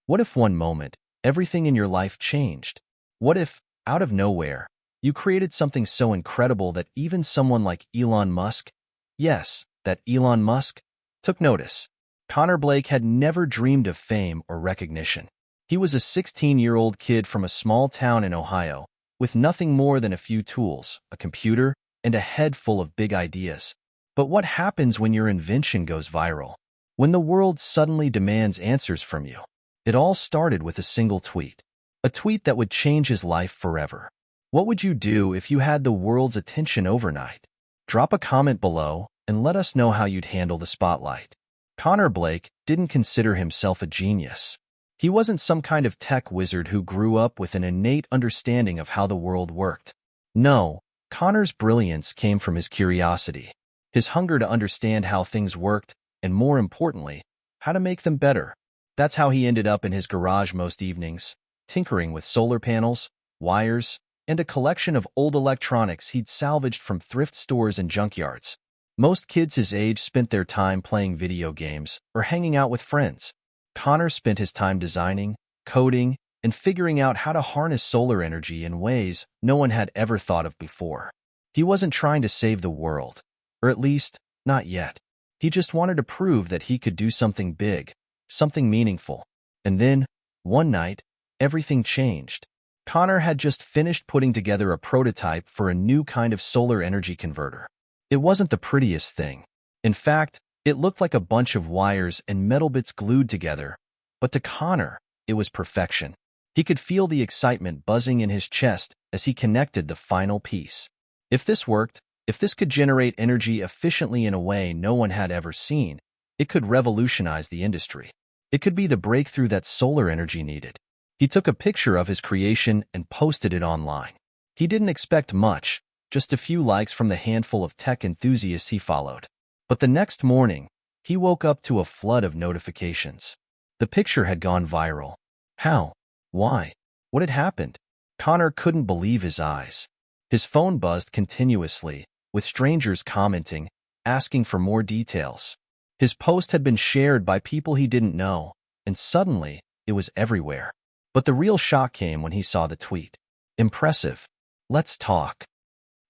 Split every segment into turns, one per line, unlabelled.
What if one moment, everything in your life changed? What if, out of nowhere, you created something so incredible that even someone like Elon Musk, yes, that Elon Musk, took notice? Connor Blake had never dreamed of fame or recognition. He was a 16-year-old kid from a small town in Ohio, with nothing more than a few tools, a computer, and a head full of big ideas. But what happens when your invention goes viral? When the world suddenly demands answers from you? It all started with a single tweet. A tweet that would change his life forever. What would you do if you had the world's attention overnight? Drop a comment below and let us know how you'd handle the spotlight. Connor Blake didn't consider himself a genius. He wasn't some kind of tech wizard who grew up with an innate understanding of how the world worked. No, Connor's brilliance came from his curiosity, his hunger to understand how things worked, and more importantly, how to make them better. That's how he ended up in his garage most evenings, tinkering with solar panels, wires, and a collection of old electronics he'd salvaged from thrift stores and junkyards. Most kids his age spent their time playing video games or hanging out with friends. Connor spent his time designing, coding, and figuring out how to harness solar energy in ways no one had ever thought of before. He wasn't trying to save the world, or at least, not yet. He just wanted to prove that he could do something big, something meaningful. And then, one night, everything changed. Connor had just finished putting together a prototype for a new kind of solar energy converter. It wasn't the prettiest thing. In fact, it looked like a bunch of wires and metal bits glued together. But to Connor, it was perfection. He could feel the excitement buzzing in his chest as he connected the final piece. If this worked, if this could generate energy efficiently in a way no one had ever seen, it could revolutionize the industry. It could be the breakthrough that solar energy needed. He took a picture of his creation and posted it online. He didn't expect much, just a few likes from the handful of tech enthusiasts he followed. But the next morning, he woke up to a flood of notifications. The picture had gone viral. How? Why? What had happened? Connor couldn't believe his eyes. His phone buzzed continuously, with strangers commenting, asking for more details. His post had been shared by people he didn't know, and suddenly, it was everywhere. But the real shock came when he saw the tweet. Impressive. Let's talk.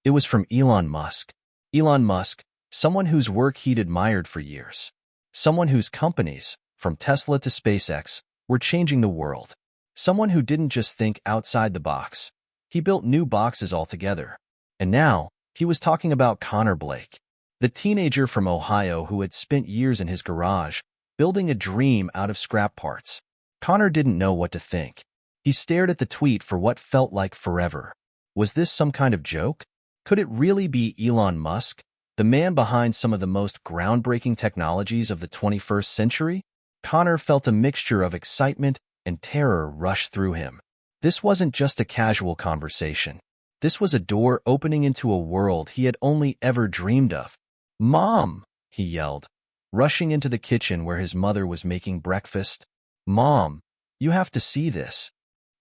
It was from Elon Musk. Elon Musk, someone whose work he'd admired for years. Someone whose companies, from Tesla to SpaceX, were changing the world. Someone who didn't just think outside the box. He built new boxes altogether. And now, he was talking about Connor Blake, the teenager from Ohio who had spent years in his garage, building a dream out of scrap parts. Connor didn't know what to think. He stared at the tweet for what felt like forever. Was this some kind of joke? Could it really be Elon Musk, the man behind some of the most groundbreaking technologies of the 21st century? Connor felt a mixture of excitement and terror rush through him. This wasn't just a casual conversation. This was a door opening into a world he had only ever dreamed of. "Mom!" he yelled, rushing into the kitchen where his mother was making breakfast. "Mom, you have to see this."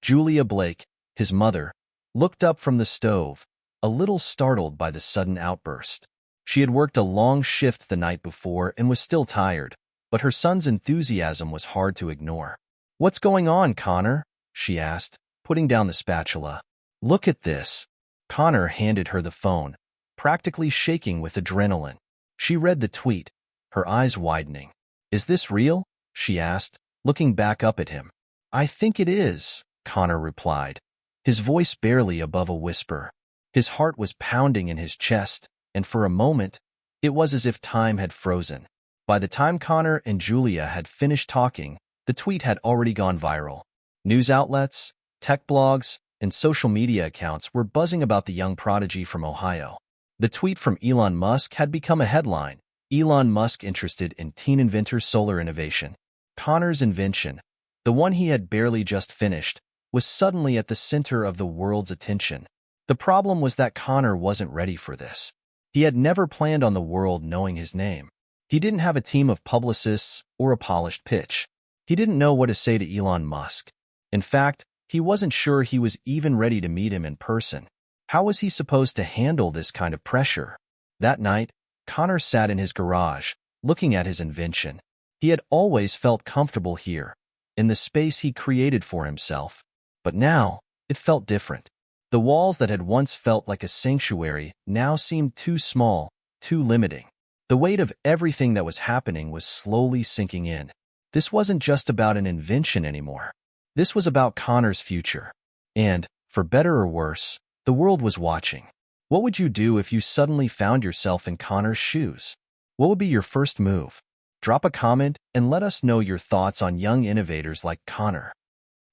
Julia Blake, his mother, looked up from the stove, a little startled by the sudden outburst. She had worked a long shift the night before and was still tired, but her son's enthusiasm was hard to ignore. "What's going on, Connor?" she asked, putting down the spatula. "Look at this." Connor handed her the phone, practically shaking with adrenaline. She read the tweet, her eyes widening. "Is this real?" she asked, looking back up at him. "I think it is," Connor replied, his voice barely above a whisper. His heart was pounding in his chest, and for a moment, it was as if time had frozen. By the time Connor and Julia had finished talking, the tweet had already gone viral. News outlets, tech blogs, and social media accounts were buzzing about the young prodigy from Ohio. The tweet from Elon Musk had become a headline. Elon Musk interested in teen inventor solar innovation. Connor's invention, the one he had barely just finished, was suddenly at the center of the world's attention. The problem was that Connor wasn't ready for this. He had never planned on the world knowing his name. He didn't have a team of publicists or a polished pitch. He didn't know what to say to Elon Musk. In fact, he wasn't sure he was even ready to meet him in person. How was he supposed to handle this kind of pressure? That night, Connor sat in his garage, looking at his invention. He had always felt comfortable here, in the space he created for himself. But now, it felt different. The walls that had once felt like a sanctuary now seemed too small, too limiting. The weight of everything that was happening was slowly sinking in. This wasn't just about an invention anymore. This was about Connor's future. And, for better or worse, the world was watching. What would you do if you suddenly found yourself in Connor's shoes? What would be your first move? Drop a comment and let us know your thoughts on young innovators like Connor.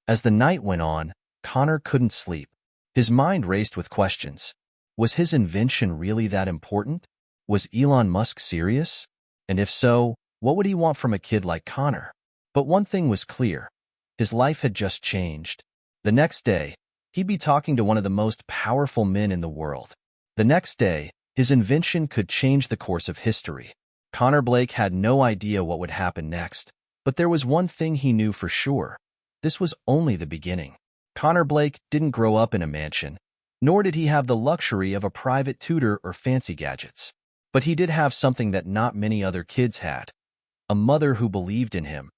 As the night went on, Connor couldn't sleep. His mind raced with questions. Was his invention really that important? Was Elon Musk serious? And if so, what would he want from a kid like Connor? But one thing was clear. His life had just changed. The next day, he'd be talking to one of the most powerful men in the world. The next day, his invention could change the course of history. Connor Blake had no idea what would happen next, but there was one thing he knew for sure. This was only the beginning. Connor Blake didn't grow up in a mansion, nor did he have the luxury of a private tutor or fancy gadgets. But he did have something that not many other kids had. A mother who believed in him,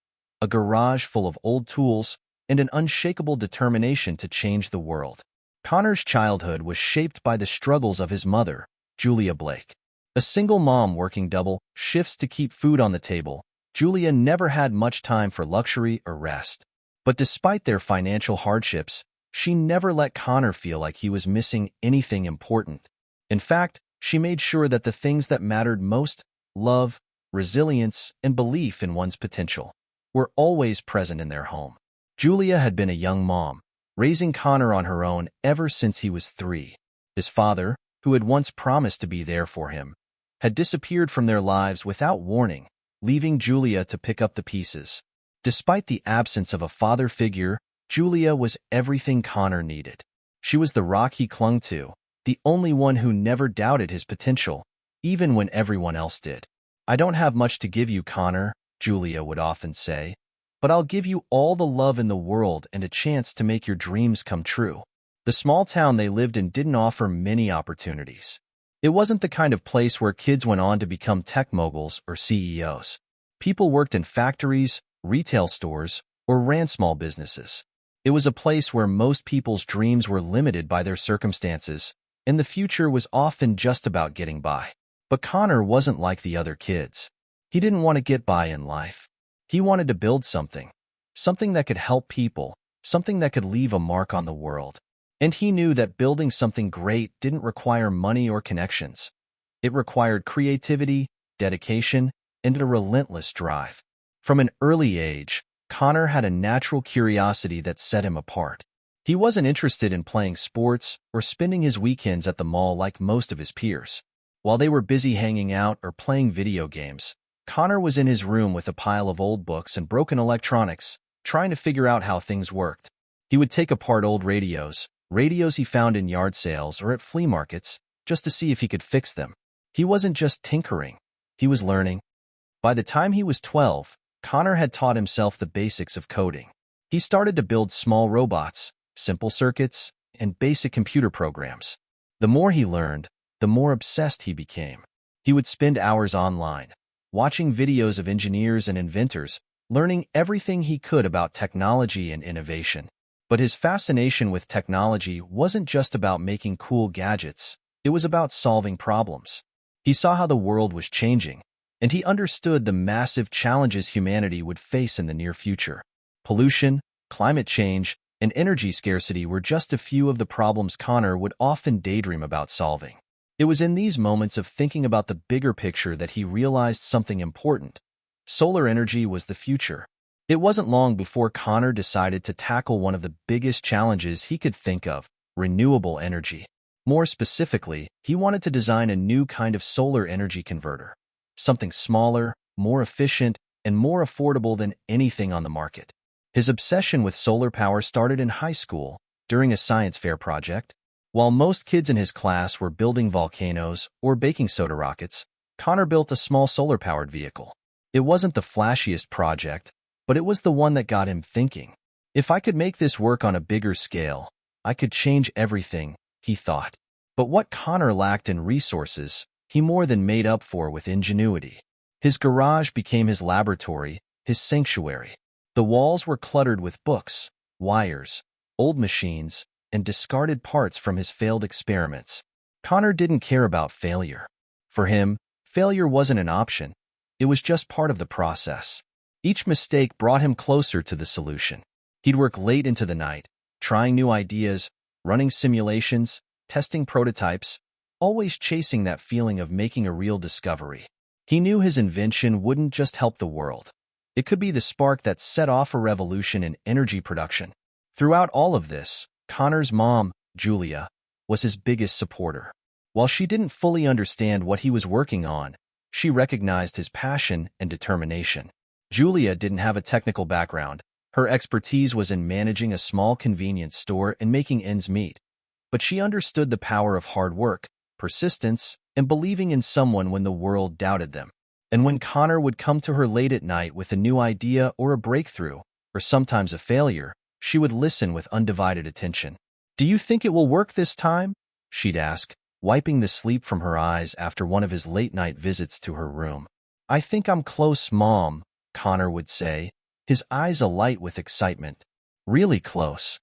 a garage full of old tools, and an unshakable determination to change the world. Connor's childhood was shaped by the struggles of his mother, Julia Blake. A single mom working double shifts to keep food on the table, Julia never had much time for luxury or rest. But despite their financial hardships, she never let Connor feel like he was missing anything important. In fact, she made sure that the things that mattered most, love, resilience, and belief in one's potential, were always present in their home. Julia had been a young mom, raising Connor on her own ever since he was 3. His father, who had once promised to be there for him, had disappeared from their lives without warning, leaving Julia to pick up the pieces. Despite the absence of a father figure, Julia was everything Connor needed. She was the rock he clung to, the only one who never doubted his potential, even when everyone else did. "I don't have much to give you, Connor," Julia would often say, "but I'll give you all the love in the world and a chance to make your dreams come true." The small town they lived in didn't offer many opportunities. It wasn't the kind of place where kids went on to become tech moguls or CEOs. People worked in factories, retail stores, or ran small businesses. It was a place where most people's dreams were limited by their circumstances, and the future was often just about getting by. But Connor wasn't like the other kids. He didn't want to get by in life. He wanted to build something that could help people, something that could leave a mark on the world. And he knew that building something great didn't require money or connections. It required creativity, dedication, and a relentless drive. From an early age, Connor had a natural curiosity that set him apart. He wasn't interested in playing sports or spending his weekends at the mall like most of his peers. While they were busy hanging out or playing video games, Connor was in his room with a pile of old books and broken electronics, trying to figure out how things worked. He would take apart old radios he found in yard sales or at flea markets, just to see if he could fix them. He wasn't just tinkering, he was learning. By the time he was 12, Connor had taught himself the basics of coding. He started to build small robots, simple circuits, and basic computer programs. The more he learned, the more obsessed he became. He would spend hours online, watching videos of engineers and inventors, learning everything he could about technology and innovation. But his fascination with technology wasn't just about making cool gadgets, it was about solving problems. He saw how the world was changing, and he understood the massive challenges humanity would face in the near future. Pollution, climate change, and energy scarcity were just a few of the problems Connor would often daydream about solving. It was in these moments of thinking about the bigger picture that he realized something important. Solar energy was the future. It wasn't long before Connor decided to tackle one of the biggest challenges he could think of: renewable energy. More specifically, he wanted to design a new kind of solar energy converter. Something smaller, more efficient, and more affordable than anything on the market. His obsession with solar power started in high school, during a science fair project. While most kids in his class were building volcanoes or baking soda rockets, Connor built a small solar-powered vehicle. It wasn't the flashiest project, but it was the one that got him thinking. If I could make this work on a bigger scale, I could change everything, he thought. But what Connor lacked in resources, he more than made up for with ingenuity. His garage became his laboratory, his sanctuary. The walls were cluttered with books, wires, old machines, and discarded parts from his failed experiments. Connor didn't care about failure. For him, failure wasn't an option. It was just part of the process. Each mistake brought him closer to the solution. He'd work late into the night, trying new ideas, running simulations, testing prototypes, always chasing that feeling of making a real discovery. He knew his invention wouldn't just help the world. It could be the spark that set off a revolution in energy production. Throughout all of this, Connor's mom, Julia, was his biggest supporter. While she didn't fully understand what he was working on, she recognized his passion and determination. Julia didn't have a technical background. Her expertise was in managing a small convenience store and making ends meet. But she understood the power of hard work, persistence, and believing in someone when the world doubted them. And when Connor would come to her late at night with a new idea or a breakthrough, or sometimes a failure, she would listen with undivided attention. "Do you think it will work this time?" she'd ask, wiping the sleep from her eyes after one of his late-night visits to her room. "I think I'm close, Mom," Connor would say, his eyes alight with excitement. Really close.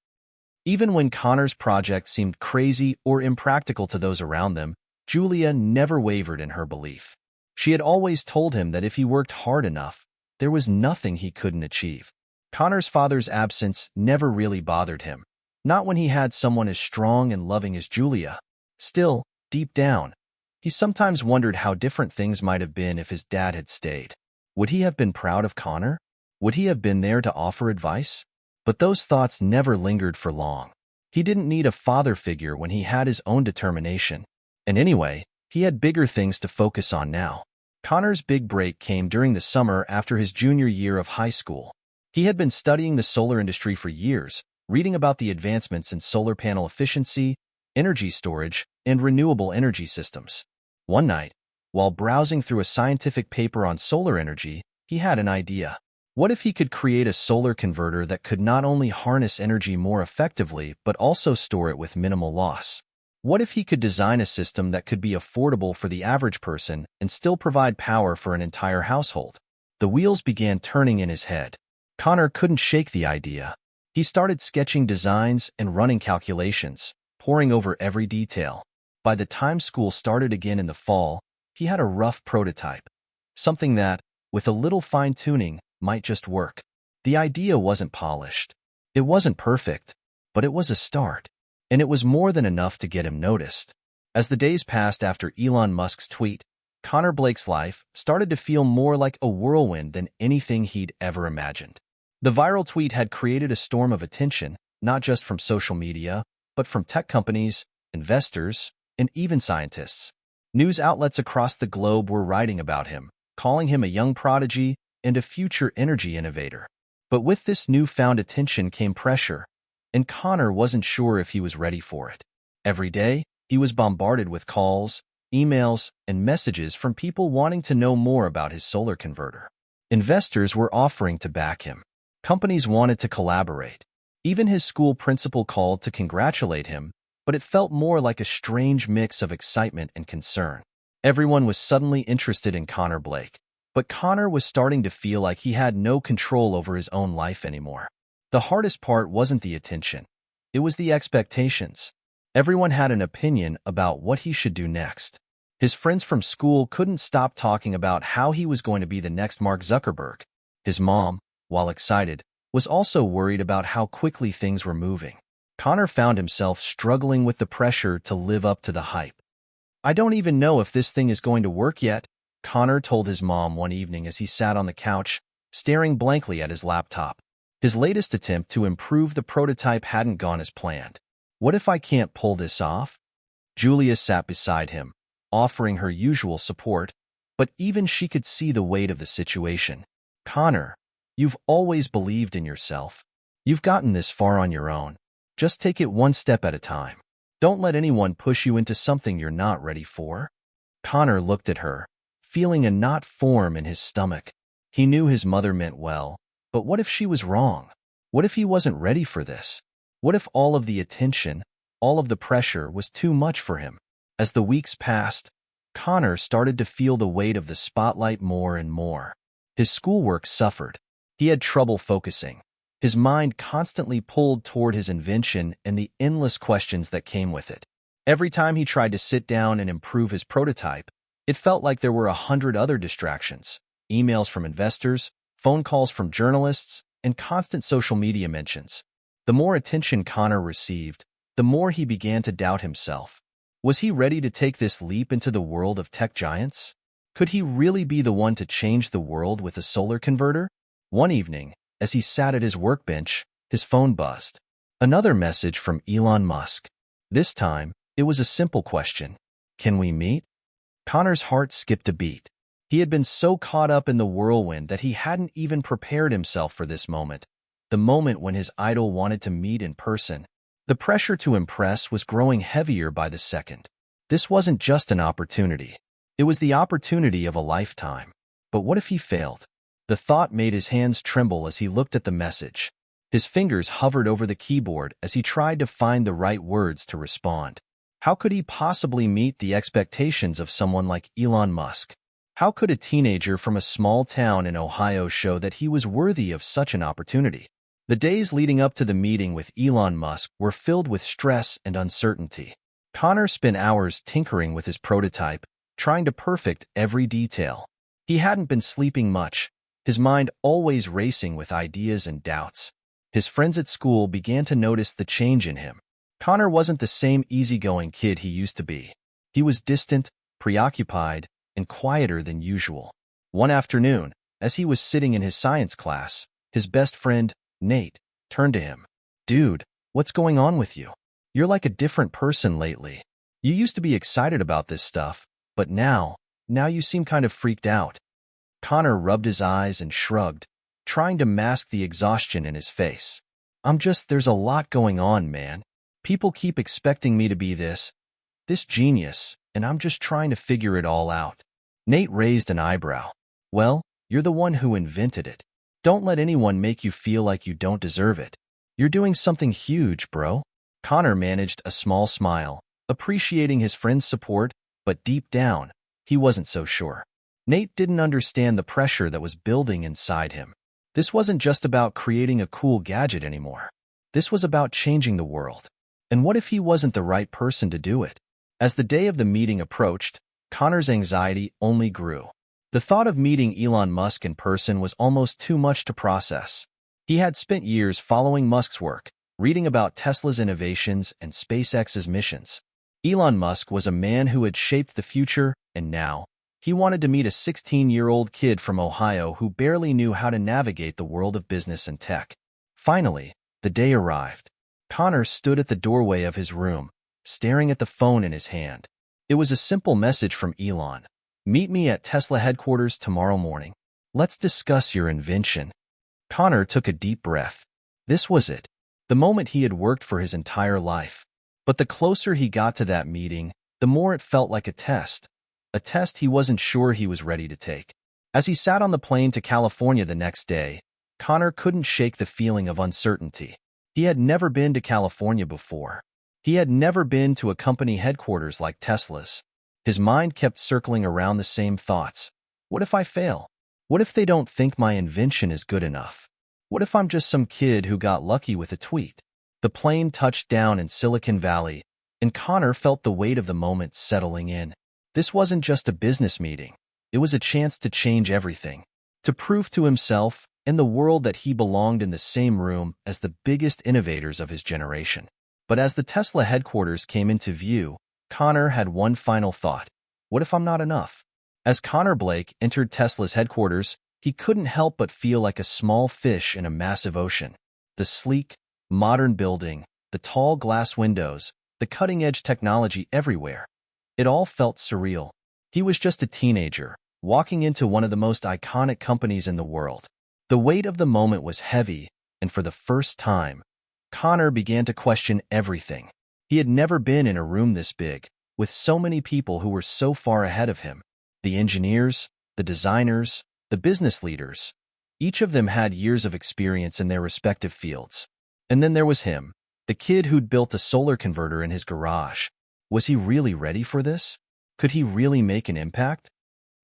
Even when Connor's project seemed crazy or impractical to those around them, Julia never wavered in her belief. She had always told him that if he worked hard enough, there was nothing he couldn't achieve. Connor's father's absence never really bothered him, not when he had someone as strong and loving as Julia. Still, deep down, he sometimes wondered how different things might have been if his dad had stayed. Would he have been proud of Connor? Would he have been there to offer advice? But those thoughts never lingered for long. He didn't need a father figure when he had his own determination. And anyway, he had bigger things to focus on now. Connor's big break came during the summer after his junior year of high school. He had been studying the solar industry for years, reading about the advancements in solar panel efficiency, energy storage, and renewable energy systems. One night, while browsing through a scientific paper on solar energy, he had an idea. What if he could create a solar converter that could not only harness energy more effectively but also store it with minimal loss? What if he could design a system that could be affordable for the average person and still provide power for an entire household? The wheels began turning in his head. Connor couldn't shake the idea. He started sketching designs and running calculations, poring over every detail. By the time school started again in the fall, he had a rough prototype, something that, with a little fine-tuning, might just work. The idea wasn't polished. It wasn't perfect, but it was a start. And it was more than enough to get him noticed. As the days passed after Elon Musk's tweet, Connor Blake's life started to feel more like a whirlwind than anything he'd ever imagined. The viral tweet had created a storm of attention, not just from social media, but from tech companies, investors, and even scientists. News outlets across the globe were writing about him, calling him a young prodigy and a future energy innovator. But with this newfound attention came pressure, and Connor wasn't sure if he was ready for it. Every day, he was bombarded with calls, emails, and messages from people wanting to know more about his solar converter. Investors were offering to back him. Companies wanted to collaborate. Even his school principal called to congratulate him, but it felt more like a strange mix of excitement and concern. Everyone was suddenly interested in Connor Blake, but Connor was starting to feel like he had no control over his own life anymore. The hardest part wasn't the attention. It was the expectations. Everyone had an opinion about what he should do next. His friends from school couldn't stop talking about how he was going to be the next Mark Zuckerberg. His mom, while excited, was also worried about how quickly things were moving. Connor found himself struggling with the pressure to live up to the hype. "I don't even know if this thing is going to work yet," Connor told his mom one evening as he sat on the couch, staring blankly at his laptop. His latest attempt to improve the prototype hadn't gone as planned. "What if I can't pull this off?" Julia sat beside him, offering her usual support, but even she could see the weight of the situation. "Connor, you've always believed in yourself. You've gotten this far on your own. Just take it one step at a time. Don't let anyone push you into something you're not ready for." Connor looked at her, feeling a knot form in his stomach. He knew his mother meant well, but what if she was wrong? What if he wasn't ready for this? What if all of the attention, all of the pressure was too much for him? As the weeks passed, Connor started to feel the weight of the spotlight more and more. His schoolwork suffered. He had trouble focusing. His mind constantly pulled toward his invention and the endless questions that came with it. Every time he tried to sit down and improve his prototype, it felt like there were 100 other distractions: emails from investors, phone calls from journalists, and constant social media mentions. The more attention Connor received, the more he began to doubt himself. Was he ready to take this leap into the world of tech giants? Could he really be the one to change the world with a solar converter? One evening, as he sat at his workbench, his phone buzzed. Another message from Elon Musk. This time, it was a simple question. Can we meet? Connor's heart skipped a beat. He had been so caught up in the whirlwind that he hadn't even prepared himself for this moment, the moment when his idol wanted to meet in person. The pressure to impress was growing heavier by the second. This wasn't just an opportunity. It was the opportunity of a lifetime. But what if he failed? The thought made his hands tremble as he looked at the message. His fingers hovered over the keyboard as he tried to find the right words to respond. How could he possibly meet the expectations of someone like Elon Musk? How could a teenager from a small town in Ohio show that he was worthy of such an opportunity? The days leading up to the meeting with Elon Musk were filled with stress and uncertainty. Connor spent hours tinkering with his prototype, trying to perfect every detail. He hadn't been sleeping much, his mind always racing with ideas and doubts. His friends at school began to notice the change in him. Connor wasn't the same easygoing kid he used to be. He was distant, preoccupied, and quieter than usual. One afternoon, as he was sitting in his science class, his best friend, Nate, turned to him. "Dude, what's going on with you? You're like a different person lately. You used to be excited about this stuff, but now you seem kind of freaked out." Connor rubbed his eyes and shrugged, trying to mask the exhaustion in his face. There's a lot going on, man. People keep expecting me to be this genius, and I'm just trying to figure it all out." Nate raised an eyebrow. "Well, you're the one who invented it. Don't let anyone make you feel like you don't deserve it. You're doing something huge, bro." Connor managed a small smile, appreciating his friend's support, but deep down, he wasn't so sure. Nate didn't understand the pressure that was building inside him. This wasn't just about creating a cool gadget anymore. This was about changing the world. And what if he wasn't the right person to do it? As the day of the meeting approached, Connor's anxiety only grew. The thought of meeting Elon Musk in person was almost too much to process. He had spent years following Musk's work, reading about Tesla's innovations and SpaceX's missions. Elon Musk was a man who had shaped the future, and now, he wanted to meet a 16-year-old kid from Ohio who barely knew how to navigate the world of business and tech. Finally, the day arrived. Connor stood at the doorway of his room, staring at the phone in his hand. It was a simple message from Elon. "Meet me at Tesla headquarters tomorrow morning. Let's discuss your invention." Connor took a deep breath. This was it, the moment he had worked for his entire life. But the closer he got to that meeting, the more it felt like a test he wasn't sure he was ready to take. As he sat on the plane to California the next day, Connor couldn't shake the feeling of uncertainty. He had never been to California before. He had never been to a company headquarters like Tesla's. His mind kept circling around the same thoughts. What if I fail? What if they don't think my invention is good enough? What if I'm just some kid who got lucky with a tweet? The plane touched down in Silicon Valley, and Connor felt the weight of the moment settling in. This wasn't just a business meeting. It was a chance to change everything, to prove to himself and the world that he belonged in the same room as the biggest innovators of his generation. But as the Tesla headquarters came into view, Connor had one final thought. What if I'm not enough? As Connor Blake entered Tesla's headquarters, he couldn't help but feel like a small fish in a massive ocean. The sleek, modern building, the tall glass windows, the cutting-edge technology everywhere. It all felt surreal. He was just a teenager, walking into one of the most iconic companies in the world. The weight of the moment was heavy, and for the first time, Connor began to question everything. He had never been in a room this big, with so many people who were so far ahead of him. The engineers, the designers, the business leaders. Each of them had years of experience in their respective fields. And then there was him, the kid who'd built a solar converter in his garage. Was he really ready for this? Could he really make an impact?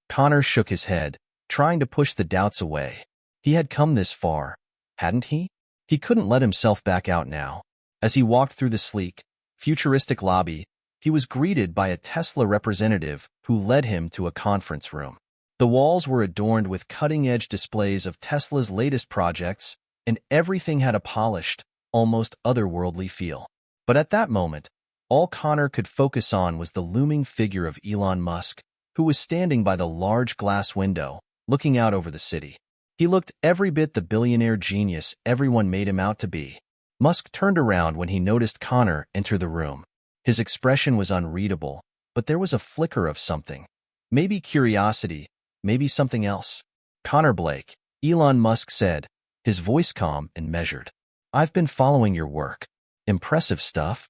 Connor shook his head, trying to push the doubts away. He had come this far, hadn't he? He couldn't let himself back out now. As he walked through the sleek, futuristic lobby, he was greeted by a Tesla representative who led him to a conference room. The walls were adorned with cutting-edge displays of Tesla's latest projects, and everything had a polished, almost otherworldly feel. But at that moment, all Connor could focus on was the looming figure of Elon Musk, who was standing by the large glass window, looking out over the city. He looked every bit the billionaire genius everyone made him out to be. Musk turned around when he noticed Connor enter the room. His expression was unreadable, but there was a flicker of something. Maybe curiosity, maybe something else. "Connor Blake," Elon Musk said, his voice calm and measured. "I've been following your work. Impressive stuff."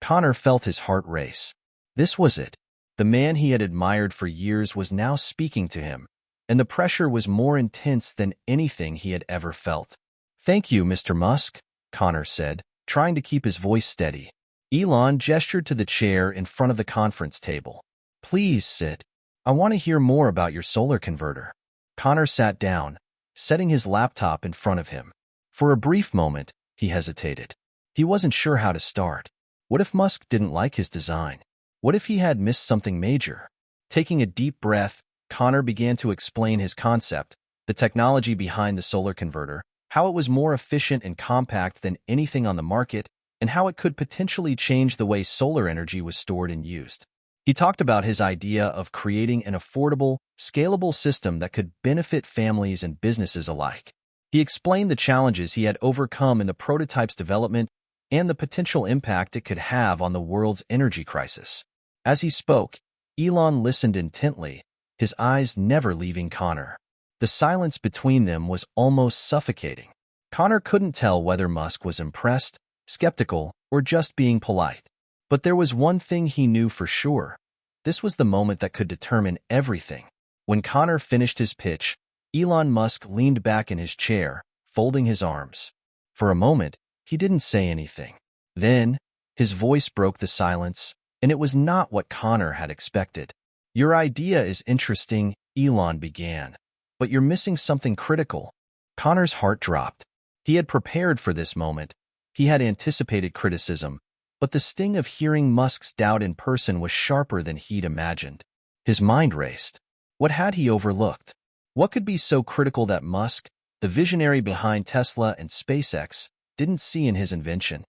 Connor felt his heart race. This was it. The man he had admired for years was now speaking to him, and the pressure was more intense than anything he had ever felt. "Thank you, Mr. Musk," Connor said, trying to keep his voice steady. Elon gestured to the chair in front of the conference table. "Please sit. I want to hear more about your solar converter." Connor sat down, setting his laptop in front of him. For a brief moment, he hesitated. He wasn't sure how to start. What if Musk didn't like his design? What if he had missed something major? Taking a deep breath, Connor began to explain his concept, the technology behind the solar converter, how it was more efficient and compact than anything on the market, and how it could potentially change the way solar energy was stored and used. He talked about his idea of creating an affordable, scalable system that could benefit families and businesses alike. He explained the challenges he had overcome in the prototype's development and the potential impact it could have on the world's energy crisis. As he spoke, Elon listened intently, his eyes never leaving Connor. The silence between them was almost suffocating. Connor couldn't tell whether Musk was impressed, skeptical, or just being polite. But there was one thing he knew for sure. This was the moment that could determine everything. When Connor finished his pitch, Elon Musk leaned back in his chair, folding his arms. For a moment, he didn't say anything. Then, his voice broke the silence, and it was not what Connor had expected. "Your idea is interesting," Elon began, "but you're missing something critical." Connor's heart dropped. He had prepared for this moment. He had anticipated criticism, but the sting of hearing Musk's doubt in person was sharper than he'd imagined. His mind raced. What had he overlooked? What could be so critical that Musk, the visionary behind Tesla and SpaceX, didn't see in his invention?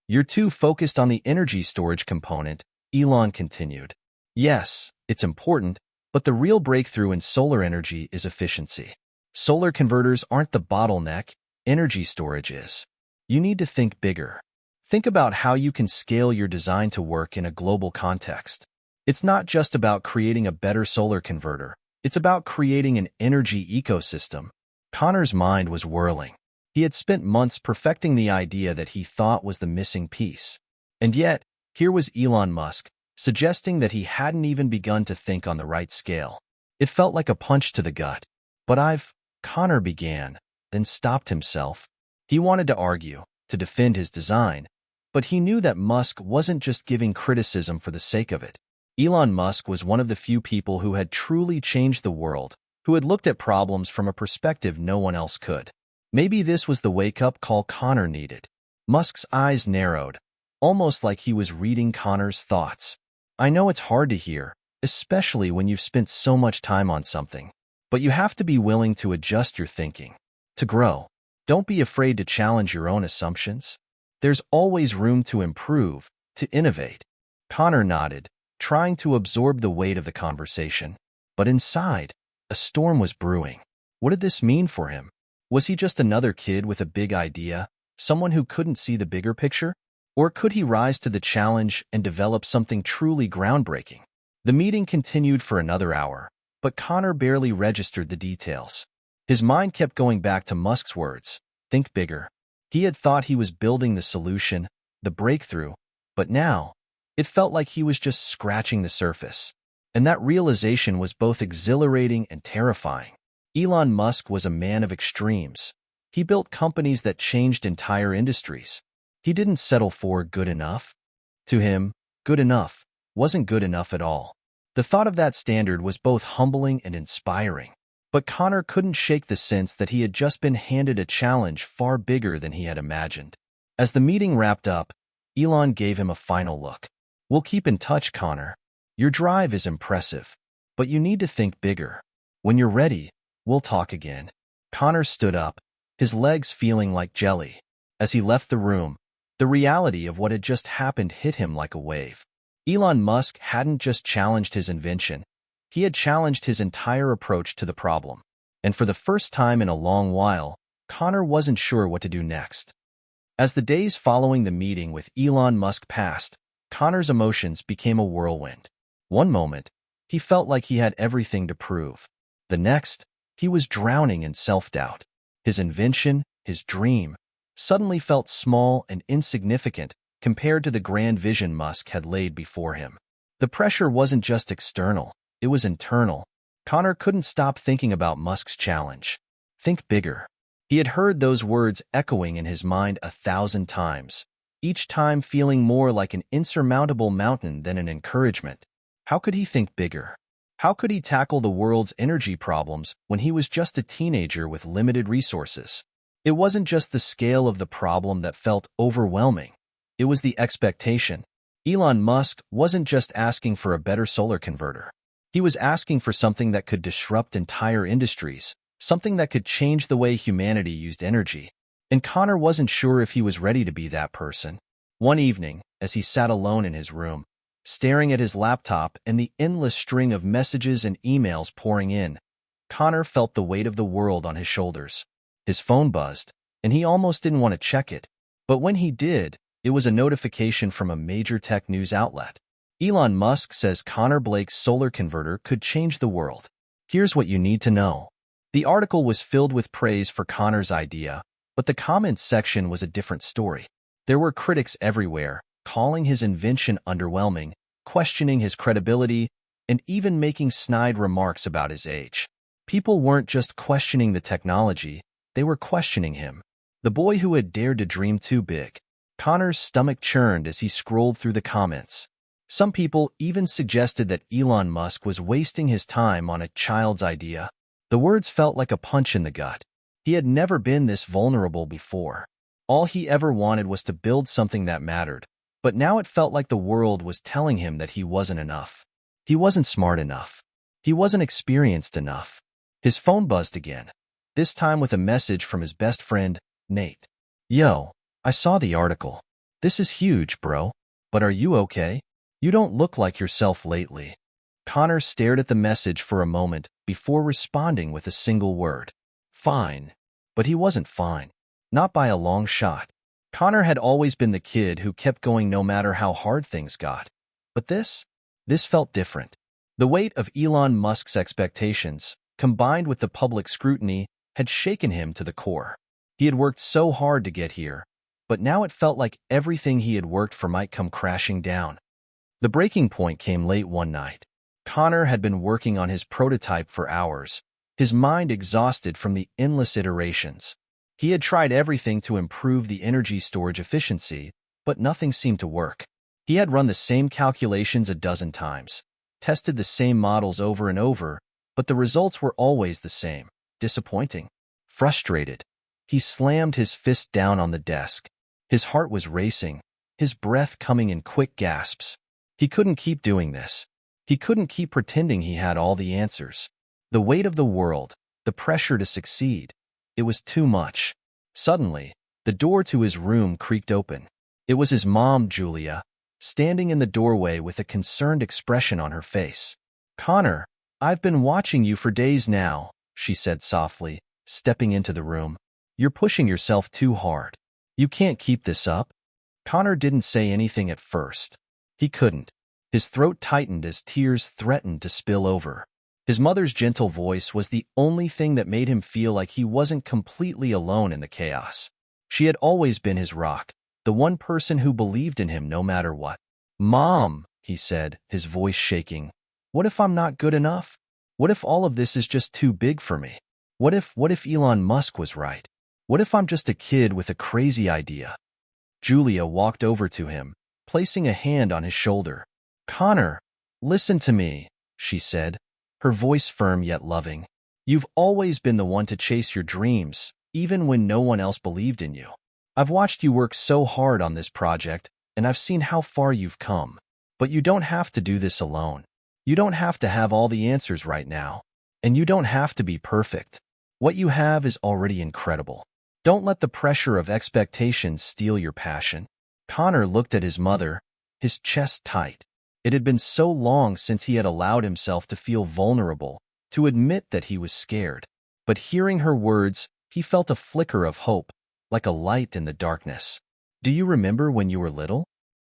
"You're too focused on the energy storage component," Elon continued. "Yes, it's important, but the real breakthrough in solar energy is efficiency. Solar converters aren't the bottleneck, energy storage is. You need to think bigger. Think about how you can scale your design to work in a global context. It's not just about creating a better solar converter. It's about creating an energy ecosystem." Connor's mind was whirling. He had spent months perfecting the idea that he thought was the missing piece. And yet, here was Elon Musk, suggesting that he hadn't even begun to think on the right scale. It felt like a punch to the gut. Connor began, then stopped himself. He wanted to argue, to defend his design, but he knew that Musk wasn't just giving criticism for the sake of it. Elon Musk was one of the few people who had truly changed the world, who had looked at problems from a perspective no one else could. Maybe this was the wake-up call Connor needed. Musk's eyes narrowed, almost like he was reading Connor's thoughts. "I know it's hard to hear, especially when you've spent so much time on something. But you have to be willing to adjust your thinking. To grow. Don't be afraid to challenge your own assumptions. There's always room to improve, to innovate." Connor nodded, trying to absorb the weight of the conversation. But inside, a storm was brewing. What did this mean for him? Was he just another kid with a big idea, someone who couldn't see the bigger picture? Or could he rise to the challenge and develop something truly groundbreaking? The meeting continued for another hour, but Connor barely registered the details. His mind kept going back to Musk's words, "Think bigger." He had thought he was building the solution, the breakthrough, but now, it felt like he was just scratching the surface. And that realization was both exhilarating and terrifying. Elon Musk was a man of extremes. He built companies that changed entire industries. He didn't settle for good enough. To him, good enough wasn't good enough at all. The thought of that standard was both humbling and inspiring. But Connor couldn't shake the sense that he had just been handed a challenge far bigger than he had imagined. As the meeting wrapped up, Elon gave him a final look. "We'll keep in touch, Connor. Your drive is impressive, but you need to think bigger. When you're ready, we'll talk again." Connor stood up, his legs feeling like jelly. As he left the room, the reality of what had just happened hit him like a wave. Elon Musk hadn't just challenged his invention, he had challenged his entire approach to the problem. And for the first time in a long while, Connor wasn't sure what to do next. As the days following the meeting with Elon Musk passed, Connor's emotions became a whirlwind. One moment, he felt like he had everything to prove. The next, he was drowning in self-doubt. His invention, his dream, suddenly felt small and insignificant compared to the grand vision Musk had laid before him. The pressure wasn't just external, it was internal. Connor couldn't stop thinking about Musk's challenge. Think bigger. He had heard those words echoing in his mind 1,000 times, each time feeling more like an insurmountable mountain than an encouragement. How could he think bigger? How could he tackle the world's energy problems when he was just a teenager with limited resources? It wasn't just the scale of the problem that felt overwhelming. It was the expectation. Elon Musk wasn't just asking for a better solar converter. He was asking for something that could disrupt entire industries, something that could change the way humanity used energy. And Connor wasn't sure if he was ready to be that person. One evening, as he sat alone in his room, staring at his laptop and the endless string of messages and emails pouring in, Connor felt the weight of the world on his shoulders. His phone buzzed, and he almost didn't want to check it. But when he did, it was a notification from a major tech news outlet. Elon Musk says Connor Blake's solar converter could change the world. Here's what you need to know. The article was filled with praise for Connor's idea, but the comments section was a different story. There were critics everywhere, calling his invention underwhelming, questioning his credibility, and even making snide remarks about his age. People weren't just questioning the technology, they were questioning him. The boy who had dared to dream too big. Connor's stomach churned as he scrolled through the comments. Some people even suggested that Elon Musk was wasting his time on a child's idea. The words felt like a punch in the gut. He had never been this vulnerable before. All he ever wanted was to build something that mattered, but now it felt like the world was telling him that he wasn't enough. He wasn't smart enough. He wasn't experienced enough. His phone buzzed again, this time with a message from his best friend, Nate. "Yo, I saw the article. This is huge, bro. But are you okay? You don't look like yourself lately." Connor stared at the message for a moment before responding with a single word. Fine. But he wasn't fine. Not by a long shot. Connor had always been the kid who kept going no matter how hard things got. But this felt different. The weight of Elon Musk's expectations, combined with the public scrutiny, had shaken him to the core. He had worked so hard to get here, but now it felt like everything he had worked for might come crashing down. The breaking point came late one night. Connor had been working on his prototype for hours, his mind exhausted from the endless iterations. He had tried everything to improve the energy storage efficiency, but nothing seemed to work. He had run the same calculations a dozen times, tested the same models over and over, but the results were always the same: disappointing. Frustrated, he slammed his fist down on the desk. His heart was racing, his breath coming in quick gasps. He couldn't keep doing this. He couldn't keep pretending he had all the answers. The weight of the world, the pressure to succeed, it was too much. Suddenly, the door to his room creaked open. It was his mom, Julia, standing in the doorway with a concerned expression on her face. "Connor, I've been watching you for days now," she said softly, stepping into the room. "You're pushing yourself too hard. You can't keep this up." Connor didn't say anything at first. He couldn't. His throat tightened as tears threatened to spill over. His mother's gentle voice was the only thing that made him feel like he wasn't completely alone in the chaos. She had always been his rock, the one person who believed in him no matter what. "Mom," he said, his voice shaking, "what if I'm not good enough? What if all of this is just too big for me? What if Elon Musk was right? What if I'm just a kid with a crazy idea?" Julia walked over to him, placing a hand on his shoulder. "Connor, listen to me," she said, her voice firm yet loving. You've always been the one to chase your dreams, even when no one else believed in you. I've watched you work so hard on this project, and I've seen how far you've come. But you don't have to do this alone. You don't have to have all the answers right now. And you don't have to be perfect. What you have is already incredible. Don't let the pressure of expectations steal your passion. Connor looked at his mother, his chest tight. It had been so long since he had allowed himself to feel vulnerable, to admit that he was scared. But hearing her words, he felt a flicker of hope, like a light in the darkness. Do you remember when you were little?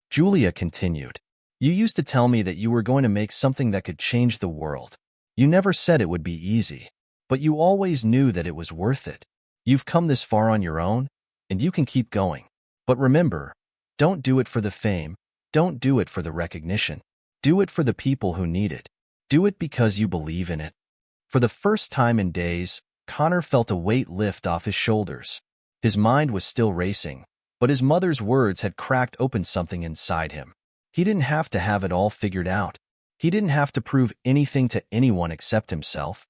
Julia continued. You used to tell me that you were going to make something that could change the world. You never said it would be easy, but you always knew that it was worth it. You've come this far on your own, and you can keep going. But remember, don't do it for the fame. Don't do it for the recognition. Do it for the people who need it. Do it because you believe in it. For the first time in days, Connor felt a weight lift off his shoulders. His mind was still racing, but his mother's words had cracked open something inside him. He didn't have to have it all figured out. He didn't have to prove anything to anyone except himself.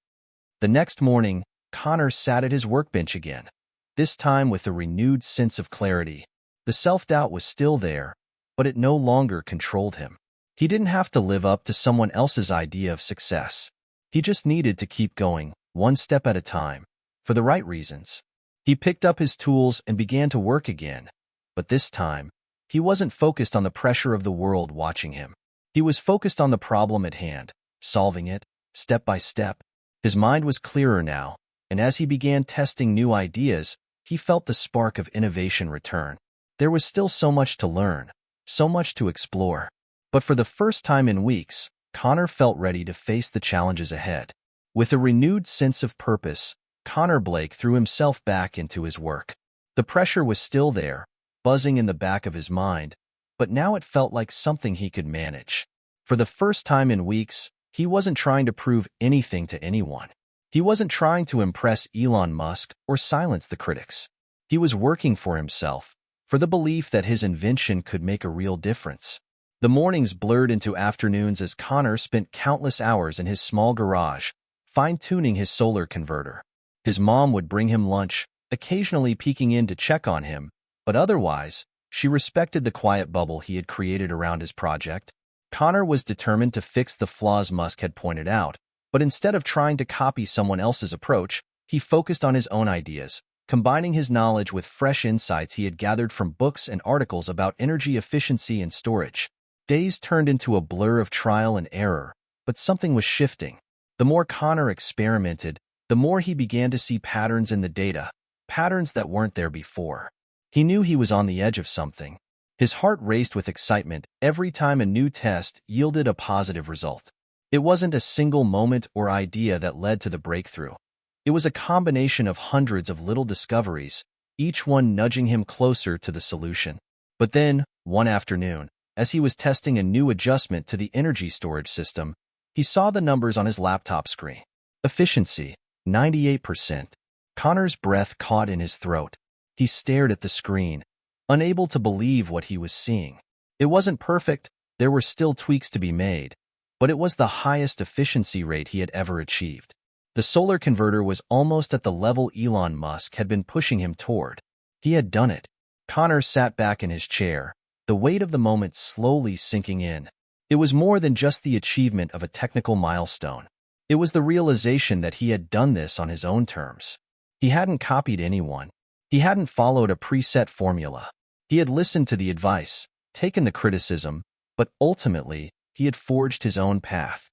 The next morning, Connor sat at his workbench again, this time with a renewed sense of clarity. The self-doubt was still there, but it no longer controlled him. He didn't have to live up to someone else's idea of success. He just needed to keep going, one step at a time, for the right reasons. He picked up his tools and began to work again, but this time, he wasn't focused on the pressure of the world watching him. He was focused on the problem at hand, solving it, step by step. His mind was clearer now, and as he began testing new ideas, he felt the spark of innovation return. There was still so much to learn, so much to explore. But for the first time in weeks, Connor felt ready to face the challenges ahead. With a renewed sense of purpose, Connor Blake threw himself back into his work. The pressure was still there, buzzing in the back of his mind, but now it felt like something he could manage. For the first time in weeks, he wasn't trying to prove anything to anyone. He wasn't trying to impress Elon Musk or silence the critics. He was working for himself, for the belief that his invention could make a real difference. The mornings blurred into afternoons as Connor spent countless hours in his small garage, fine-tuning his solar converter. His mom would bring him lunch, occasionally peeking in to check on him, but otherwise, she respected the quiet bubble he had created around his project. Connor was determined to fix the flaws Musk had pointed out, but instead of trying to copy someone else's approach, he focused on his own ideas, combining his knowledge with fresh insights he had gathered from books and articles about energy efficiency and storage. Days turned into a blur of trial and error, but something was shifting. The more Connor experimented, the more he began to see patterns in the data, patterns that weren't there before. He knew he was on the edge of something. His heart raced with excitement every time a new test yielded a positive result. It wasn't a single moment or idea that led to the breakthrough. It was a combination of hundreds of little discoveries, each one nudging him closer to the solution. But then, one afternoon, as he was testing a new adjustment to the energy storage system, he saw the numbers on his laptop screen. Efficiency, 98%. Connor's breath caught in his throat. He stared at the screen, unable to believe what he was seeing. It wasn't perfect, there were still tweaks to be made, but it was the highest efficiency rate he had ever achieved. The solar converter was almost at the level Elon Musk had been pushing him toward. He had done it. Connor sat back in his chair, the weight of the moment slowly sinking in. It was more than just the achievement of a technical milestone. It was the realization that he had done this on his own terms. He hadn't copied anyone. He hadn't followed a preset formula. He had listened to the advice, taken the criticism, but ultimately, he had forged his own path.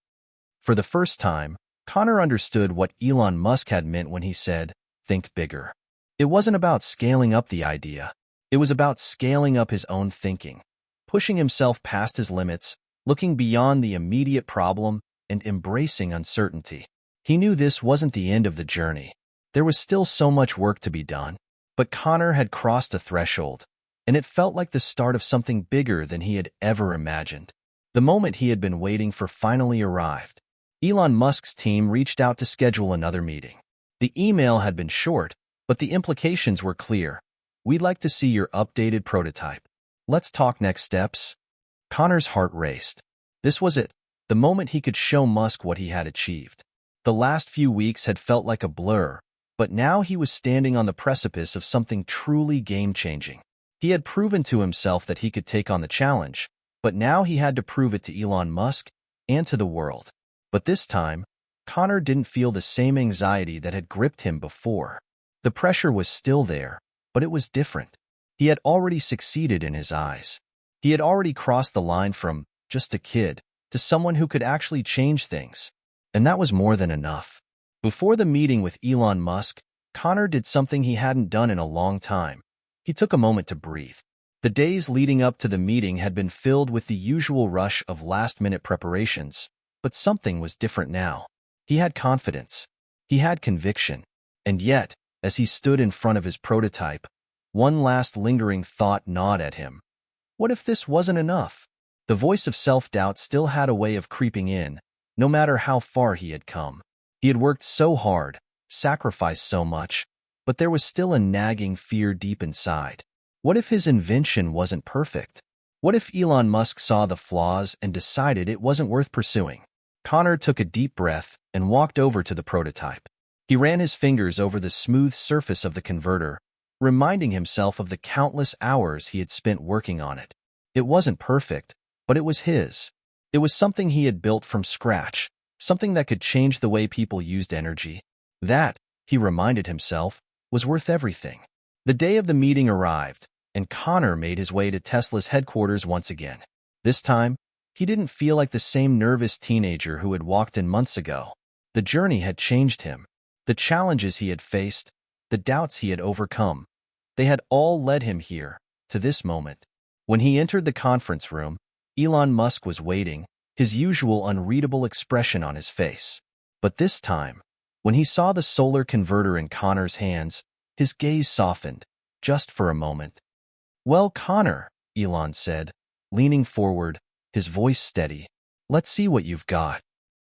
For the first time, Connor understood what Elon Musk had meant when he said, "Think bigger." It wasn't about scaling up the idea. It was about scaling up his own thinking, pushing himself past his limits, looking beyond the immediate problem, and embracing uncertainty. He knew this wasn't the end of the journey. There was still so much work to be done. But Connor had crossed a threshold, and it felt like the start of something bigger than he had ever imagined. The moment he had been waiting for finally arrived. Elon Musk's team reached out to schedule another meeting. The email had been short, but the implications were clear. "We'd like to see your updated prototype. Let's talk next steps." Connor's heart raced. This was it, the moment he could show Musk what he had achieved. The last few weeks had felt like a blur, but now he was standing on the precipice of something truly game-changing. He had proven to himself that he could take on the challenge, but now he had to prove it to Elon Musk and to the world. But this time, Connor didn't feel the same anxiety that had gripped him before. The pressure was still there, but it was different. He had already succeeded in his eyes. He had already crossed the line from just a kid to someone who could actually change things. And that was more than enough. Before the meeting with Elon Musk, Connor did something he hadn't done in a long time. He took a moment to breathe. The days leading up to the meeting had been filled with the usual rush of last-minute preparations, but something was different now. He had confidence. He had conviction. And yet, as he stood in front of his prototype, one last lingering thought gnawed at him. What if this wasn't enough? The voice of self-doubt still had a way of creeping in, no matter how far he had come. He had worked so hard, sacrificed so much, but there was still a nagging fear deep inside. What if his invention wasn't perfect? What if Elon Musk saw the flaws and decided it wasn't worth pursuing? Connor took a deep breath and walked over to the prototype. He ran his fingers over the smooth surface of the converter, reminding himself of the countless hours he had spent working on it. It wasn't perfect, but it was his. It was something he had built from scratch, something that could change the way people used energy. That, he reminded himself, was worth everything. The day of the meeting arrived, and Connor made his way to Tesla's headquarters once again. This time, he didn't feel like the same nervous teenager who had walked in months ago. The journey had changed him. The challenges he had faced, the doubts he had overcome, they had all led him here, to this moment. When he entered the conference room, Elon Musk was waiting, his usual unreadable expression on his face. But this time, when he saw the solar converter in Connor's hands, his gaze softened, just for a moment. "Well, Connor," Elon said, leaning forward, his voice steady, "let's see what you've got."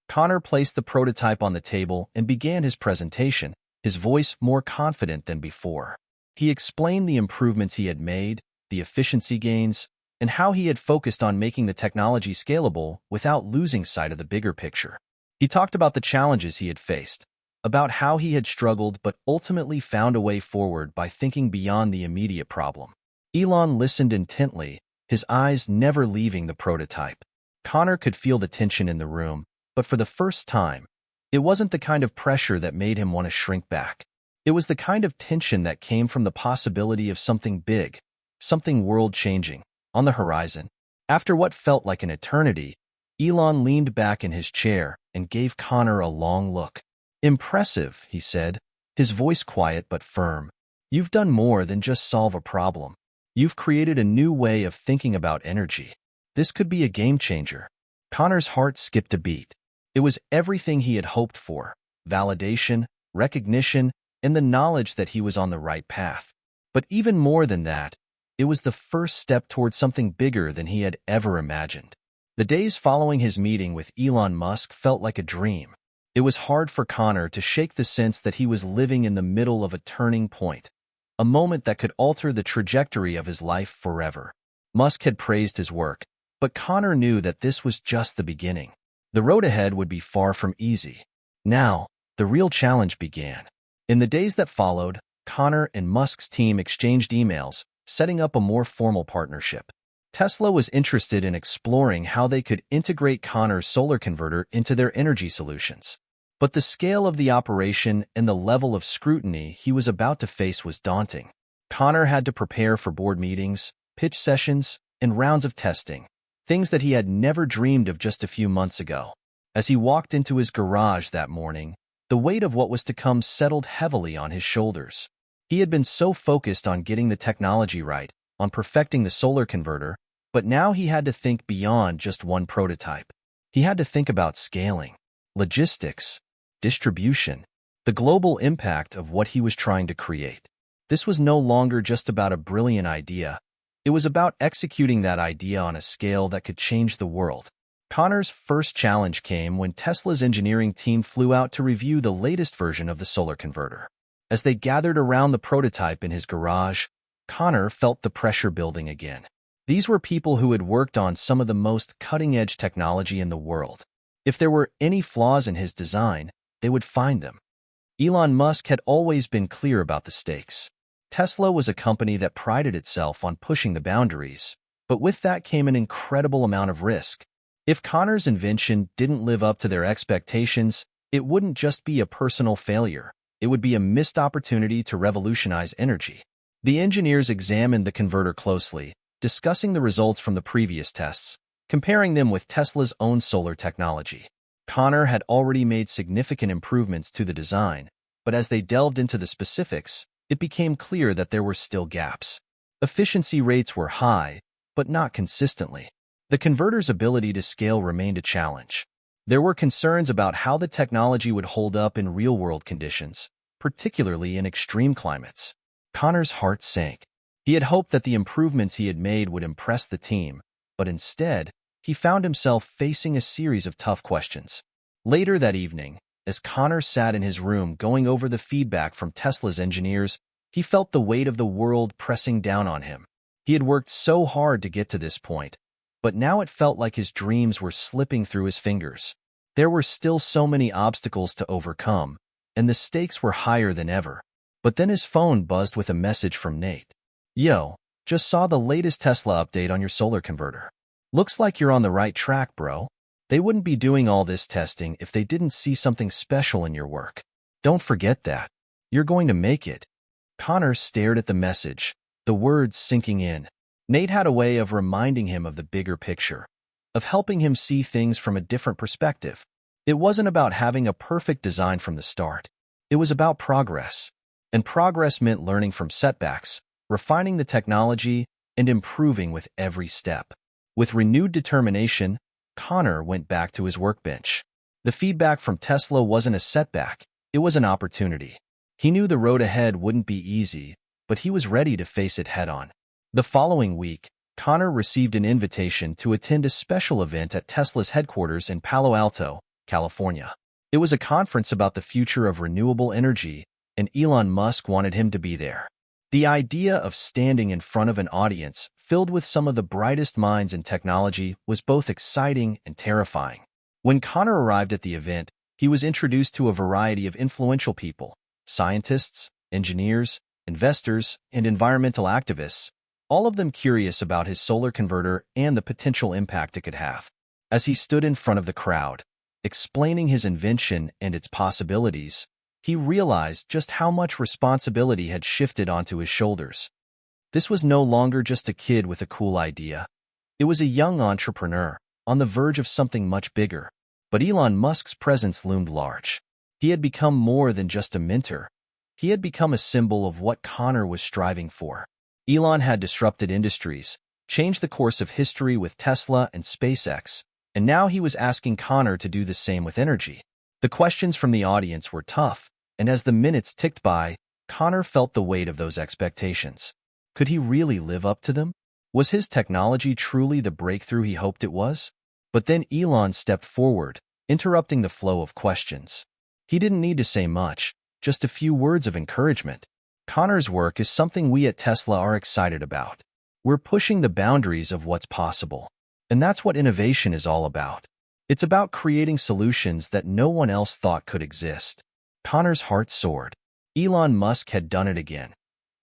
Connor placed the prototype on the table and began his presentation, his voice more confident than before. He explained the improvements he had made, the efficiency gains, and how he had focused on making the technology scalable without losing sight of the bigger picture. He talked about the challenges he had faced, about how he had struggled but ultimately found a way forward by thinking beyond the immediate problem. Elon listened intently, his eyes never leaving the prototype. Connor could feel the tension in the room, but for the first time, it wasn't the kind of pressure that made him want to shrink back. It was the kind of tension that came from the possibility of something big, something world-changing, on the horizon. After what felt like an eternity, Elon leaned back in his chair and gave Connor a long look. "Impressive," he said, his voice quiet but firm. "You've done more than just solve a problem. You've created a new way of thinking about energy. This could be a game-changer." Connor's heart skipped a beat. It was everything he had hoped for: validation, recognition, and the knowledge that he was on the right path. But even more than that, it was the first step towards something bigger than he had ever imagined. The days following his meeting with Elon Musk felt like a dream. It was hard for Connor to shake the sense that he was living in the middle of a turning point, a moment that could alter the trajectory of his life forever. Musk had praised his work, but Connor knew that this was just the beginning. The road ahead would be far from easy. Now, the real challenge began. In the days that followed, Connor and Musk's team exchanged emails, setting up a more formal partnership. Tesla was interested in exploring how they could integrate Connor's solar converter into their energy solutions. But the scale of the operation and the level of scrutiny he was about to face was daunting. Connor had to prepare for board meetings, pitch sessions, and rounds of testing, things that he had never dreamed of just a few months ago. As he walked into his garage that morning, the weight of what was to come settled heavily on his shoulders. He had been so focused on getting the technology right, on perfecting the solar converter, but now he had to think beyond just one prototype. He had to think about scaling, logistics, distribution, the global impact of what he was trying to create. This was no longer just about a brilliant idea. It was about executing that idea on a scale that could change the world. Connor's first challenge came when Tesla's engineering team flew out to review the latest version of the solar converter. As they gathered around the prototype in his garage, Connor felt the pressure building again. These were people who had worked on some of the most cutting-edge technology in the world. If there were any flaws in his design, they would find them. Elon Musk had always been clear about the stakes. Tesla was a company that prided itself on pushing the boundaries, but with that came an incredible amount of risk. If Connor's invention didn't live up to their expectations, it wouldn't just be a personal failure. It would be a missed opportunity to revolutionize energy. The engineers examined the converter closely, discussing the results from the previous tests, comparing them with Tesla's own solar technology. Connor had already made significant improvements to the design, but as they delved into the specifics, it became clear that there were still gaps. Efficiency rates were high, but not consistently. The converter's ability to scale remained a challenge. There were concerns about how the technology would hold up in real-world conditions, particularly in extreme climates. Connor's heart sank. He had hoped that the improvements he had made would impress the team, but instead, he found himself facing a series of tough questions. Later that evening, as Connor sat in his room going over the feedback from Tesla's engineers, he felt the weight of the world pressing down on him. He had worked so hard to get to this point, but now it felt like his dreams were slipping through his fingers. There were still so many obstacles to overcome, and the stakes were higher than ever. But then his phone buzzed with a message from Nate. "Yo, just saw the latest Tesla update on your solar converter. Looks like you're on the right track, bro. They wouldn't be doing all this testing if they didn't see something special in your work. Don't forget that. You're going to make it." Connor stared at the message, the words sinking in. Nate had a way of reminding him of the bigger picture, of helping him see things from a different perspective. It wasn't about having a perfect design from the start. It was about progress. And progress meant learning from setbacks, refining the technology, and improving with every step. With renewed determination, Connor went back to his workbench. The feedback from Tesla wasn't a setback, it was an opportunity. He knew the road ahead wouldn't be easy, but he was ready to face it head-on. The following week, Connor received an invitation to attend a special event at Tesla's headquarters in Palo Alto, California. It was a conference about the future of renewable energy, and Elon Musk wanted him to be there. The idea of standing in front of an audience filled with some of the brightest minds in technology was both exciting and terrifying. When Connor arrived at the event, he was introduced to a variety of influential people: scientists, engineers, investors, and environmental activists, all of them curious about his solar converter and the potential impact it could have. As he stood in front of the crowd, explaining his invention and its possibilities, he realized just how much responsibility had shifted onto his shoulders. This was no longer just a kid with a cool idea. It was a young entrepreneur, on the verge of something much bigger. But Elon Musk's presence loomed large. He had become more than just a mentor. He had become a symbol of what Connor was striving for. Elon had disrupted industries, changed the course of history with Tesla and SpaceX, and now he was asking Connor to do the same with energy. The questions from the audience were tough, and as the minutes ticked by, Connor felt the weight of those expectations. Could he really live up to them? Was his technology truly the breakthrough he hoped it was? But then Elon stepped forward, interrupting the flow of questions. He didn't need to say much, just a few words of encouragement. "Connor's work is something we at Tesla are excited about. We're pushing the boundaries of what's possible. And that's what innovation is all about. It's about creating solutions that no one else thought could exist." Connor's heart soared. Elon Musk had done it again.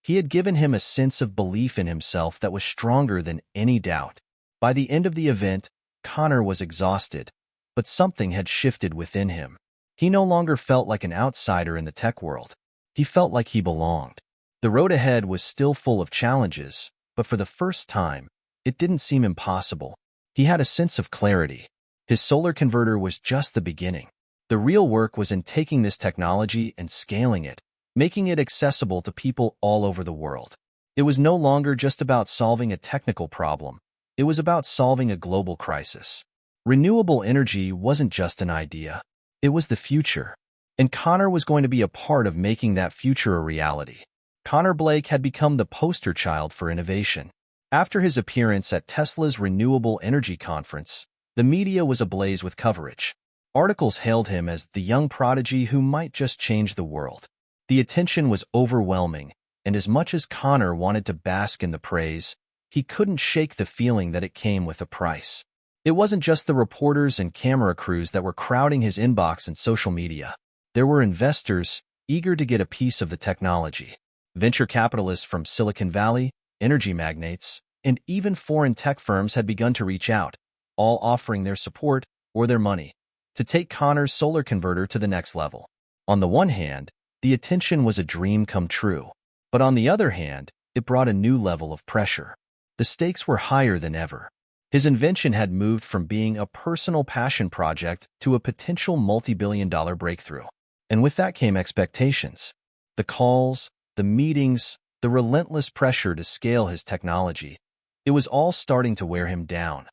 He had given him a sense of belief in himself that was stronger than any doubt. By the end of the event, Connor was exhausted, but something had shifted within him. He no longer felt like an outsider in the tech world. He felt like he belonged. The road ahead was still full of challenges, but for the first time, it didn't seem impossible. He had a sense of clarity. His solar converter was just the beginning. The real work was in taking this technology and scaling it, making it accessible to people all over the world. It was no longer just about solving a technical problem. It was about solving a global crisis. Renewable energy wasn't just an idea. It was the future. And Connor was going to be a part of making that future a reality. Connor Blake had become the poster child for innovation. After his appearance at Tesla's Renewable Energy Conference, the media was ablaze with coverage. Articles hailed him as the young prodigy who might just change the world. The attention was overwhelming, and as much as Connor wanted to bask in the praise, he couldn't shake the feeling that it came with a price. It wasn't just the reporters and camera crews that were crowding his inbox and social media. There were investors eager to get a piece of the technology. Venture capitalists from Silicon Valley, energy magnates, and even foreign tech firms had begun to reach out, all offering their support or their money to take Connor's solar converter to the next level. On the one hand, the attention was a dream come true, but on the other hand, it brought a new level of pressure. The stakes were higher than ever. His invention had moved from being a personal passion project to a potential multi-billion-dollar breakthrough. And with that came expectations. The calls, the meetings, the relentless pressure to scale his technology. It was all starting to wear him down.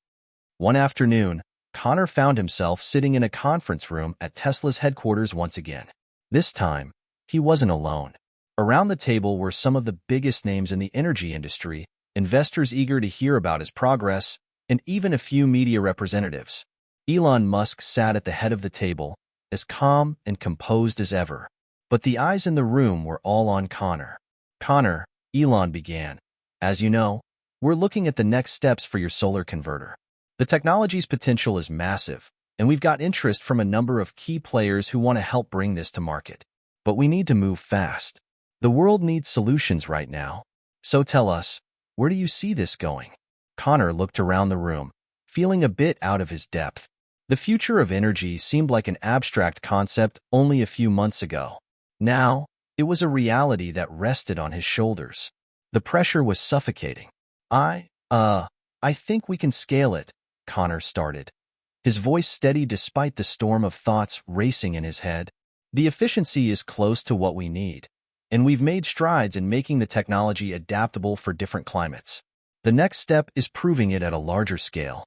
One afternoon, Connor found himself sitting in a conference room at Tesla's headquarters once again. This time, he wasn't alone. Around the table were some of the biggest names in the energy industry, investors eager to hear about his progress, and even a few media representatives. Elon Musk sat at the head of the table, as calm and composed as ever. But the eyes in the room were all on Connor. "Connor," Elon began, "as you know, we're looking at the next steps for your solar converter. The technology's potential is massive, and we've got interest from a number of key players who want to help bring this to market. But we need to move fast. The world needs solutions right now. So tell us, where do you see this going?" Connor looked around the room, feeling a bit out of his depth. The future of energy seemed like an abstract concept only a few months ago. Now, it was a reality that rested on his shoulders. The pressure was suffocating. I think we can scale it," Connor started. His voice steady despite the storm of thoughts racing in his head. "The efficiency is close to what we need, and we've made strides in making the technology adaptable for different climates. The next step is proving it at a larger scale."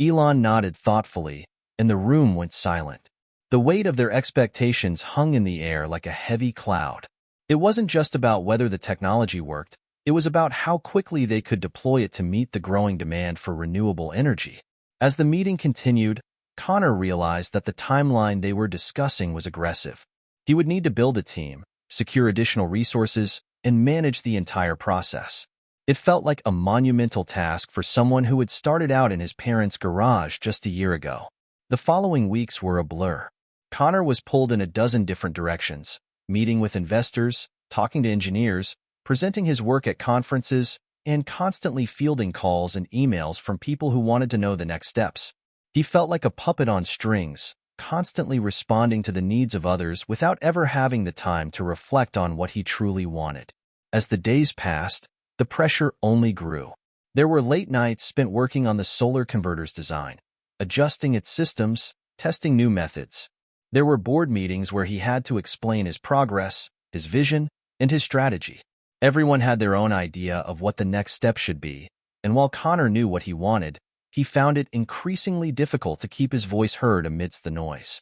Elon nodded thoughtfully, and the room went silent. The weight of their expectations hung in the air like a heavy cloud. It wasn't just about whether the technology worked, it was about how quickly they could deploy it to meet the growing demand for renewable energy. As the meeting continued, Connor realized that the timeline they were discussing was aggressive. He would need to build a team, secure additional resources, and manage the entire process. It felt like a monumental task for someone who had started out in his parents' garage just a year ago. The following weeks were a blur. Connor was pulled in a dozen different directions, meeting with investors, talking to engineers, presenting his work at conferences, and constantly fielding calls and emails from people who wanted to know the next steps. He felt like a puppet on strings, constantly responding to the needs of others without ever having the time to reflect on what he truly wanted. As the days passed, the pressure only grew. There were late nights spent working on the solar converter's design, adjusting its systems, testing new methods. There were board meetings where he had to explain his progress, his vision, and his strategy. Everyone had their own idea of what the next step should be, and while Connor knew what he wanted, he found it increasingly difficult to keep his voice heard amidst the noise.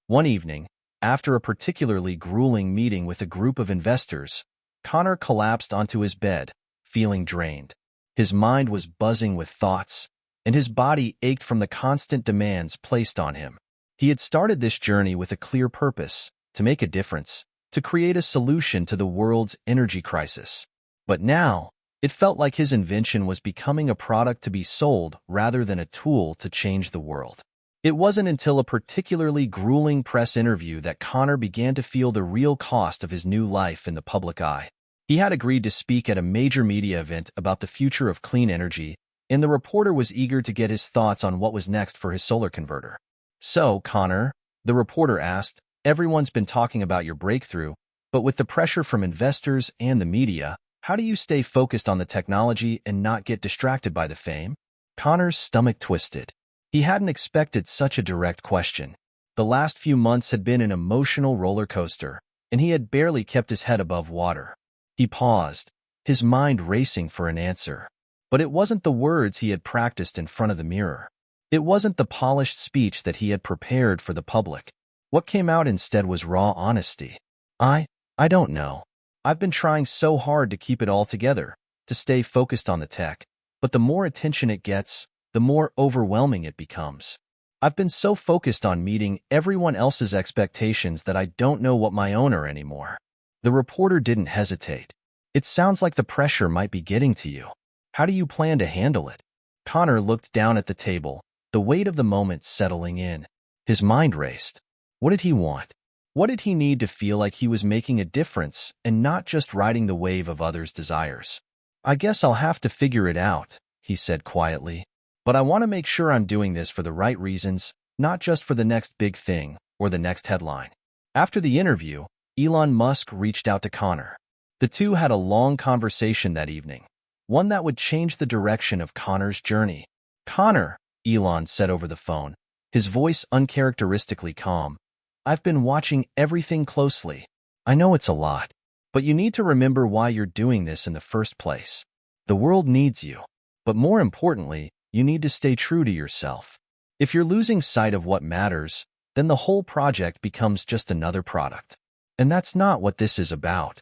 One evening, after a particularly grueling meeting with a group of investors, Connor collapsed onto his bed, feeling drained. His mind was buzzing with thoughts, and his body ached from the constant demands placed on him. He had started this journey with a clear purpose, to make a difference, to create a solution to the world's energy crisis. But now, it felt like his invention was becoming a product to be sold rather than a tool to change the world. It wasn't until a particularly grueling press interview that Connor began to feel the real cost of his new life in the public eye. He had agreed to speak at a major media event about the future of clean energy, and the reporter was eager to get his thoughts on what was next for his solar converter. "So, Connor," the reporter asked, "everyone's been talking about your breakthrough, but with the pressure from investors and the media, how do you stay focused on the technology and not get distracted by the fame?" Connor's stomach twisted. He hadn't expected such a direct question. The last few months had been an emotional roller coaster, and he had barely kept his head above water. He paused, his mind racing for an answer. But it wasn't the words he had practiced in front of the mirror. It wasn't the polished speech that he had prepared for the public. What came out instead was raw honesty. I don't know. I've been trying so hard to keep it all together, to stay focused on the tech, but the more attention it gets, the more overwhelming it becomes. I've been so focused on meeting everyone else's expectations that I don't know what my own are anymore." The reporter didn't hesitate. "It sounds like the pressure might be getting to you. How do you plan to handle it?" Connor looked down at the table, the weight of the moment settling in. His mind raced. What did he want? What did he need to feel like he was making a difference and not just riding the wave of others' desires? "I guess I'll have to figure it out," he said quietly. "But I want to make sure I'm doing this for the right reasons, not just for the next big thing or the next headline." After the interview, Elon Musk reached out to Connor. The two had a long conversation that evening, one that would change the direction of Connor's journey. "Connor," Elon said over the phone, his voice uncharacteristically calm, "I've been watching everything closely. I know it's a lot, but you need to remember why you're doing this in the first place. The world needs you, but more importantly, you need to stay true to yourself. If you're losing sight of what matters, then the whole project becomes just another product. And that's not what this is about."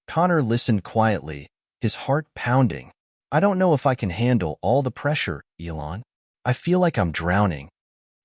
Connor listened quietly, his heart pounding. "I don't know if I can handle all the pressure, Elon. I feel like I'm drowning."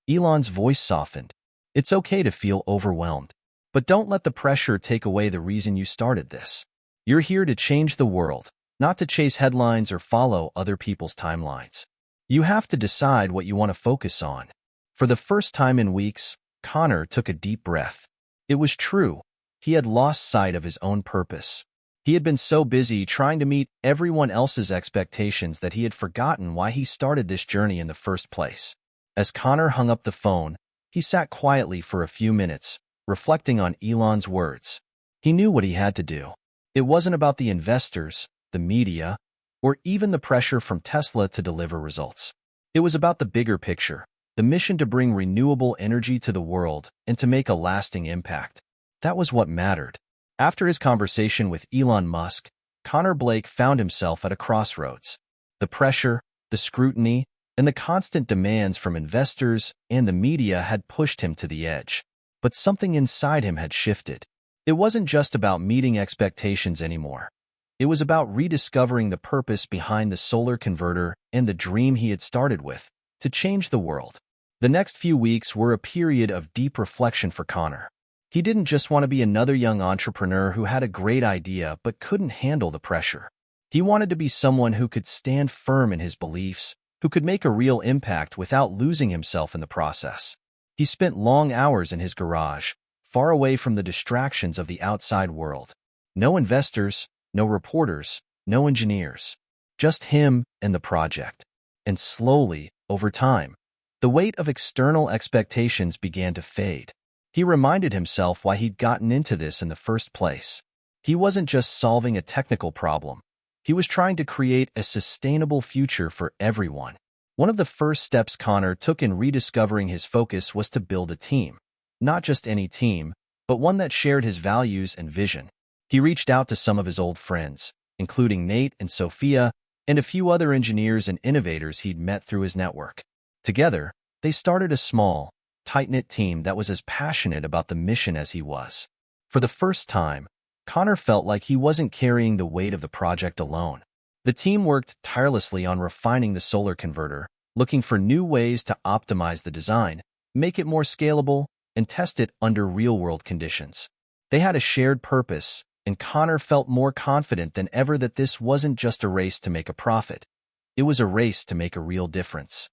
Elon's voice softened. "It's okay to feel overwhelmed, but don't let the pressure take away the reason you started this. You're here to change the world, not to chase headlines or follow other people's timelines. You have to decide what you want to focus on." For the first time in weeks, Connor took a deep breath. It was true. He had lost sight of his own purpose. He had been so busy trying to meet everyone else's expectations that he had forgotten why he started this journey in the first place. As Connor hung up the phone, he sat quietly for a few minutes, reflecting on Elon's words. He knew what he had to do. It wasn't about the investors, the media, or even the pressure from Tesla to deliver results. It was about the bigger picture, the mission to bring renewable energy to the world and to make a lasting impact. That was what mattered. After his conversation with Elon Musk, Connor Blake found himself at a crossroads. The pressure, the scrutiny, and the constant demands from investors and the media had pushed him to the edge. But something inside him had shifted. It wasn't just about meeting expectations anymore. It was about rediscovering the purpose behind the solar converter and the dream he had started with, to change the world. The next few weeks were a period of deep reflection for Connor. He didn't just want to be another young entrepreneur who had a great idea but couldn't handle the pressure. He wanted to be someone who could stand firm in his beliefs, who could make a real impact without losing himself in the process. He spent long hours in his garage, far away from the distractions of the outside world. No investors, no reporters, no engineers. Just him and the project. And slowly, over time, the weight of external expectations began to fade. He reminded himself why he'd gotten into this in the first place. He wasn't just solving a technical problem. He was trying to create a sustainable future for everyone. One of the first steps Connor took in rediscovering his focus was to build a team. Not just any team, but one that shared his values and vision. He reached out to some of his old friends, including Nate and Sophia, and a few other engineers and innovators he'd met through his network. Together, they started a small, tight-knit team that was as passionate about the mission as he was. For the first time, Connor felt like he wasn't carrying the weight of the project alone. The team worked tirelessly on refining the solar converter, looking for new ways to optimize the design, make it more scalable, and test it under real-world conditions. They had a shared purpose, and Connor felt more confident than ever that this wasn't just a race to make a profit. It was a race to make a real difference.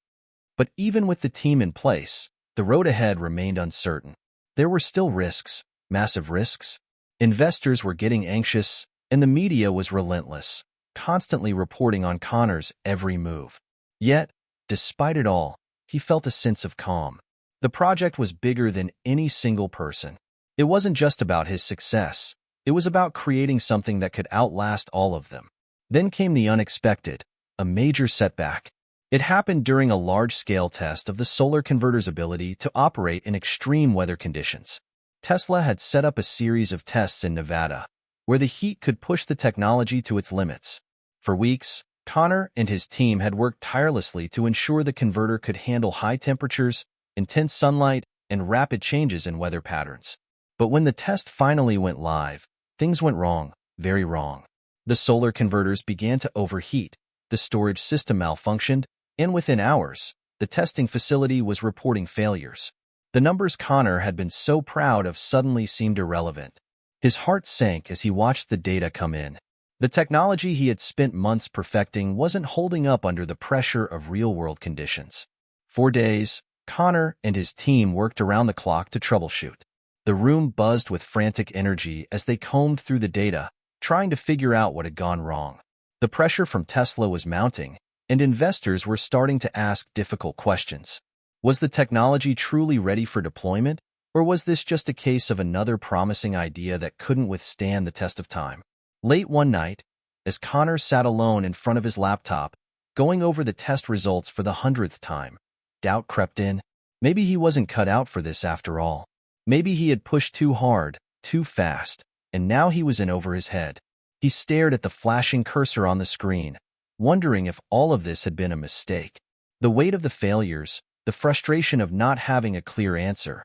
But even with the team in place, the road ahead remained uncertain. There were still risks, massive risks. Investors were getting anxious, and the media was relentless, constantly reporting on Connor's every move. Yet, despite it all, he felt a sense of calm. The project was bigger than any single person. It wasn't just about his success. It was about creating something that could outlast all of them. Then came the unexpected, a major setback. It happened during a large-scale test of the solar converter's ability to operate in extreme weather conditions. Tesla had set up a series of tests in Nevada, where the heat could push the technology to its limits. For weeks, Connor and his team had worked tirelessly to ensure the converter could handle high temperatures, intense sunlight, and rapid changes in weather patterns. But when the test finally went live, things went wrong, very wrong. The solar converters began to overheat, the storage system malfunctioned, and within hours, the testing facility was reporting failures. The numbers Connor had been so proud of suddenly seemed irrelevant. His heart sank as he watched the data come in. The technology he had spent months perfecting wasn't holding up under the pressure of real-world conditions. For days, Connor and his team worked around the clock to troubleshoot. The room buzzed with frantic energy as they combed through the data, trying to figure out what had gone wrong. The pressure from Tesla was mounting, and investors were starting to ask difficult questions. Was the technology truly ready for deployment, or was this just a case of another promising idea that couldn't withstand the test of time? Late one night, as Connor sat alone in front of his laptop, going over the test results for the 100th time, doubt crept in. Maybe he wasn't cut out for this after all. Maybe he had pushed too hard, too fast, and now he was in over his head. He stared at the flashing cursor on the screen, wondering if all of this had been a mistake. The weight of the failures, the frustration of not having a clear answer,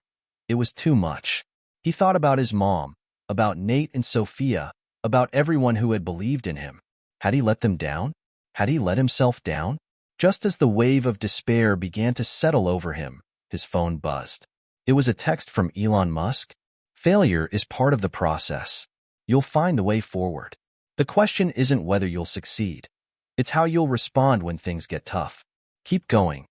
it was too much. He thought about his mom, about Nate and Sophia, about everyone who had believed in him. Had he let them down? Had he let himself down? Just as the wave of despair began to settle over him, his phone buzzed. It was a text from Elon Musk. Failure is part of the process. You'll find the way forward. The question isn't whether you'll succeed. It's how you'll respond when things get tough. Keep going.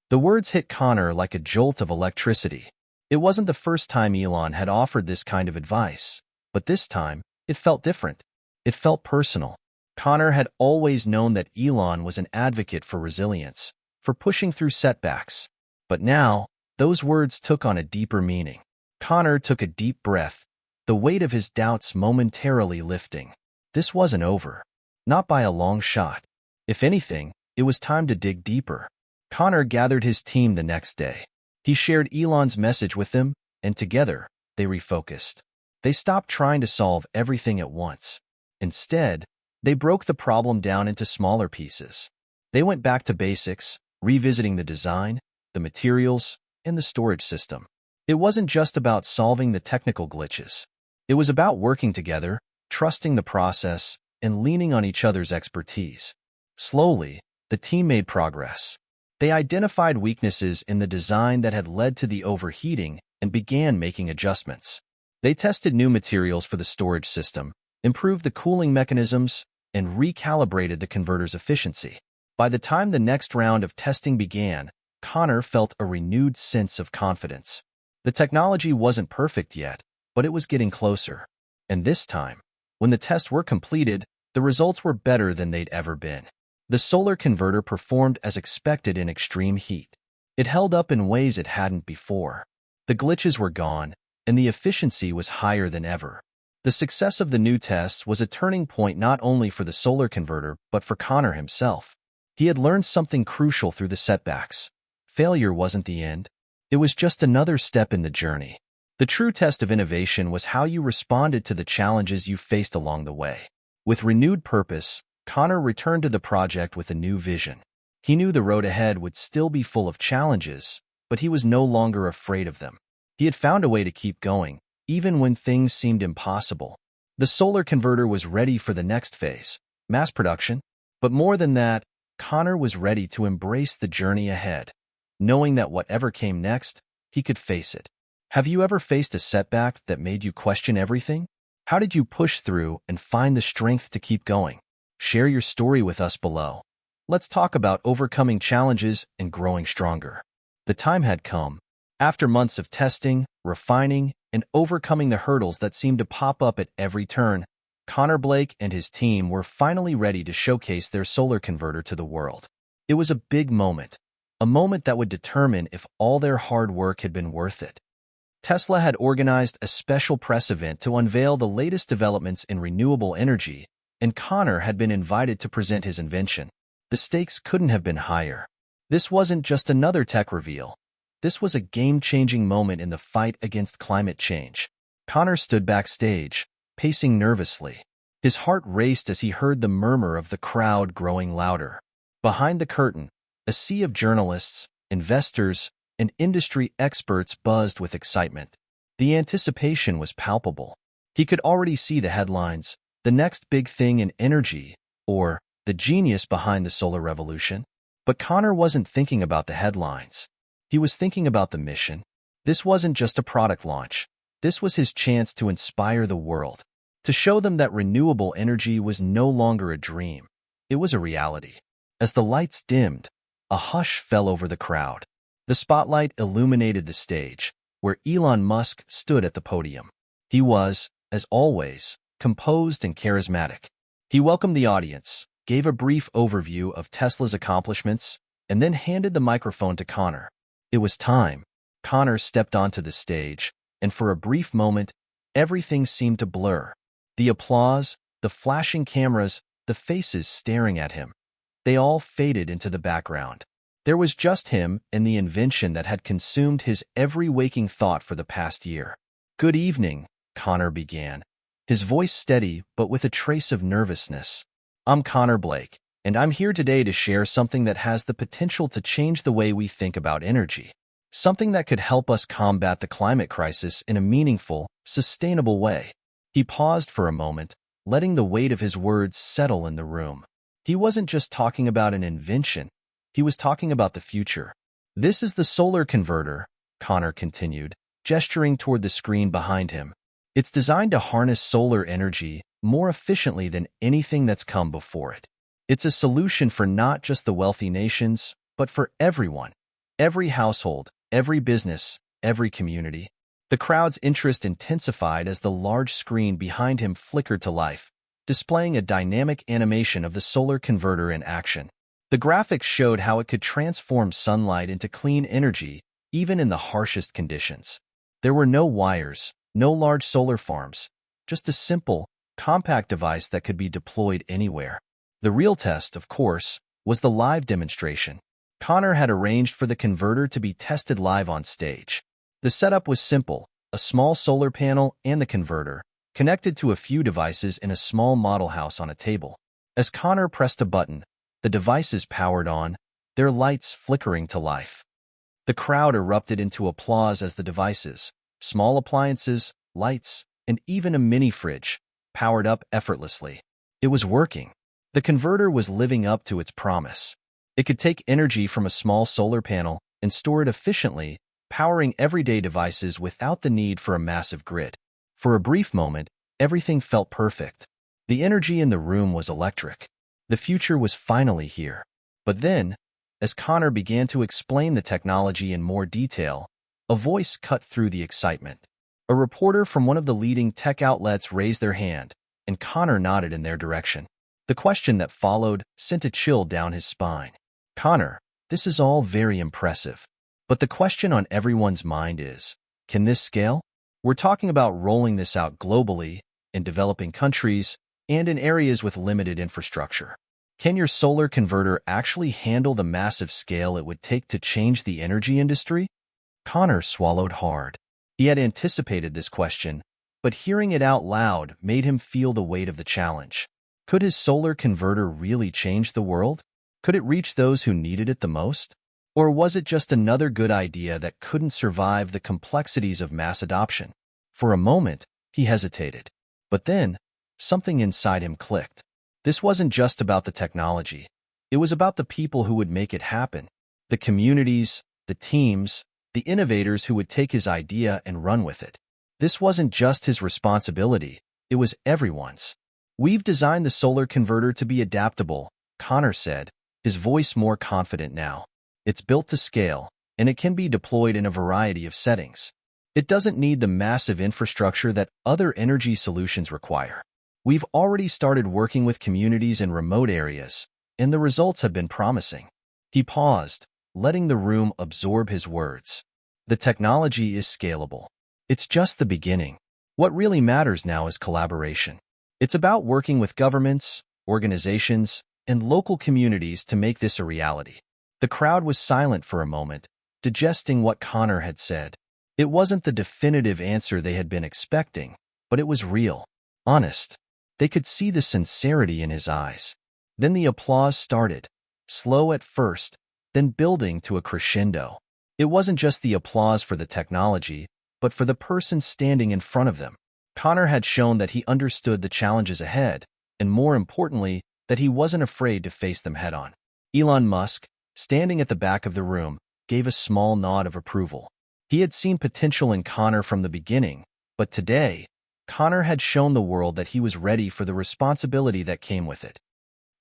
The words hit Connor like a jolt of electricity. It wasn't the first time Elon had offered this kind of advice, but this time, it felt different. It felt personal. Connor had always known that Elon was an advocate for resilience, for pushing through setbacks. But now, those words took on a deeper meaning. Connor took a deep breath, the weight of his doubts momentarily lifting. This wasn't over. Not by a long shot. If anything, it was time to dig deeper. Connor gathered his team the next day. He shared Elon's message with them, and together, they refocused. They stopped trying to solve everything at once. Instead, they broke the problem down into smaller pieces. They went back to basics, revisiting the design, the materials, and the storage system. It wasn't just about solving the technical glitches. It was about working together, trusting the process, and leaning on each other's expertise. Slowly, the team made progress. They identified weaknesses in the design that had led to the overheating and began making adjustments. They tested new materials for the storage system, improved the cooling mechanisms, and recalibrated the converter's efficiency. By the time the next round of testing began, Connor felt a renewed sense of confidence. The technology wasn't perfect yet, but it was getting closer. And this time, when the tests were completed, the results were better than they'd ever been. The solar converter performed as expected in extreme heat. It held up in ways it hadn't before. The glitches were gone, and the efficiency was higher than ever. The success of the new tests was a turning point not only for the solar converter but for Connor himself. He had learned something crucial through the setbacks. Failure wasn't the end. It was just another step in the journey. The true test of innovation was how you responded to the challenges you faced along the way. With renewed purpose, Connor returned to the project with a new vision. He knew the road ahead would still be full of challenges, but he was no longer afraid of them. He had found a way to keep going, even when things seemed impossible. The solar converter was ready for the next phase, mass production. But more than that, Connor was ready to embrace the journey ahead, knowing that whatever came next, he could face it. Have you ever faced a setback that made you question everything? How did you push through and find the strength to keep going? Share your story with us below. Let's talk about overcoming challenges and growing stronger. The time had come. After months of testing, refining, and overcoming the hurdles that seemed to pop up at every turn, Connor Blake and his team were finally ready to showcase their solar converter to the world. It was a big moment, a moment that would determine if all their hard work had been worth it. Tesla had organized a special press event to unveil the latest developments in renewable energy, and Connor had been invited to present his invention. The stakes couldn't have been higher. This wasn't just another tech reveal. This was a game-changing moment in the fight against climate change. Connor stood backstage, pacing nervously. His heart raced as he heard the murmur of the crowd growing louder. Behind the curtain, a sea of journalists, investors, and industry experts buzzed with excitement. The anticipation was palpable. He could already see the headlines, "The next big thing in energy," or "The genius behind the solar revolution." But Connor wasn't thinking about the headlines. He was thinking about the mission. This wasn't just a product launch. This was his chance to inspire the world, to show them that renewable energy was no longer a dream. It was a reality. As the lights dimmed, a hush fell over the crowd. The spotlight illuminated the stage, where Elon Musk stood at the podium. He was, as always, composed and charismatic. He welcomed the audience, gave a brief overview of Tesla's accomplishments, and then handed the microphone to Connor. It was time. Connor stepped onto the stage, and for a brief moment, everything seemed to blur. The applause, the flashing cameras, the faces staring at him. They all faded into the background. There was just him and the invention that had consumed his every waking thought for the past year. "Good evening," Connor began, his voice steady but with a trace of nervousness. "I'm Connor Blake, and I'm here today to share something that has the potential to change the way we think about energy. Something that could help us combat the climate crisis in a meaningful, sustainable way." He paused for a moment, letting the weight of his words settle in the room. He wasn't just talking about an invention. He was talking about the future. "This is the solar converter," Connor continued, gesturing toward the screen behind him. "It's designed to harness solar energy more efficiently than anything that's come before it. It's a solution for not just the wealthy nations, but for everyone. Every household, every business, every community." The crowd's interest intensified as the large screen behind him flickered to life, displaying a dynamic animation of the solar converter in action. The graphics showed how it could transform sunlight into clean energy, even in the harshest conditions. There were no wires, no large solar farms, just a simple, compact device that could be deployed anywhere. The real test, of course, was the live demonstration. Connor had arranged for the converter to be tested live on stage. The setup was simple: a small solar panel and the converter, connected to a few devices in a small model house on a table. As Connor pressed a button, the devices powered on, their lights flickering to life. The crowd erupted into applause as the devices, small appliances, lights, and even a mini fridge, powered up effortlessly. It was working. The converter was living up to its promise. It could take energy from a small solar panel and store it efficiently, powering everyday devices without the need for a massive grid. For a brief moment, everything felt perfect. The energy in the room was electric. The future was finally here. But then, as Connor began to explain the technology in more detail, a voice cut through the excitement. A reporter from one of the leading tech outlets raised their hand, and Connor nodded in their direction. The question that followed sent a chill down his spine. "Connor, this is all very impressive. But the question on everyone's mind is, can this scale? We're talking about rolling this out globally, in developing countries, and in areas with limited infrastructure. Can your solar converter actually handle the massive scale it would take to change the energy industry?" Connor swallowed hard. He had anticipated this question, but hearing it out loud made him feel the weight of the challenge. Could his solar converter really change the world? Could it reach those who needed it the most? Or was it just another good idea that couldn't survive the complexities of mass adoption? For a moment, he hesitated. But then, something inside him clicked. This wasn't just about the technology. It was about the people who would make it happen. The communities, the teams, the innovators who would take his idea and run with it. This wasn't just his responsibility, it was everyone's. "We've designed the solar converter to be adaptable," Connor said, his voice more confident now. "It's built to scale, and it can be deployed in a variety of settings. It doesn't need the massive infrastructure that other energy solutions require. We've already started working with communities in remote areas, and the results have been promising." He paused, letting the room absorb his words. The technology is scalable. It's just the beginning. What really matters now is collaboration. It's about working with governments, organizations, and local communities to make this a reality. The crowd was silent for a moment, digesting what Connor had said. It wasn't the definitive answer they had been expecting, but it was real, honest. They could see the sincerity in his eyes. Then the applause started, slow at first, then building to a crescendo. It wasn't just the applause for the technology, but for the person standing in front of them. Connor had shown that he understood the challenges ahead, and more importantly, that he wasn't afraid to face them head-on. Elon Musk, standing at the back of the room, gave a small nod of approval. He had seen potential in Connor from the beginning, but today, Connor had shown the world that he was ready for the responsibility that came with it.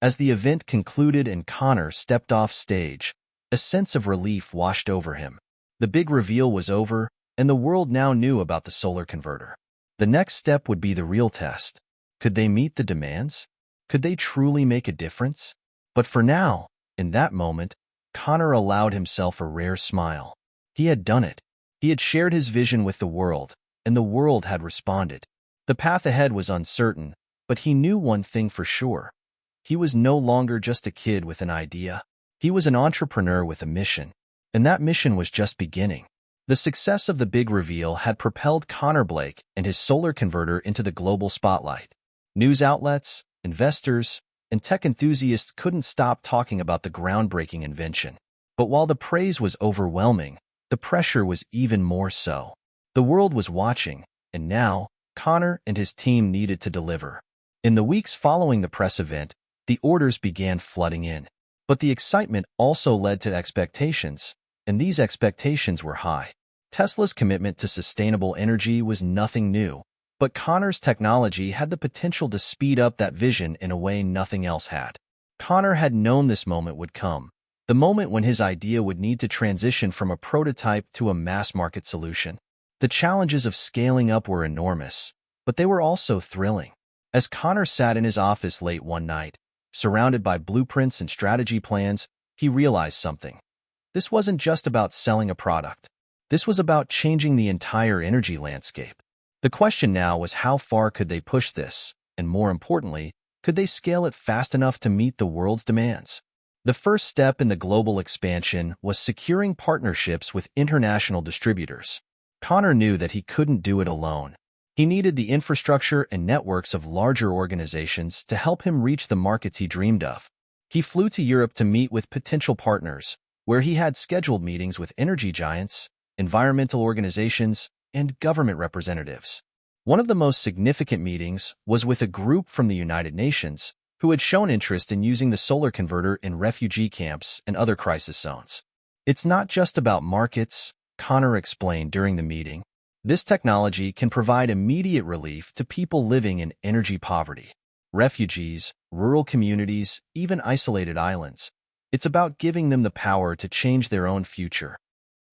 As the event concluded and Connor stepped off stage, a sense of relief washed over him. The big reveal was over, and the world now knew about the solar converter. The next step would be the real test. Could they meet the demands? Could they truly make a difference? But for now, in that moment, Connor allowed himself a rare smile. He had done it. He had shared his vision with the world, and the world had responded. The path ahead was uncertain, but he knew one thing for sure. He was no longer just a kid with an idea. He was an entrepreneur with a mission, and that mission was just beginning. The success of the big reveal had propelled Connor Blake and his solar converter into the global spotlight. News outlets, investors, and tech enthusiasts couldn't stop talking about the groundbreaking invention. But while the praise was overwhelming, the pressure was even more so. The world was watching, and now, Connor and his team needed to deliver. In the weeks following the press event, the orders began flooding in. But the excitement also led to expectations, and these expectations were high. Tesla's commitment to sustainable energy was nothing new, but Connor's technology had the potential to speed up that vision in a way nothing else had. Connor had known this moment would come, the moment when his idea would need to transition from a prototype to a mass-market solution. The challenges of scaling up were enormous, but they were also thrilling. As Connor sat in his office late one night, surrounded by blueprints and strategy plans, he realized something. This wasn't just about selling a product. This was about changing the entire energy landscape. The question now was how far could they push this, and more importantly, could they scale it fast enough to meet the world's demands? The first step in the global expansion was securing partnerships with international distributors. Connor knew that he couldn't do it alone. He needed the infrastructure and networks of larger organizations to help him reach the markets he dreamed of. He flew to Europe to meet with potential partners, where he had scheduled meetings with energy giants, environmental organizations, and government representatives. One of the most significant meetings was with a group from the United Nations who had shown interest in using the solar converter in refugee camps and other crisis zones. It's not just about markets, Connor explained during the meeting. This technology can provide immediate relief to people living in energy poverty, refugees, rural communities, even isolated islands. It's about giving them the power to change their own future.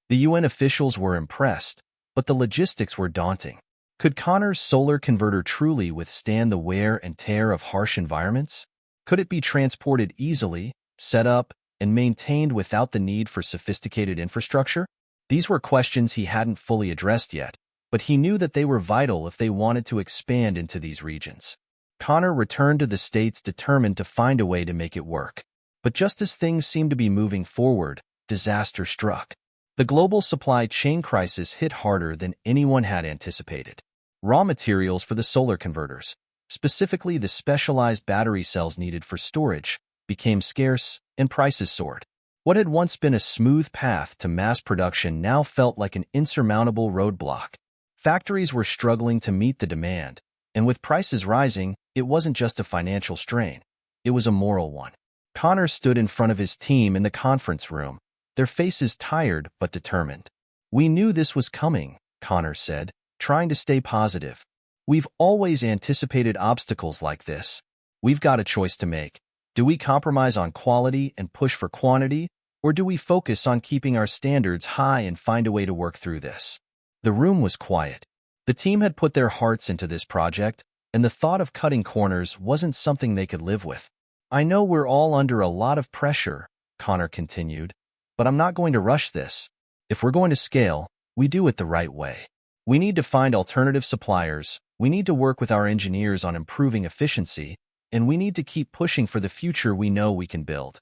The UN officials were impressed, but the logistics were daunting. Could Connor's solar converter truly withstand the wear and tear of harsh environments? Could it be transported easily, set up, and maintained without the need for sophisticated infrastructure? These were questions he hadn't fully addressed yet, but he knew that they were vital if they wanted to expand into these regions. Connor returned to the States determined to find a way to make it work. But just as things seemed to be moving forward, disaster struck. The global supply chain crisis hit harder than anyone had anticipated. Raw materials for the solar converters, specifically the specialized battery cells needed for storage, became scarce and prices soared. What had once been a smooth path to mass production now felt like an insurmountable roadblock. Factories were struggling to meet the demand, and with prices rising, it wasn't just a financial strain. It was a moral one. Connor stood in front of his team in the conference room, their faces tired but determined. "We knew this was coming," Connor said, trying to stay positive. "We've always anticipated obstacles like this. We've got a choice to make. Do we compromise on quality and push for quantity, or do we focus on keeping our standards high and find a way to work through this?" The room was quiet. The team had put their hearts into this project, and the thought of cutting corners wasn't something they could live with. "I know we're all under a lot of pressure," Connor continued, "but I'm not going to rush this. If we're going to scale, we do it the right way. We need to find alternative suppliers, we need to work with our engineers on improving efficiency, and we need to keep pushing for the future we know we can build."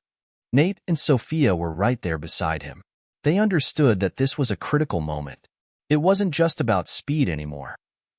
Nate and Sophia were right there beside him. They understood that this was a critical moment. It wasn't just about speed anymore.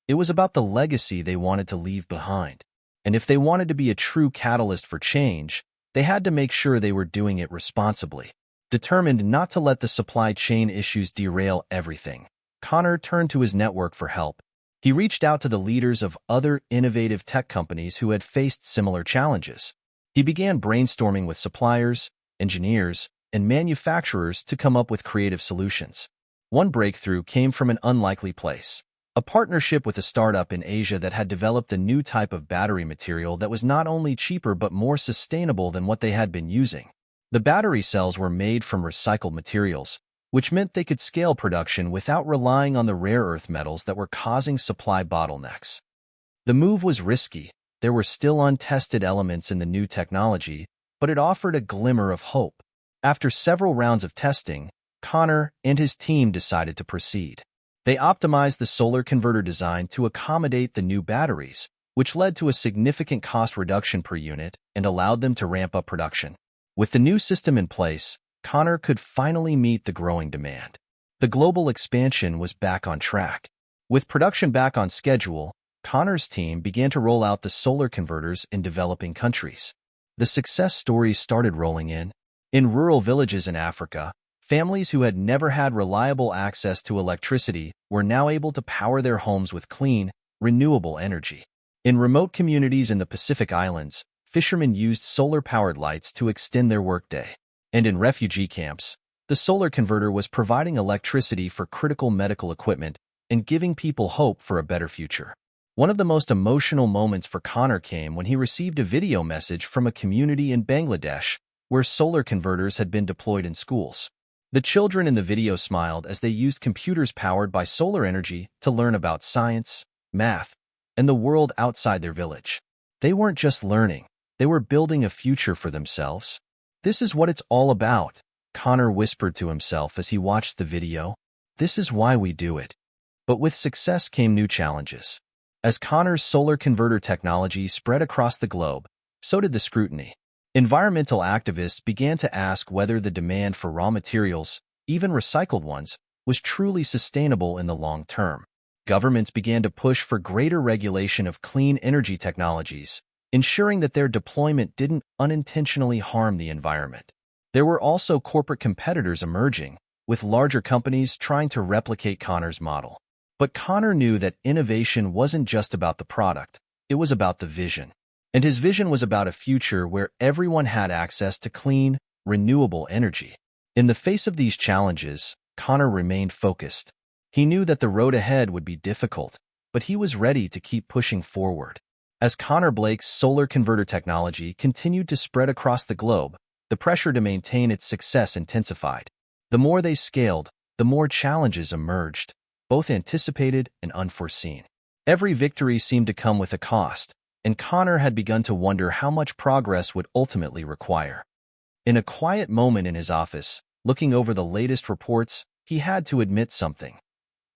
It was about the legacy they wanted to leave behind. And if they wanted to be a true catalyst for change, they had to make sure they were doing it responsibly. Determined not to let the supply chain issues derail everything, Connor turned to his network for help. He reached out to the leaders of other innovative tech companies who had faced similar challenges. He began brainstorming with suppliers, engineers, and manufacturers to come up with creative solutions. One breakthrough came from an unlikely place: a partnership with a startup in Asia that had developed a new type of battery material that was not only cheaper but more sustainable than what they had been using. The battery cells were made from recycled materials, which meant they could scale production without relying on the rare earth metals that were causing supply bottlenecks. The move was risky. There were still untested elements in the new technology, but it offered a glimmer of hope. After several rounds of testing, Connor and his team decided to proceed. They optimized the solar converter design to accommodate the new batteries, which led to a significant cost reduction per unit and allowed them to ramp up production. With the new system in place, Connor could finally meet the growing demand. The global expansion was back on track. With production back on schedule, Connor's team began to roll out the solar converters in developing countries. The success stories started rolling in. In rural villages in Africa, families who had never had reliable access to electricity were now able to power their homes with clean, renewable energy. In remote communities in the Pacific Islands, fishermen used solar-powered lights to extend their workday. And in refugee camps, the solar converter was providing electricity for critical medical equipment and giving people hope for a better future. One of the most emotional moments for Connor came when he received a video message from a community in Bangladesh where solar converters had been deployed in schools. The children in the video smiled as they used computers powered by solar energy to learn about science, math, and the world outside their village. They weren't just learning, they were building a future for themselves. "This is what it's all about," Connor whispered to himself as he watched the video. "This is why we do it." But with success came new challenges. As Connor's solar converter technology spread across the globe, so did the scrutiny. Environmental activists began to ask whether the demand for raw materials, even recycled ones, was truly sustainable in the long term. Governments began to push for greater regulation of clean energy technologies, ensuring that their deployment didn't unintentionally harm the environment. There were also corporate competitors emerging, with larger companies trying to replicate Connor's model. But Connor knew that innovation wasn't just about the product, it was about the vision. And his vision was about a future where everyone had access to clean, renewable energy. In the face of these challenges, Connor remained focused. He knew that the road ahead would be difficult, but he was ready to keep pushing forward. As Connor Blake's solar converter technology continued to spread across the globe, the pressure to maintain its success intensified. The more they scaled, the more challenges emerged, both anticipated and unforeseen. Every victory seemed to come with a cost, and Connor had begun to wonder how much progress would ultimately require. In a quiet moment in his office, looking over the latest reports, he had to admit something.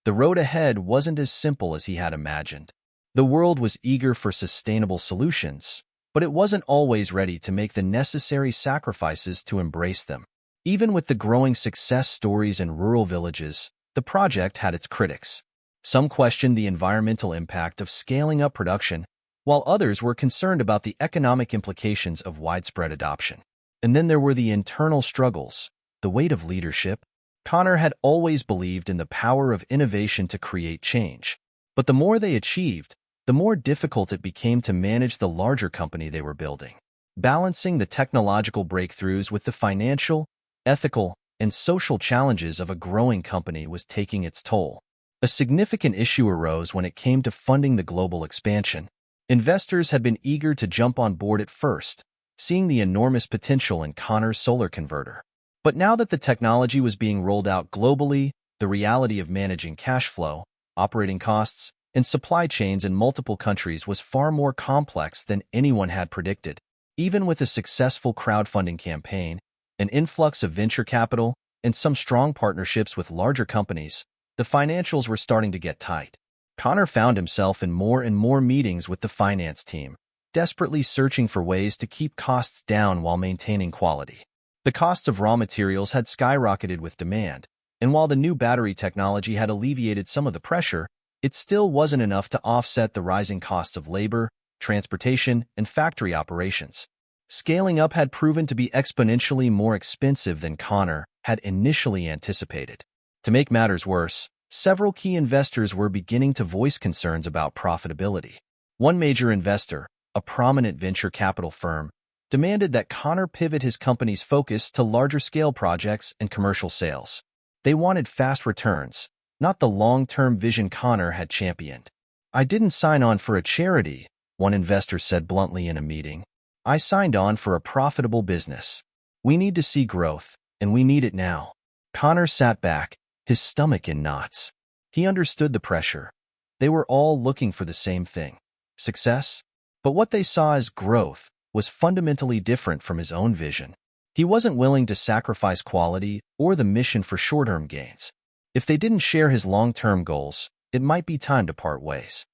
The road ahead wasn't as simple as he had imagined. The world was eager for sustainable solutions, but it wasn't always ready to make the necessary sacrifices to embrace them. Even with the growing success stories in rural villages, the project had its critics. Some questioned the environmental impact of scaling up production, while others were concerned about the economic implications of widespread adoption. And then there were the internal struggles, the weight of leadership. Connor had always believed in the power of innovation to create change. But the more they achieved, the more difficult it became to manage the larger company they were building. Balancing the technological breakthroughs with the financial, ethical, and social challenges of a growing company was taking its toll. A significant issue arose when it came to funding the global expansion. Investors had been eager to jump on board at first, seeing the enormous potential in Connor's solar converter. But now that the technology was being rolled out globally, the reality of managing cash flow, operating costs, and supply chains in multiple countries was far more complex than anyone had predicted. Even with a successful crowdfunding campaign, an influx of venture capital, and some strong partnerships with larger companies, the financials were starting to get tight. Connor found himself in more and more meetings with the finance team, desperately searching for ways to keep costs down while maintaining quality. The costs of raw materials had skyrocketed with demand, and while the new battery technology had alleviated some of the pressure, it still wasn't enough to offset the rising costs of labor, transportation, and factory operations. Scaling up had proven to be exponentially more expensive than Connor had initially anticipated. To make matters worse, several key investors were beginning to voice concerns about profitability. One major investor, a prominent venture capital firm, demanded that Connor pivot his company's focus to larger-scale projects and commercial sales. They wanted fast returns, not the long-term vision Connor had championed. "I didn't sign on for a charity," one investor said bluntly in a meeting. "I signed on for a profitable business. We need to see growth, and we need it now." Connor sat back, his stomach in knots. He understood the pressure. They were all looking for the same thing, success. But what they saw as growth was fundamentally different from his own vision. He wasn't willing to sacrifice quality or the mission for short-term gains. If they didn't share his long-term goals, it might be time to part ways.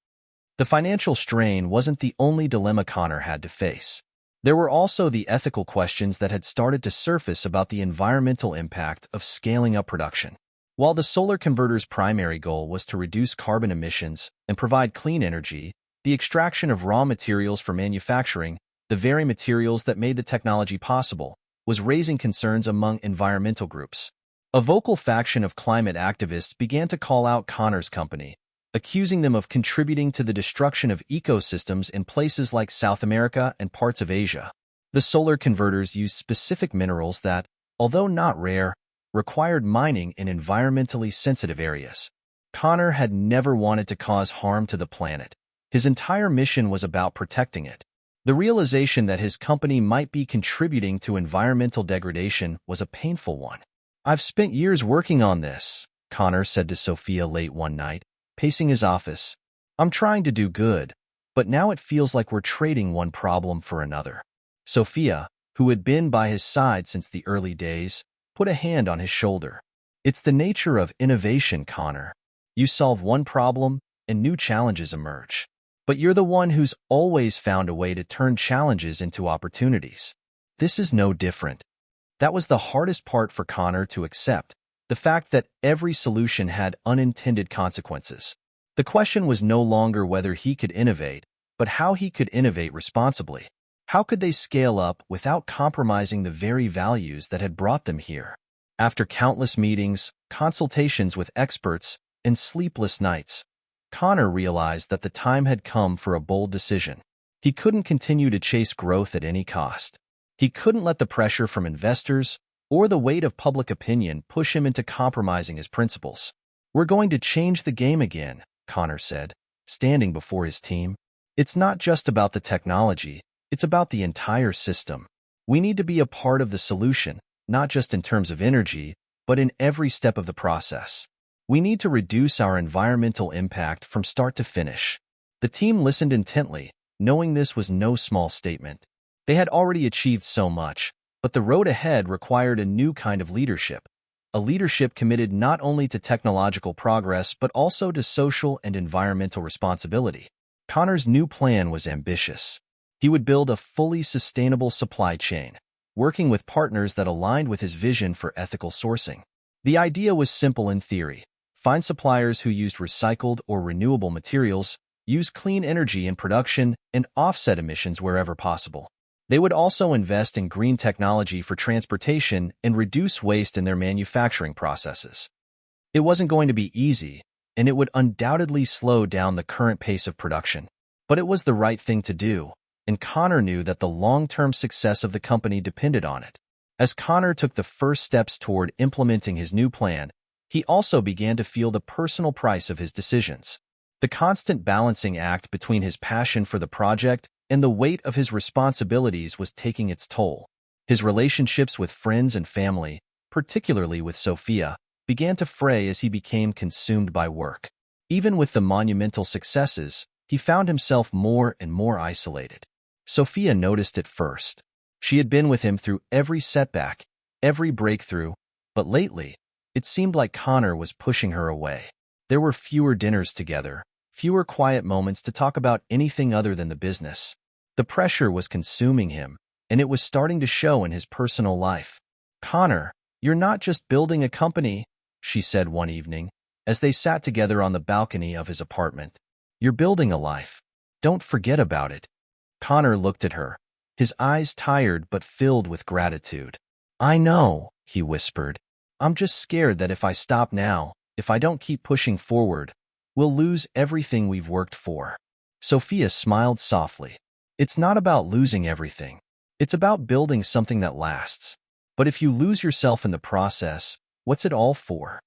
The financial strain wasn't the only dilemma Connor had to face. There were also the ethical questions that had started to surface about the environmental impact of scaling up production. While the solar converter's primary goal was to reduce carbon emissions and provide clean energy, the extraction of raw materials for manufacturing, the very materials that made the technology possible, was raising concerns among environmental groups. A vocal faction of climate activists began to call out Connor's company, accusing them of contributing to the destruction of ecosystems in places like South America and parts of Asia. The solar converters used specific minerals that, although not rare, required mining in environmentally sensitive areas. Connor had never wanted to cause harm to the planet. His entire mission was about protecting it. The realization that his company might be contributing to environmental degradation was a painful one. "I've spent years working on this," Connor said to Sophia late one night, pacing his office. "I'm trying to do good, but now it feels like we're trading one problem for another." Sophia, who had been by his side since the early days, put a hand on his shoulder. "It's the nature of innovation, Connor. You solve one problem, and new challenges emerge. But you're the one who's always found a way to turn challenges into opportunities. This is no different." That was the hardest part for Connor to accept, the fact that every solution had unintended consequences. The question was no longer whether he could innovate, but how he could innovate responsibly. How could they scale up without compromising the very values that had brought them here? After countless meetings, consultations with experts, and sleepless nights, Connor realized that the time had come for a bold decision. He couldn't continue to chase growth at any cost. He couldn't let the pressure from investors or the weight of public opinion push him into compromising his principles. "We're going to change the game again," Connor said, standing before his team. "It's not just about the technology, it's about the entire system. We need to be a part of the solution, not just in terms of energy, but in every step of the process. We need to reduce our environmental impact from start to finish." The team listened intently, knowing this was no small statement. They had already achieved so much, but the road ahead required a new kind of leadership, a leadership committed not only to technological progress but also to social and environmental responsibility. Connor's new plan was ambitious. He would build a fully sustainable supply chain, working with partners that aligned with his vision for ethical sourcing. The idea was simple in theory. Find suppliers who used recycled or renewable materials, use clean energy in production, and offset emissions wherever possible. They would also invest in green technology for transportation and reduce waste in their manufacturing processes. It wasn't going to be easy, and it would undoubtedly slow down the current pace of production. But it was the right thing to do, and Connor knew that the long-term success of the company depended on it. As Connor took the first steps toward implementing his new plan, he also began to feel the personal price of his decisions. The constant balancing act between his passion for the project and the weight of his responsibilities was taking its toll. His relationships with friends and family, particularly with Sophia, began to fray as he became consumed by work. Even with the monumental successes, he found himself more and more isolated. Sophia noticed it first. She had been with him through every setback, every breakthrough, but lately, it seemed like Connor was pushing her away. There were fewer dinners together, fewer quiet moments to talk about anything other than the business. The pressure was consuming him, and it was starting to show in his personal life. "Connor, you're not just building a company," she said one evening, as they sat together on the balcony of his apartment. "You're building a life. Don't forget about it." Connor looked at her, his eyes tired but filled with gratitude. "I know," he whispered. "I'm just scared that if I stop now, if I don't keep pushing forward, we'll lose everything we've worked for." Sophia smiled softly. "It's not about losing everything. It's about building something that lasts. But if you lose yourself in the process, what's it all for?"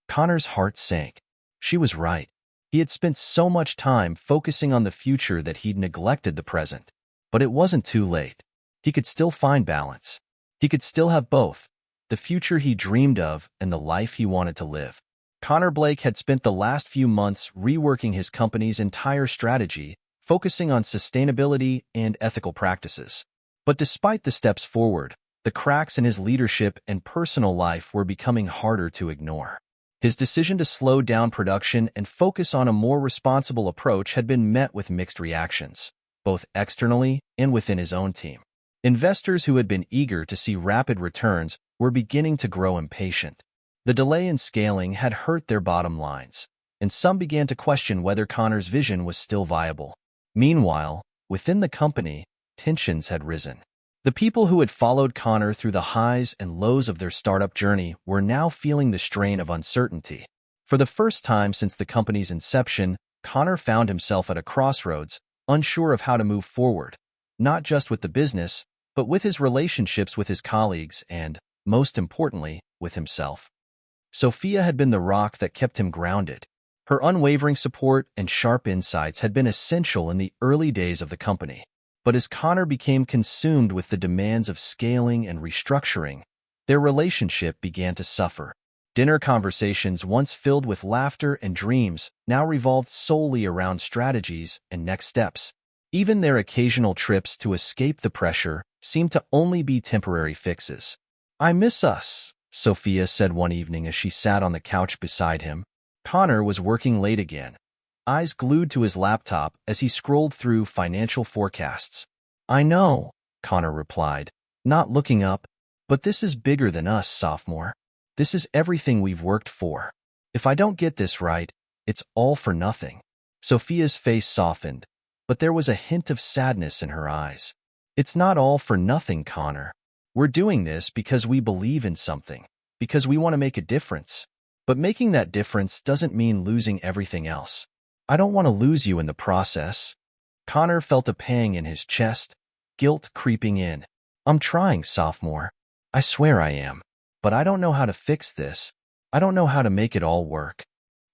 Connor's heart sank. She was right. He had spent so much time focusing on the future that he'd neglected the present. But it wasn't too late. He could still find balance. He could still have both, the future he dreamed of, and the life he wanted to live. Connor Blake had spent the last few months reworking his company's entire strategy, focusing on sustainability and ethical practices. But despite the steps forward, the cracks in his leadership and personal life were becoming harder to ignore. His decision to slow down production and focus on a more responsible approach had been met with mixed reactions, both externally and within his own team. Investors who had been eager to see rapid returns were beginning to grow impatient. The delay in scaling had hurt their bottom lines, and some began to question whether Connor's vision was still viable. Meanwhile, within the company, tensions had risen. The people who had followed Connor through the highs and lows of their startup journey were now feeling the strain of uncertainty. For the first time since the company's inception, Connor found himself at a crossroads, unsure of how to move forward, not just with the business, but with his relationships with his colleagues and, most importantly, with himself. Sophia had been the rock that kept him grounded. Her unwavering support and sharp insights had been essential in the early days of the company. But as Connor became consumed with the demands of scaling and restructuring, their relationship began to suffer. Dinner conversations, once filled with laughter and dreams, now revolved solely around strategies and next steps. Even their occasional trips to escape the pressure seemed to only be temporary fixes. "I miss us," Sophia said one evening as she sat on the couch beside him. Connor was working late again, eyes glued to his laptop as he scrolled through financial forecasts. "I know," Connor replied, not looking up, "but this is bigger than us, sophomore. This is everything we've worked for. If I don't get this right, it's all for nothing." Sophia's face softened, but there was a hint of sadness in her eyes. "It's not all for nothing, Connor. We're doing this because we believe in something, because we want to make a difference. But making that difference doesn't mean losing everything else. I don't want to lose you in the process." Connor felt a pang in his chest, guilt creeping in. "I'm trying, sophomore. I swear I am. But I don't know how to fix this. I don't know how to make it all work."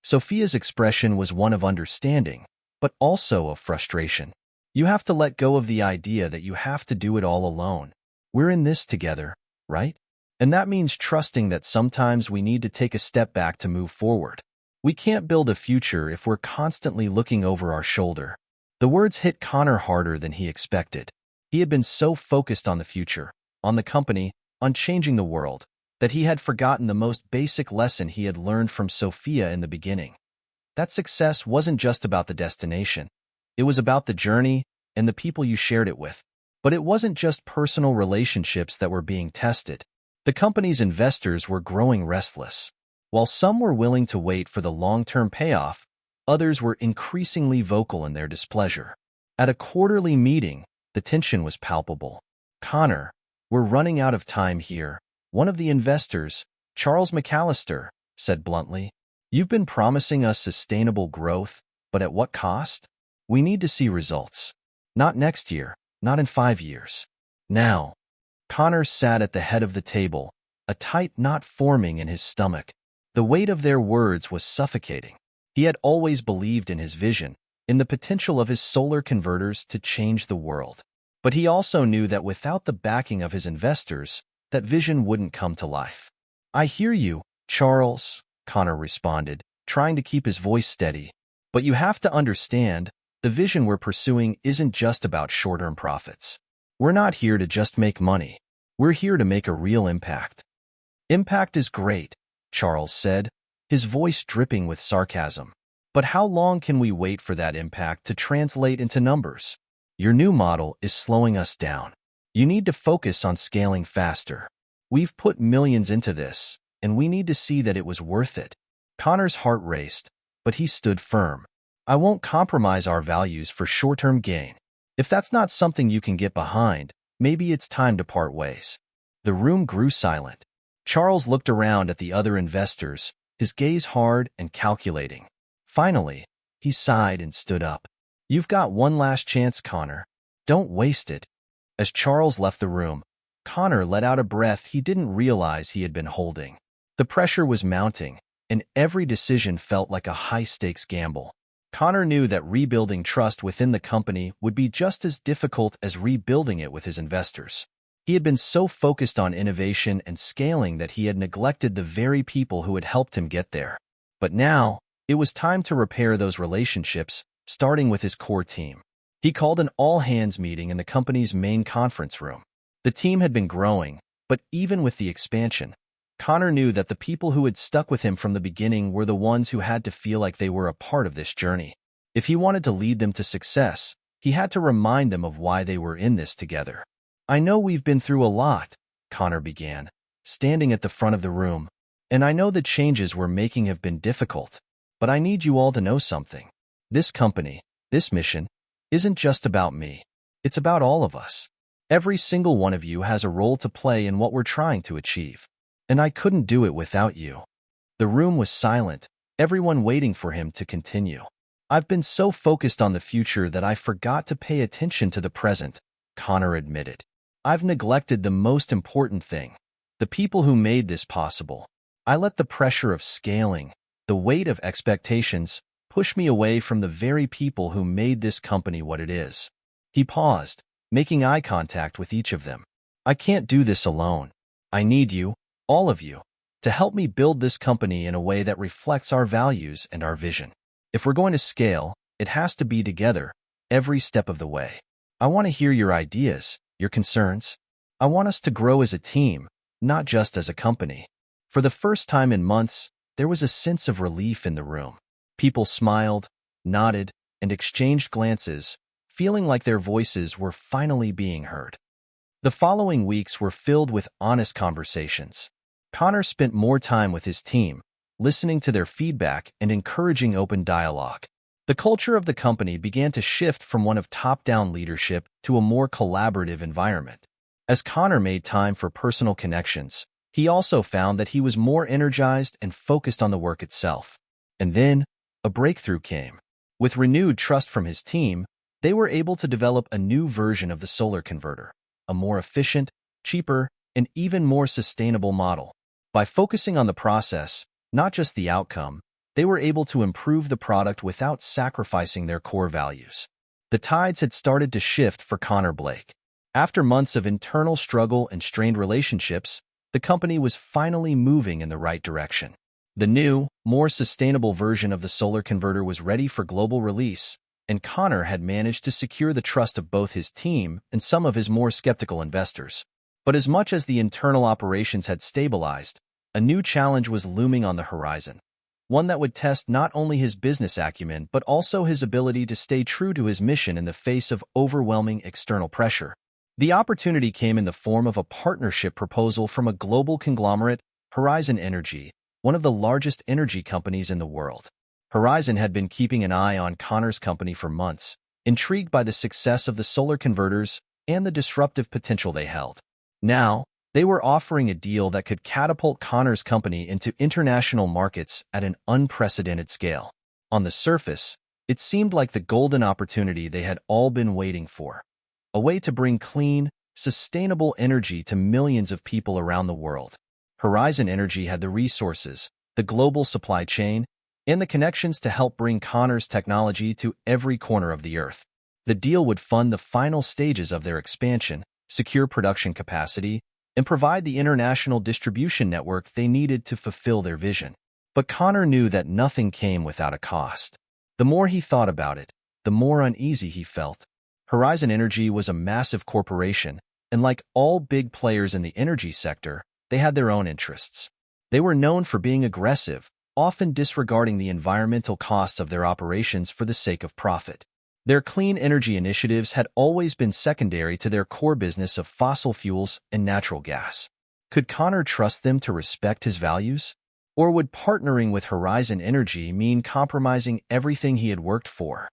Sophia's expression was one of understanding, but also of frustration. "You have to let go of the idea that you have to do it all alone. We're in this together, right? And that means trusting that sometimes we need to take a step back to move forward. We can't build a future if we're constantly looking over our shoulder." The words hit Connor harder than he expected. He had been so focused on the future, on the company, on changing the world, that he had forgotten the most basic lesson he had learned from Sophia in the beginning. That success wasn't just about the destination. It was about the journey and the people you shared it with. But it wasn't just personal relationships that were being tested. The company's investors were growing restless. While some were willing to wait for the long-term payoff, others were increasingly vocal in their displeasure. At a quarterly meeting, the tension was palpable. "Connor, we're running out of time here," one of the investors, Charles McAllister, said bluntly. "You've been promising us sustainable growth, but at what cost? We need to see results. Not next year, not in 5 years. Now." Connor sat at the head of the table, a tight knot forming in his stomach. The weight of their words was suffocating. He had always believed in his vision, in the potential of his solar converters to change the world. But he also knew that without the backing of his investors, that vision wouldn't come to life. "I hear you, Charles," Connor responded, trying to keep his voice steady. "But you have to understand, the vision we're pursuing isn't just about short-term profits. We're not here to just make money. We're here to make a real impact." "Impact is great," Charles said, his voice dripping with sarcasm. "But how long can we wait for that impact to translate into numbers? Your new model is slowing us down. You need to focus on scaling faster. We've put millions into this, and we need to see that it was worth it." Connor's heart raced, but he stood firm. "I won't compromise our values for short-term gain. If that's not something you can get behind, maybe it's time to part ways." The room grew silent. Charles looked around at the other investors, his gaze hard and calculating. Finally, he sighed and stood up. "You've got one last chance, Connor. Don't waste it." As Charles left the room, Connor let out a breath he didn't realize he had been holding. The pressure was mounting, and every decision felt like a high-stakes gamble. Connor knew that rebuilding trust within the company would be just as difficult as rebuilding it with his investors. He had been so focused on innovation and scaling that he had neglected the very people who had helped him get there. But now, it was time to repair those relationships, starting with his core team. He called an all-hands meeting in the company's main conference room. The team had been growing, but even with the expansion, Connor knew that the people who had stuck with him from the beginning were the ones who had to feel like they were a part of this journey. If he wanted to lead them to success, he had to remind them of why they were in this together. "I know we've been through a lot," Connor began, standing at the front of the room, "and I know the changes we're making have been difficult, but I need you all to know something. This company, this mission, isn't just about me. It's about all of us. Every single one of you has a role to play in what we're trying to achieve. And I couldn't do it without you." The room was silent, everyone waiting for him to continue. "I've been so focused on the future that I forgot to pay attention to the present," Connor admitted. "I've neglected the most important thing, the people who made this possible. I let the pressure of scaling, the weight of expectations, push me away from the very people who made this company what it is." He paused, making eye contact with each of them. "I can't do this alone. I need you, all of you, to help me build this company in a way that reflects our values and our vision. If we're going to scale, it has to be together, every step of the way. I want to hear your ideas, your concerns. I want us to grow as a team, not just as a company." For the first time in months, there was a sense of relief in the room. People smiled, nodded, and exchanged glances, feeling like their voices were finally being heard. The following weeks were filled with honest conversations. Connor spent more time with his team, listening to their feedback and encouraging open dialogue. The culture of the company began to shift from one of top-down leadership to a more collaborative environment. As Connor made time for personal connections, he also found that he was more energized and focused on the work itself. And then, a breakthrough came. With renewed trust from his team, they were able to develop a new version of the solar converter, a more efficient, cheaper, and even more sustainable model. By focusing on the process, not just the outcome, they were able to improve the product without sacrificing their core values. The tides had started to shift for Connor Blake. After months of internal struggle and strained relationships, the company was finally moving in the right direction. The new, more sustainable version of the solar converter was ready for global release, and Connor had managed to secure the trust of both his team and some of his more skeptical investors. But as much as the internal operations had stabilized, a new challenge was looming on the horizon, one that would test not only his business acumen but also his ability to stay true to his mission in the face of overwhelming external pressure. The opportunity came in the form of a partnership proposal from a global conglomerate, Horizon Energy, one of the largest energy companies in the world. Horizon had been keeping an eye on Connor's company for months, intrigued by the success of the solar converters and the disruptive potential they held. Now, they were offering a deal that could catapult Connor's company into international markets at an unprecedented scale. On the surface, it seemed like the golden opportunity they had all been waiting for. A way to bring clean, sustainable energy to millions of people around the world. Horizon Energy had the resources, the global supply chain, and the connections to help bring Connor's technology to every corner of the Earth. The deal would fund the final stages of their expansion, secure production capacity, and provide the international distribution network they needed to fulfill their vision. But Connor knew that nothing came without a cost. The more he thought about it, the more uneasy he felt. Horizon Energy was a massive corporation, and like all big players in the energy sector, they had their own interests. They were known for being aggressive, often disregarding the environmental costs of their operations for the sake of profit. Their clean energy initiatives had always been secondary to their core business of fossil fuels and natural gas. Could Connor trust them to respect his values? Or would partnering with Horizon Energy mean compromising everything he had worked for?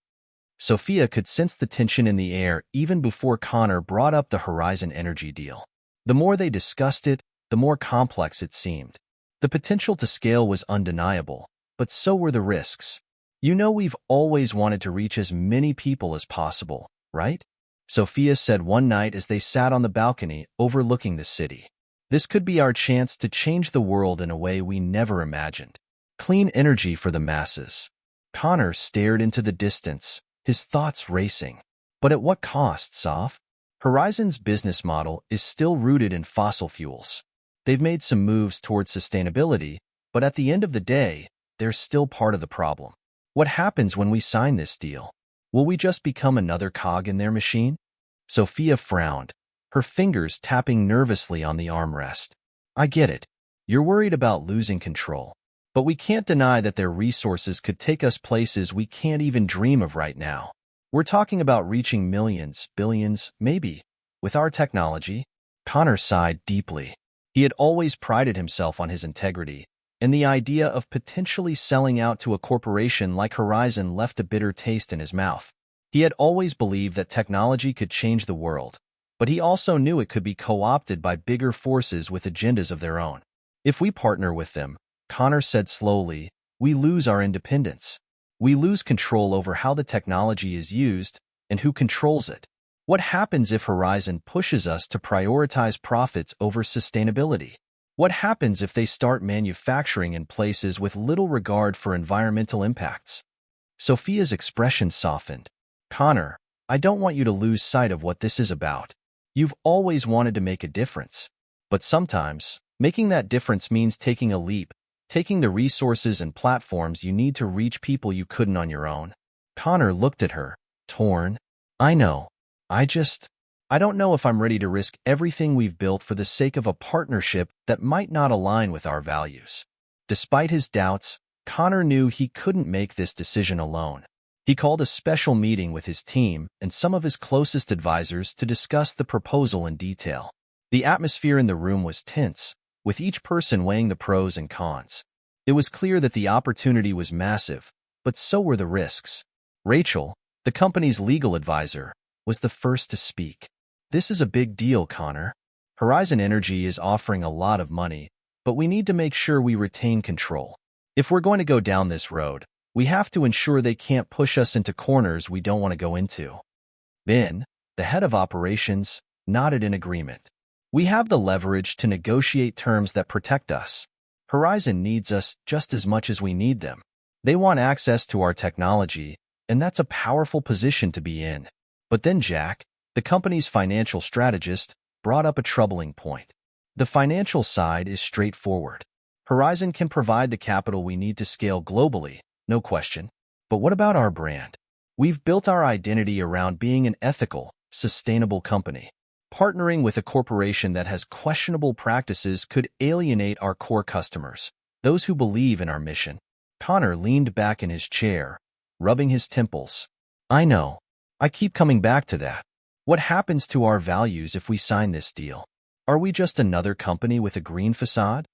Sophia could sense the tension in the air even before Connor brought up the Horizon Energy deal. The more they discussed it, the more complex it seemed. The potential to scale was undeniable, but so were the risks. "You know, we've always wanted to reach as many people as possible, right?" Sophia said one night as they sat on the balcony overlooking the city. "This could be our chance to change the world in a way we never imagined. Clean energy for the masses." Connor stared into the distance, his thoughts racing. "But at what cost, Soph? Horizon's business model is still rooted in fossil fuels. They've made some moves towards sustainability, but at the end of the day, they're still part of the problem. What happens when we sign this deal? Will we just become another cog in their machine? Sophia frowned, her fingers tapping nervously on the armrest. I get it. You're worried about losing control. But we can't deny that their resources could take us places we can't even dream of right now. We're talking about reaching millions, billions, maybe. With our technology, Connor sighed deeply. He had always prided himself on his integrity, and the idea of potentially selling out to a corporation like Horizon left a bitter taste in his mouth. He had always believed that technology could change the world, but he also knew it could be co-opted by bigger forces with agendas of their own. If we partner with them, Connor said slowly, we lose our independence. We lose control over how the technology is used and who controls it. What happens if Horizon pushes us to prioritize profits over sustainability? What happens if they start manufacturing in places with little regard for environmental impacts? Sophia's expression softened. Connor, I don't want you to lose sight of what this is about. You've always wanted to make a difference. But sometimes, making that difference means taking a leap, taking the resources and platforms you need to reach people you couldn't on your own. Connor looked at her, torn. I know. I don't know if I'm ready to risk everything we've built for the sake of a partnership that might not align with our values. Despite his doubts, Connor knew he couldn't make this decision alone. He called a special meeting with his team and some of his closest advisors to discuss the proposal in detail. The atmosphere in the room was tense, with each person weighing the pros and cons. It was clear that the opportunity was massive, but so were the risks. Rachel, the company's legal advisor, was the first to speak. This is a big deal, Connor. Horizon Energy is offering a lot of money, but we need to make sure we retain control. If we're going to go down this road, we have to ensure they can't push us into corners we don't want to go into. Ben, the head of operations, nodded in agreement. We have the leverage to negotiate terms that protect us. Horizon needs us just as much as we need them. They want access to our technology, and that's a powerful position to be in. But then Jack, the company's financial strategist, brought up a troubling point. The financial side is straightforward. Horizon can provide the capital we need to scale globally, no question. But what about our brand? We've built our identity around being an ethical, sustainable company. Partnering with a corporation that has questionable practices could alienate our core customers, those who believe in our mission. Connor leaned back in his chair, rubbing his temples. I know. I keep coming back to that. What happens to our values if we sign this deal? Are we just another company with a green facade?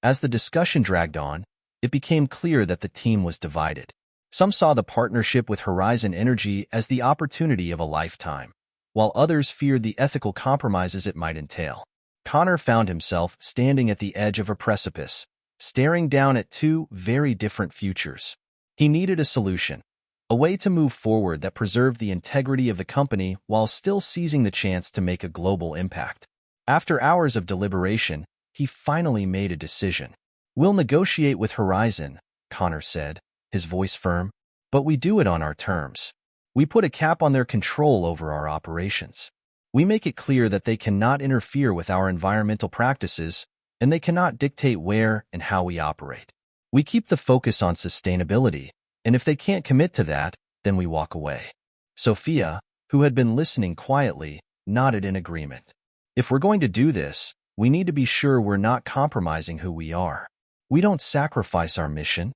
As the discussion dragged on, it became clear that the team was divided. Some saw the partnership with Horizon Energy as the opportunity of a lifetime, while others feared the ethical compromises it might entail. Connor found himself standing at the edge of a precipice, staring down at two very different futures. He needed a solution, a way to move forward that preserved the integrity of the company while still seizing the chance to make a global impact. After hours of deliberation, he finally made a decision. We'll negotiate with Horizon, Connor said, his voice firm, but we do it on our terms. We put a cap on their control over our operations. We make it clear that they cannot interfere with our environmental practices, and they cannot dictate where and how we operate. We keep the focus on sustainability, and if they can't commit to that, then we walk away. Sophia, who had been listening quietly, nodded in agreement. If we're going to do this, we need to be sure we're not compromising who we are. We don't sacrifice our mission.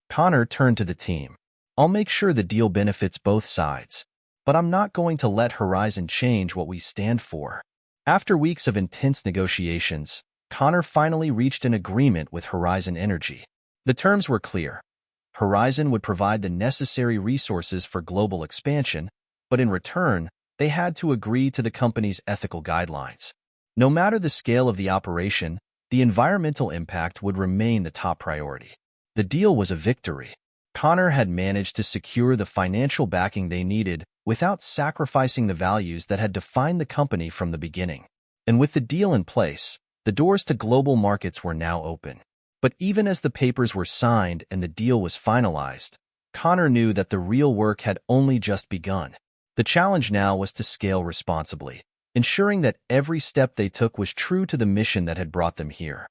Connor turned to the team. I'll make sure the deal benefits both sides, but I'm not going to let Horizon change what we stand for. After weeks of intense negotiations, Connor finally reached an agreement with Horizon Energy. The terms were clear. Horizon would provide the necessary resources for global expansion, but in return, they had to agree to the company's ethical guidelines. No matter the scale of the operation, the environmental impact would remain the top priority. The deal was a victory. Connor had managed to secure the financial backing they needed without sacrificing the values that had defined the company from the beginning. And with the deal in place, the doors to global markets were now open. But even as the papers were signed and the deal was finalized, Connor knew that the real work had only just begun. The challenge now was to scale responsibly. ensuring that every step they took was true to the mission that had brought them here.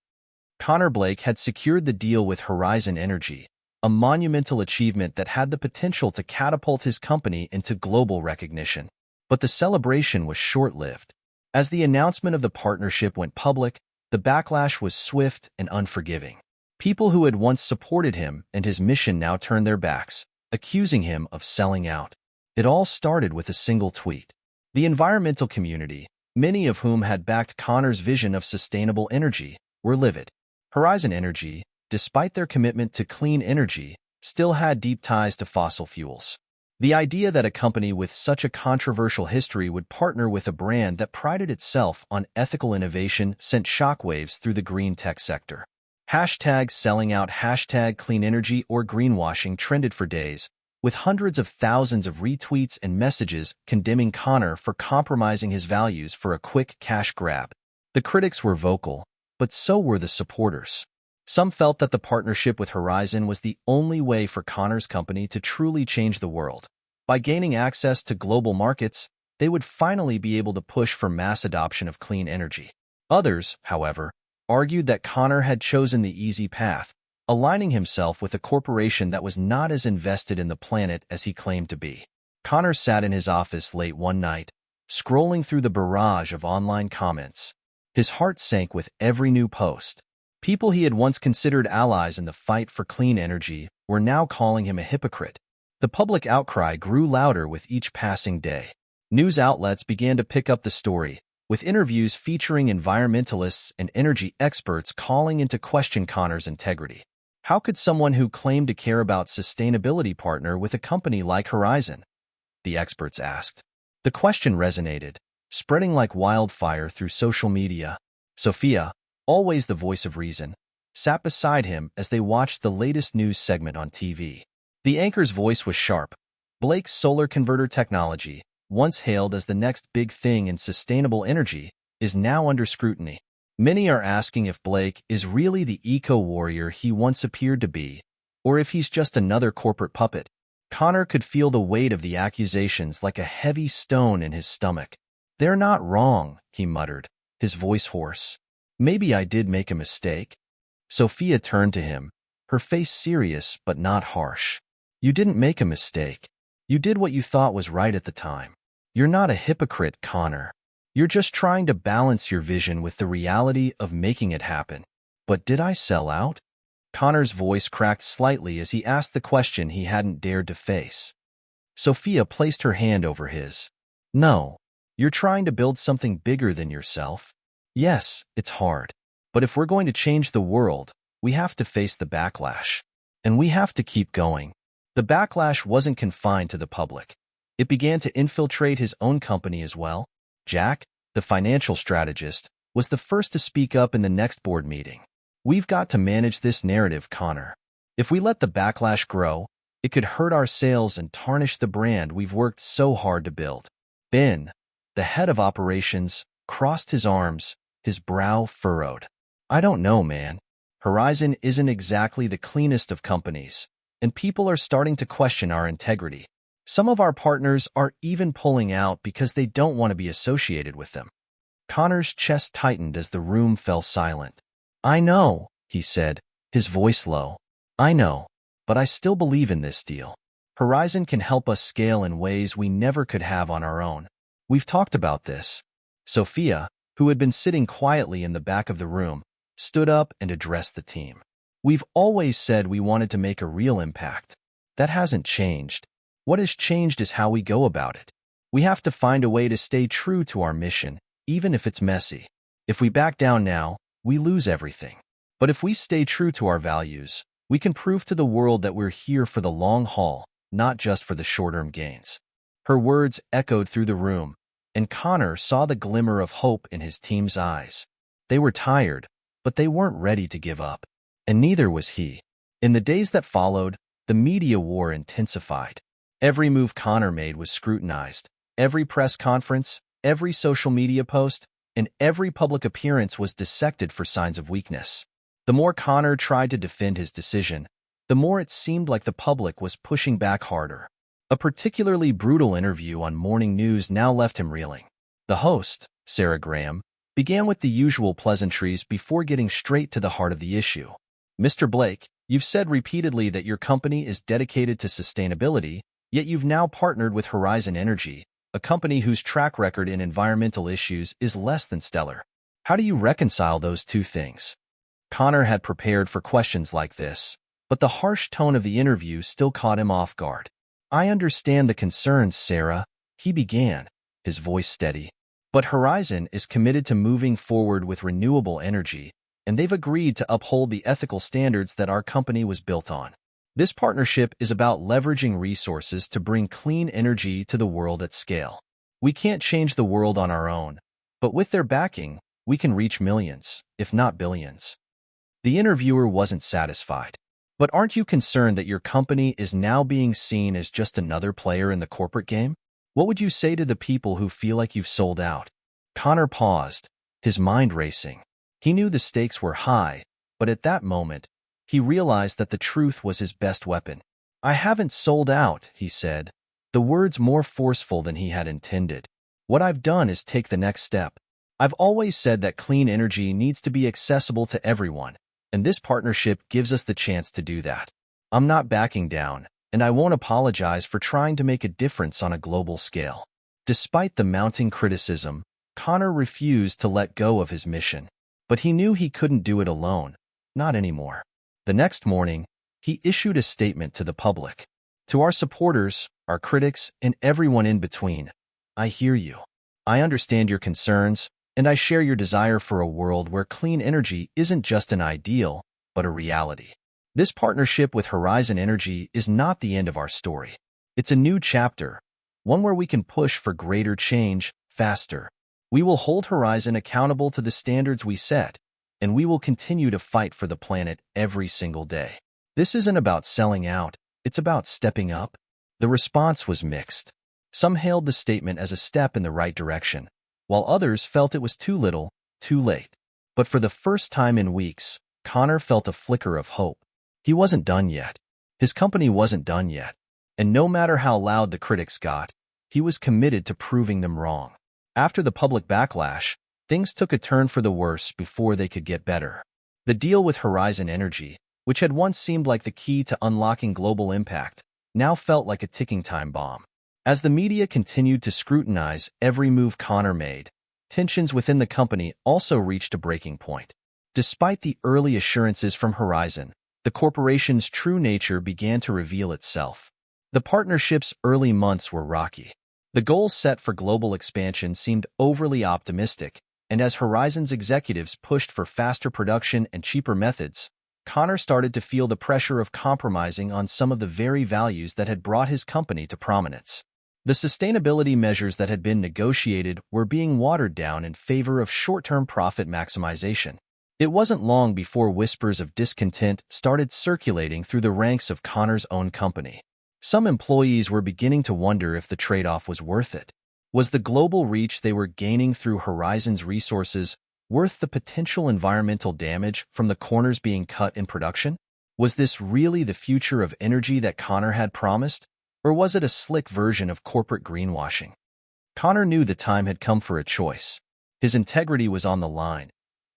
Connor Blake had secured the deal with Horizon Energy, a monumental achievement that had the potential to catapult his company into global recognition. But the celebration was short-lived. As the announcement of the partnership went public, the backlash was swift and unforgiving. People who had once supported him and his mission now turned their backs, accusing him of selling out. It all started with a single tweet. The environmental community, many of whom had backed Connor's vision of sustainable energy, were livid. Horizon Energy, despite their commitment to clean energy, still had deep ties to fossil fuels. The idea that a company with such a controversial history would partner with a brand that prided itself on ethical innovation sent shockwaves through the green tech sector. Hashtag selling out, hashtag clean energy or greenwashing trended for days, with hundreds of thousands of retweets and messages condemning Connor for compromising his values for a quick cash grab. The critics were vocal, but so were the supporters. Some felt that the partnership with Horizon was the only way for Connor's company to truly change the world. By gaining access to global markets, they would finally be able to push for mass adoption of clean energy. Others, however, argued that Connor had chosen the easy path, aligning himself with a corporation that was not as invested in the planet as he claimed to be. Connor sat in his office late one night, scrolling through the barrage of online comments. His heart sank with every new post. People he had once considered allies in the fight for clean energy were now calling him a hypocrite. The public outcry grew louder with each passing day. News outlets began to pick up the story, with interviews featuring environmentalists and energy experts calling into question Connor's integrity. How could someone who claimed to care about sustainability partner with a company like Horizon? The experts asked. The question resonated, spreading like wildfire through social media. Sophia, always the voice of reason, sat beside him as they watched the latest news segment on TV. The anchor's voice was sharp. Blake's solar converter technology, once hailed as the next big thing in sustainable energy, is now under scrutiny. Many are asking if Blake is really the eco-warrior he once appeared to be, or if he's just another corporate puppet. Connor could feel the weight of the accusations like a heavy stone in his stomach. "They're not wrong," he muttered, his voice hoarse. "Maybe I did make a mistake." Sophia turned to him, her face serious but not harsh. "You didn't make a mistake. You did what you thought was right at the time. You're not a hypocrite, Connor. You're just trying to balance your vision with the reality of making it happen." "But did I sell out?" Connor's voice cracked slightly as he asked the question he hadn't dared to face. Sophia placed her hand over his. "No. You're trying to build something bigger than yourself. Yes, it's hard. But if we're going to change the world, we have to face the backlash. And we have to keep going." The backlash wasn't confined to the public. It began to infiltrate his own company as well. Jack, the financial strategist, was the first to speak up in the next board meeting. "We've got to manage this narrative, Connor. If we let the backlash grow, it could hurt our sales and tarnish the brand we've worked so hard to build." Ben, the head of operations, crossed his arms, his brow furrowed. "I don't know, man. Horizon isn't exactly the cleanest of companies, and people are starting to question our integrity. Some of our partners are even pulling out because they don't want to be associated with them." Connor's chest tightened as the room fell silent. "I know," he said, his voice low. "I know, but I still believe in this deal. Horizon can help us scale in ways we never could have on our own. We've talked about this." Sophia, who had been sitting quietly in the back of the room, stood up and addressed the team. "We've always said we wanted to make a real impact. That hasn't changed. What has changed is how we go about it. We have to find a way to stay true to our mission, even if it's messy. If we back down now, we lose everything. But if we stay true to our values, we can prove to the world that we're here for the long haul, not just for the short-term gains." Her words echoed through the room, and Connor saw the glimmer of hope in his team's eyes. They were tired, but they weren't ready to give up. And neither was he. In the days that followed, the media war intensified. Every move Connor made was scrutinized. Every press conference, every social media post, and every public appearance was dissected for signs of weakness. The more Connor tried to defend his decision, the more it seemed like the public was pushing back harder. A particularly brutal interview on morning news now left him reeling. The host, Sarah Graham, began with the usual pleasantries before getting straight to the heart of the issue. Mr. Blake, you've said repeatedly that your company is dedicated to sustainability, yet you've now partnered with Horizon Energy, a company whose track record in environmental issues is less than stellar. How do you reconcile those two things? Connor had prepared for questions like this, but the harsh tone of the interview still caught him off guard. I understand the concerns, Sarah, he began, his voice steady. But Horizon is committed to moving forward with renewable energy, and they've agreed to uphold the ethical standards that our company was built on. This partnership is about leveraging resources to bring clean energy to the world at scale. We can't change the world on our own, but with their backing, we can reach millions, if not billions. The interviewer wasn't satisfied. But aren't you concerned that your company is now being seen as just another player in the corporate game? What would you say to the people who feel like you've sold out? Connor paused, his mind racing. He knew the stakes were high, but at that moment, he realized that the truth was his best weapon. I haven't sold out, he said, the words more forceful than he had intended. What I've done is take the next step. I've always said that clean energy needs to be accessible to everyone, and this partnership gives us the chance to do that. I'm not backing down, and I won't apologize for trying to make a difference on a global scale. Despite the mounting criticism, Connor refused to let go of his mission. But he knew he couldn't do it alone, not anymore. The next morning, he issued a statement to the public. To our supporters, our critics, and everyone in between, I hear you. I understand your concerns, and I share your desire for a world where clean energy isn't just an ideal, but a reality. This partnership with Horizon Energy is not the end of our story. It's a new chapter, one where we can push for greater change, faster. We will hold Horizon accountable to the standards we set, and we will continue to fight for the planet every single day. This isn't about selling out, it's about stepping up. The response was mixed. Some hailed the statement as a step in the right direction, while others felt it was too little, too late. But for the first time in weeks, Connor felt a flicker of hope. He wasn't done yet. His company wasn't done yet. And no matter how loud the critics got, he was committed to proving them wrong. After the public backlash, things took a turn for the worse before they could get better. The deal with Horizon Energy, which had once seemed like the key to unlocking global impact, now felt like a ticking time bomb. As the media continued to scrutinize every move Connor made, tensions within the company also reached a breaking point. Despite the early assurances from Horizon, the corporation's true nature began to reveal itself. The partnership's early months were rocky. The goals set for global expansion seemed overly optimistic, and as Horizon's executives pushed for faster production and cheaper methods, Connor started to feel the pressure of compromising on some of the very values that had brought his company to prominence. The sustainability measures that had been negotiated were being watered down in favor of short-term profit maximization. It wasn't long before whispers of discontent started circulating through the ranks of Connor's own company. Some employees were beginning to wonder if the trade-off was worth it. Was the global reach they were gaining through Horizon's resources worth the potential environmental damage from the corners being cut in production? Was this really the future of energy that Connor had promised, or was it a slick version of corporate greenwashing? Connor knew the time had come for a choice. His integrity was on the line,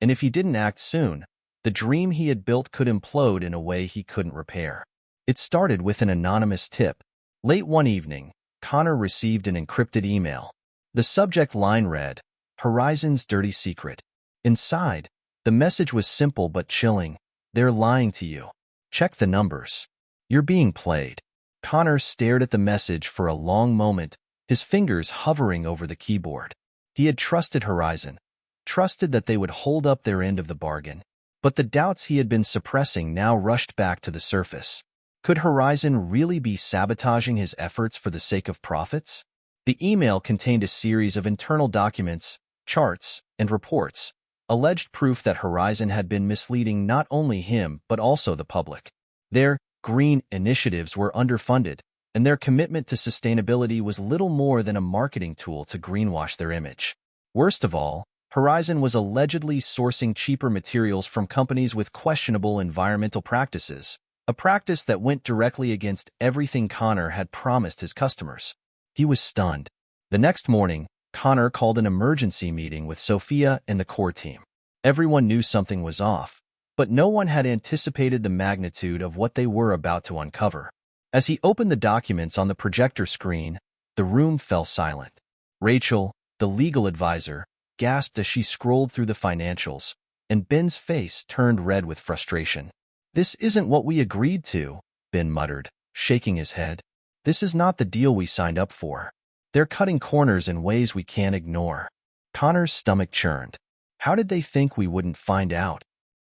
and if he didn't act soon, the dream he had built could implode in a way he couldn't repair. It started with an anonymous tip. Late one evening, Connor received an encrypted email. The subject line read, "Horizon's dirty secret." Inside, the message was simple but chilling. "They're lying to you. Check the numbers. You're being played." Connor stared at the message for a long moment, his fingers hovering over the keyboard. He had trusted Horizon, trusted that they would hold up their end of the bargain. But the doubts he had been suppressing now rushed back to the surface. Could Horizon really be sabotaging his efforts for the sake of profits? The email contained a series of internal documents, charts, and reports, alleged proof that Horizon had been misleading not only him but also the public. Their green initiatives were underfunded, and their commitment to sustainability was little more than a marketing tool to greenwash their image. Worst of all, Horizon was allegedly sourcing cheaper materials from companies with questionable environmental practices, a practice that went directly against everything Connor had promised his customers. He was stunned. The next morning, Connor called an emergency meeting with Sophia and the core team. Everyone knew something was off, but no one had anticipated the magnitude of what they were about to uncover. As he opened the documents on the projector screen, the room fell silent. Rachel, the legal advisor, gasped as she scrolled through the financials, and Ben's face turned red with frustration. "This isn't what we agreed to," Ben muttered, shaking his head. "This is not the deal we signed up for. They're cutting corners in ways we can't ignore." Connor's stomach churned. How did they think we wouldn't find out?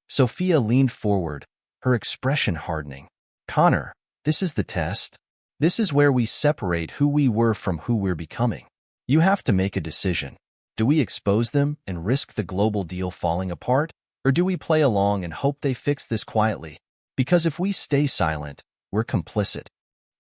Sophia leaned forward, her expression hardening. "Connor, this is the test. This is where we separate who we were from who we're becoming. You have to make a decision. Do we expose them and risk the global deal falling apart, or do we play along and hope they fix this quietly? Because if we stay silent, we're complicit."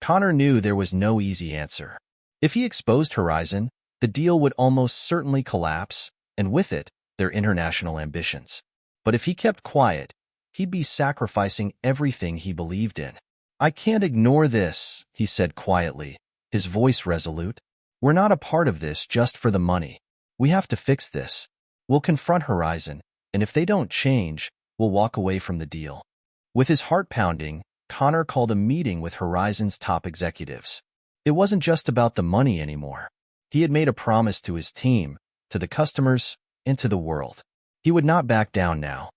Connor knew there was no easy answer. If he exposed Horizon, the deal would almost certainly collapse, and with it, their international ambitions. But if he kept quiet, he'd be sacrificing everything he believed in. "I can't ignore this," he said quietly, his voice resolute. "We're not a part of this just for the money. We have to fix this. We'll confront Horizon, and if they don't change, we'll walk away from the deal." With his heart pounding, Connor called a meeting with Horizon's top executives. It wasn't just about the money anymore. He had made a promise to his team, to the customers, and to the world. He would not back down now.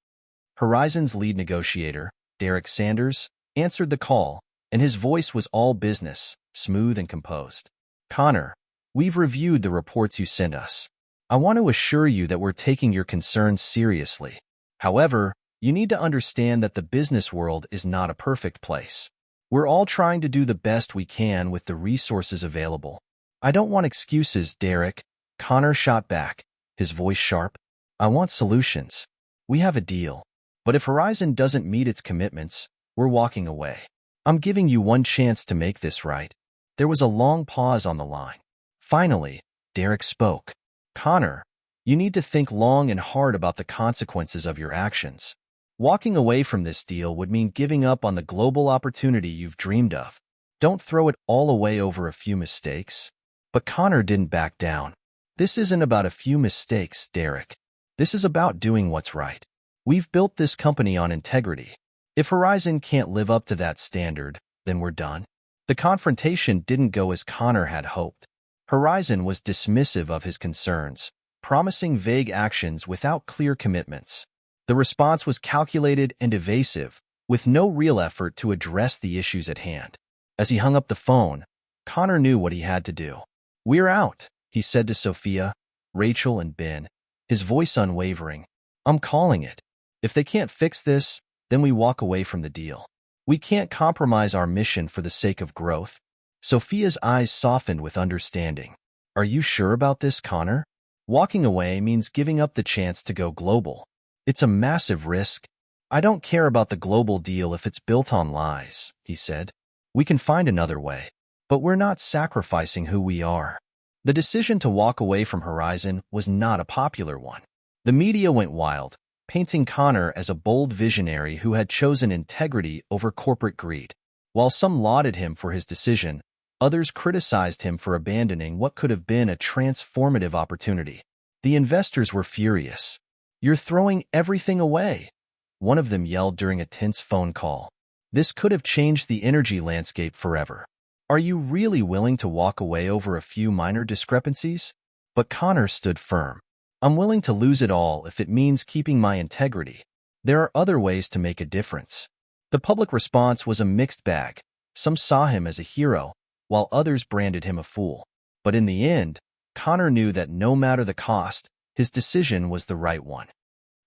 Horizon's lead negotiator, Derek Sanders, answered the call, and his voice was all business, smooth and composed. "Connor, we've reviewed the reports you sent us. I want to assure you that we're taking your concerns seriously. However, you need to understand that the business world is not a perfect place. We're all trying to do the best we can with the resources available." "I don't want excuses, Derek," Connor shot back, his voice sharp. "I want solutions. We have a deal. But if Horizon doesn't meet its commitments, we're walking away. I'm giving you one chance to make this right." There was a long pause on the line. Finally, Derek spoke. "Connor, you need to think long and hard about the consequences of your actions. Walking away from this deal would mean giving up on the global opportunity you've dreamed of. Don't throw it all away over a few mistakes." But Connor didn't back down. "This isn't about a few mistakes, Derek. This is about doing what's right. We've built this company on integrity. If Horizon can't live up to that standard, then we're done." The confrontation didn't go as Connor had hoped. Horizon was dismissive of his concerns, promising vague actions without clear commitments. The response was calculated and evasive, with no real effort to address the issues at hand. As he hung up the phone, Connor knew what he had to do. "We're out," he said to Sophia, Rachel, and Ben, his voice unwavering. "I'm calling it. If they can't fix this, then we walk away from the deal. We can't compromise our mission for the sake of growth." Sophia's eyes softened with understanding. "Are you sure about this, Connor? Walking away means giving up the chance to go global. It's a massive risk." "I don't care about the global deal if it's built on lies," he said. "We can find another way. But we're not sacrificing who we are." The decision to walk away from Horizon was not a popular one. The media went wild, painting Connor as a bold visionary who had chosen integrity over corporate greed. While some lauded him for his decision, others criticized him for abandoning what could have been a transformative opportunity. The investors were furious. "You're throwing everything away," one of them yelled during a tense phone call. "This could have changed the energy landscape forever. Are you really willing to walk away over a few minor discrepancies?" But Connor stood firm. "I'm willing to lose it all if it means keeping my integrity. There are other ways to make a difference." The public response was a mixed bag. Some saw him as a hero, while others branded him a fool. But in the end, Connor knew that no matter the cost, his decision was the right one.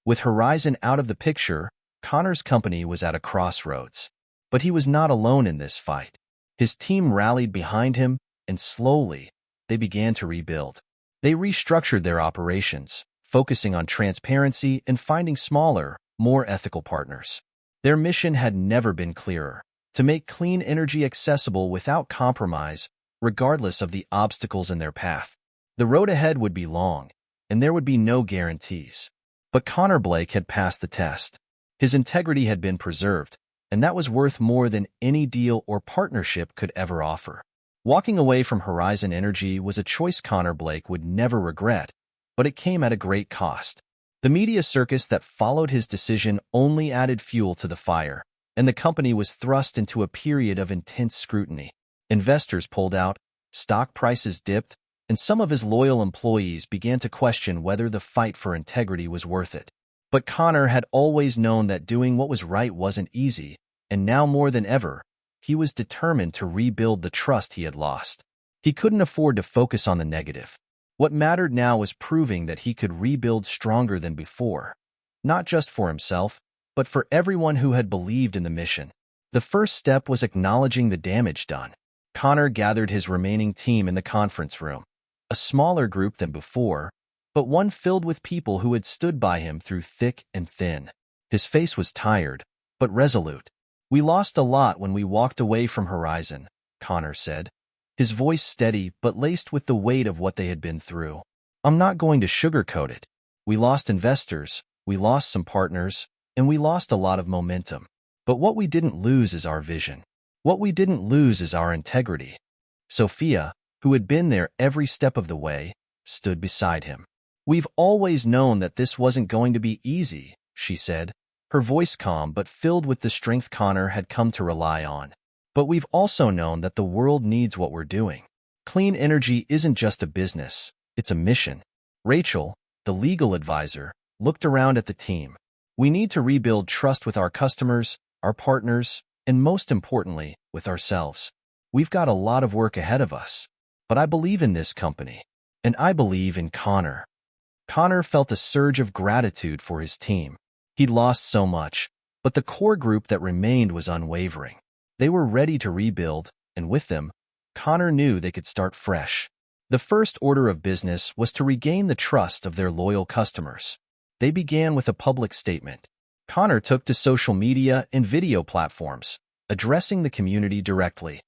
With Horizon out of the picture, Connor's company was at a crossroads. But he was not alone in this fight. His team rallied behind him, and slowly, they began to rebuild. They restructured their operations, focusing on transparency and finding smaller, more ethical partners. Their mission had never been clearer: to make clean energy accessible without compromise, regardless of the obstacles in their path. The road ahead would be long, and there would be no guarantees. But Connor Blake had passed the test. His integrity had been preserved, and that was worth more than any deal or partnership could ever offer. Walking away from Horizon Energy was a choice Connor Blake would never regret, but it came at a great cost. The media circus that followed his decision only added fuel to the fire, and the company was thrust into a period of intense scrutiny. Investors pulled out, stock prices dipped, and some of his loyal employees began to question whether the fight for integrity was worth it. But Connor had always known that doing what was right wasn't easy, and now more than ever, he was determined to rebuild the trust he had lost. He couldn't afford to focus on the negative. What mattered now was proving that he could rebuild stronger than before, not just for himself, but for everyone who had believed in the mission. The first step was acknowledging the damage done. Connor gathered his remaining team in the conference room, a smaller group than before, but one filled with people who had stood by him through thick and thin. His face was tired, but resolute. "We lost a lot when we walked away from Horizon," Connor said, his voice steady but laced with the weight of what they had been through. "I'm not going to sugarcoat it. We lost investors, we lost some partners, and we lost a lot of momentum. But what we didn't lose is our vision. What we didn't lose is our integrity." Sophia, who had been there every step of the way, stood beside him. "We've always known that this wasn't going to be easy," she said, her voice calm but filled with the strength Connor had come to rely on. "But we've also known that the world needs what we're doing. Clean energy isn't just a business, it's a mission." Rachel, the legal advisor, looked around at the team. "We need to rebuild trust with our customers, our partners, and most importantly, with ourselves. We've got a lot of work ahead of us. But I believe in this company, and I believe in Connor." Connor felt a surge of gratitude for his team. He'd lost so much, but the core group that remained was unwavering. They were ready to rebuild, and with them, Connor knew they could start fresh. The first order of business was to regain the trust of their loyal customers. They began with a public statement. Connor took to social media and video platforms, addressing the community directly.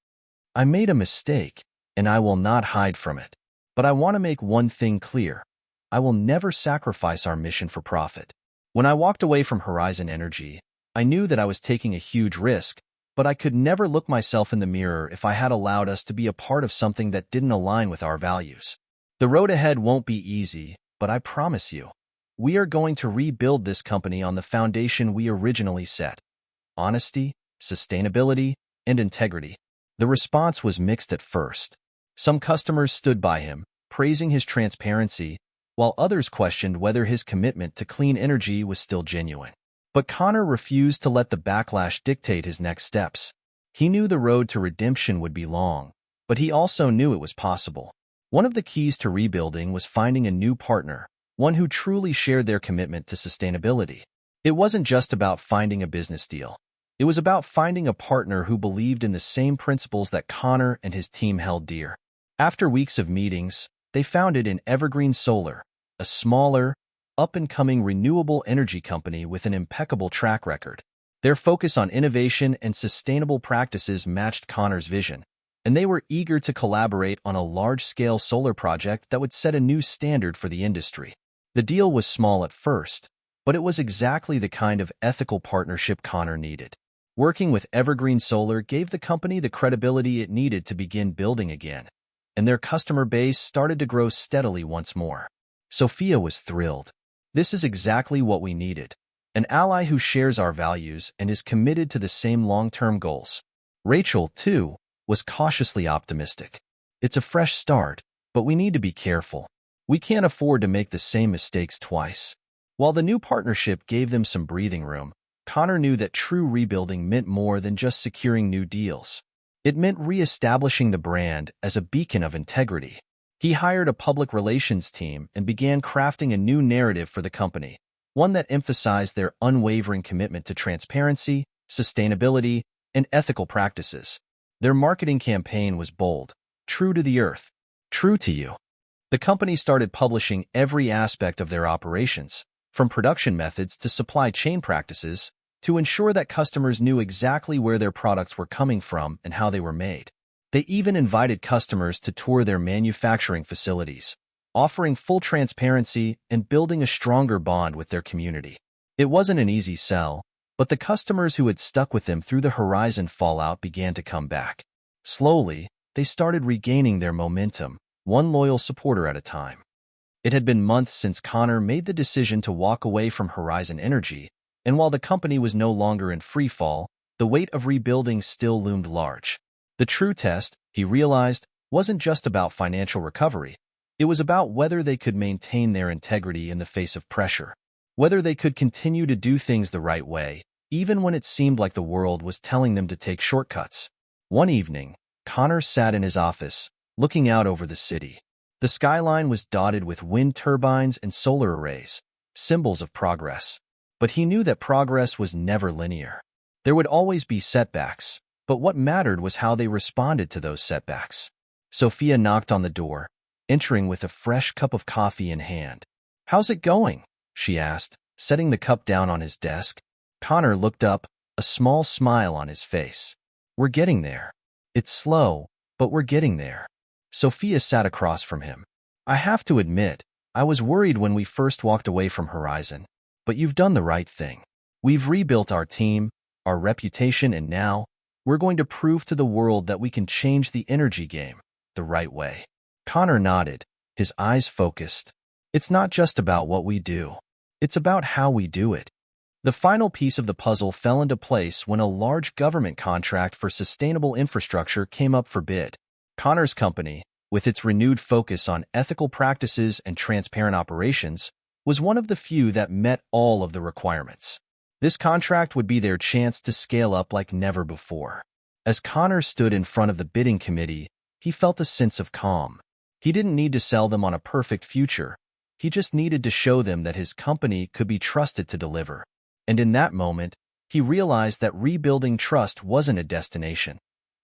"I made a mistake, and I will not hide from it. But I want to make one thing clear. I will never sacrifice our mission for profit. When I walked away from Horizon Energy, I knew that I was taking a huge risk, but I could never look myself in the mirror if I had allowed us to be a part of something that didn't align with our values. The road ahead won't be easy, but I promise you, we are going to rebuild this company on the foundation we originally set: honesty, sustainability, and integrity." The response was mixed at first. Some customers stood by him, praising his transparency, while others questioned whether his commitment to clean energy was still genuine. But Connor refused to let the backlash dictate his next steps. He knew the road to redemption would be long, but he also knew it was possible. One of the keys to rebuilding was finding a new partner, one who truly shared their commitment to sustainability. It wasn't just about finding a business deal. It was about finding a partner who believed in the same principles that Connor and his team held dear. After weeks of meetings, they founded in Evergreen Solar, a smaller, up-and-coming renewable energy company with an impeccable track record. Their focus on innovation and sustainable practices matched Connor's vision, and they were eager to collaborate on a large-scale solar project that would set a new standard for the industry. The deal was small at first, but it was exactly the kind of ethical partnership Connor needed. Working with Evergreen Solar gave the company the credibility it needed to begin building again, and their customer base started to grow steadily once more. Sophia was thrilled. "This is exactly what we needed. An ally who shares our values and is committed to the same long-term goals." Rachel, too, was cautiously optimistic. "It's a fresh start, but we need to be careful. We can't afford to make the same mistakes twice." While the new partnership gave them some breathing room, Connor knew that true rebuilding meant more than just securing new deals. It meant re-establishing the brand as a beacon of integrity. He hired a public relations team and began crafting a new narrative for the company, one that emphasized their unwavering commitment to transparency, sustainability, and ethical practices. Their marketing campaign was bold, true to the earth, true to you. The company started publishing every aspect of their operations, from production methods to supply chain practices, to ensure that customers knew exactly where their products were coming from and how they were made. They even invited customers to tour their manufacturing facilities, offering full transparency and building a stronger bond with their community. It wasn't an easy sell, but the customers who had stuck with them through the Horizon fallout began to come back. Slowly, they started regaining their momentum, one loyal supporter at a time. It had been months since Connor made the decision to walk away from Horizon Energy, and while the company was no longer in free fall, the weight of rebuilding still loomed large. The true test, he realized, wasn't just about financial recovery. It was about whether they could maintain their integrity in the face of pressure, whether they could continue to do things the right way, even when it seemed like the world was telling them to take shortcuts. One evening, Connor sat in his office, looking out over the city. The skyline was dotted with wind turbines and solar arrays, symbols of progress. But he knew that progress was never linear. There would always be setbacks, but what mattered was how they responded to those setbacks. Sophia knocked on the door, entering with a fresh cup of coffee in hand. "How's it going?" she asked, setting the cup down on his desk. Connor looked up, a small smile on his face. "We're getting there. It's slow, but we're getting there." Sophia sat across from him. "I have to admit, I was worried when we first walked away from Horizon. But you've done the right thing. We've rebuilt our team, our reputation, and now we're going to prove to the world that we can change the energy game the right way." Connor nodded, his eyes focused. "It's not just about what we do. It's about how we do it." The final piece of the puzzle fell into place when a large government contract for sustainable infrastructure came up for bid. Connor's company, with its renewed focus on ethical practices and transparent operations, was one of the few that met all of the requirements. This contract would be their chance to scale up like never before. As Connor stood in front of the bidding committee, he felt a sense of calm. He didn't need to sell them on a perfect future. He just needed to show them that his company could be trusted to deliver. And in that moment, he realized that rebuilding trust wasn't a destination.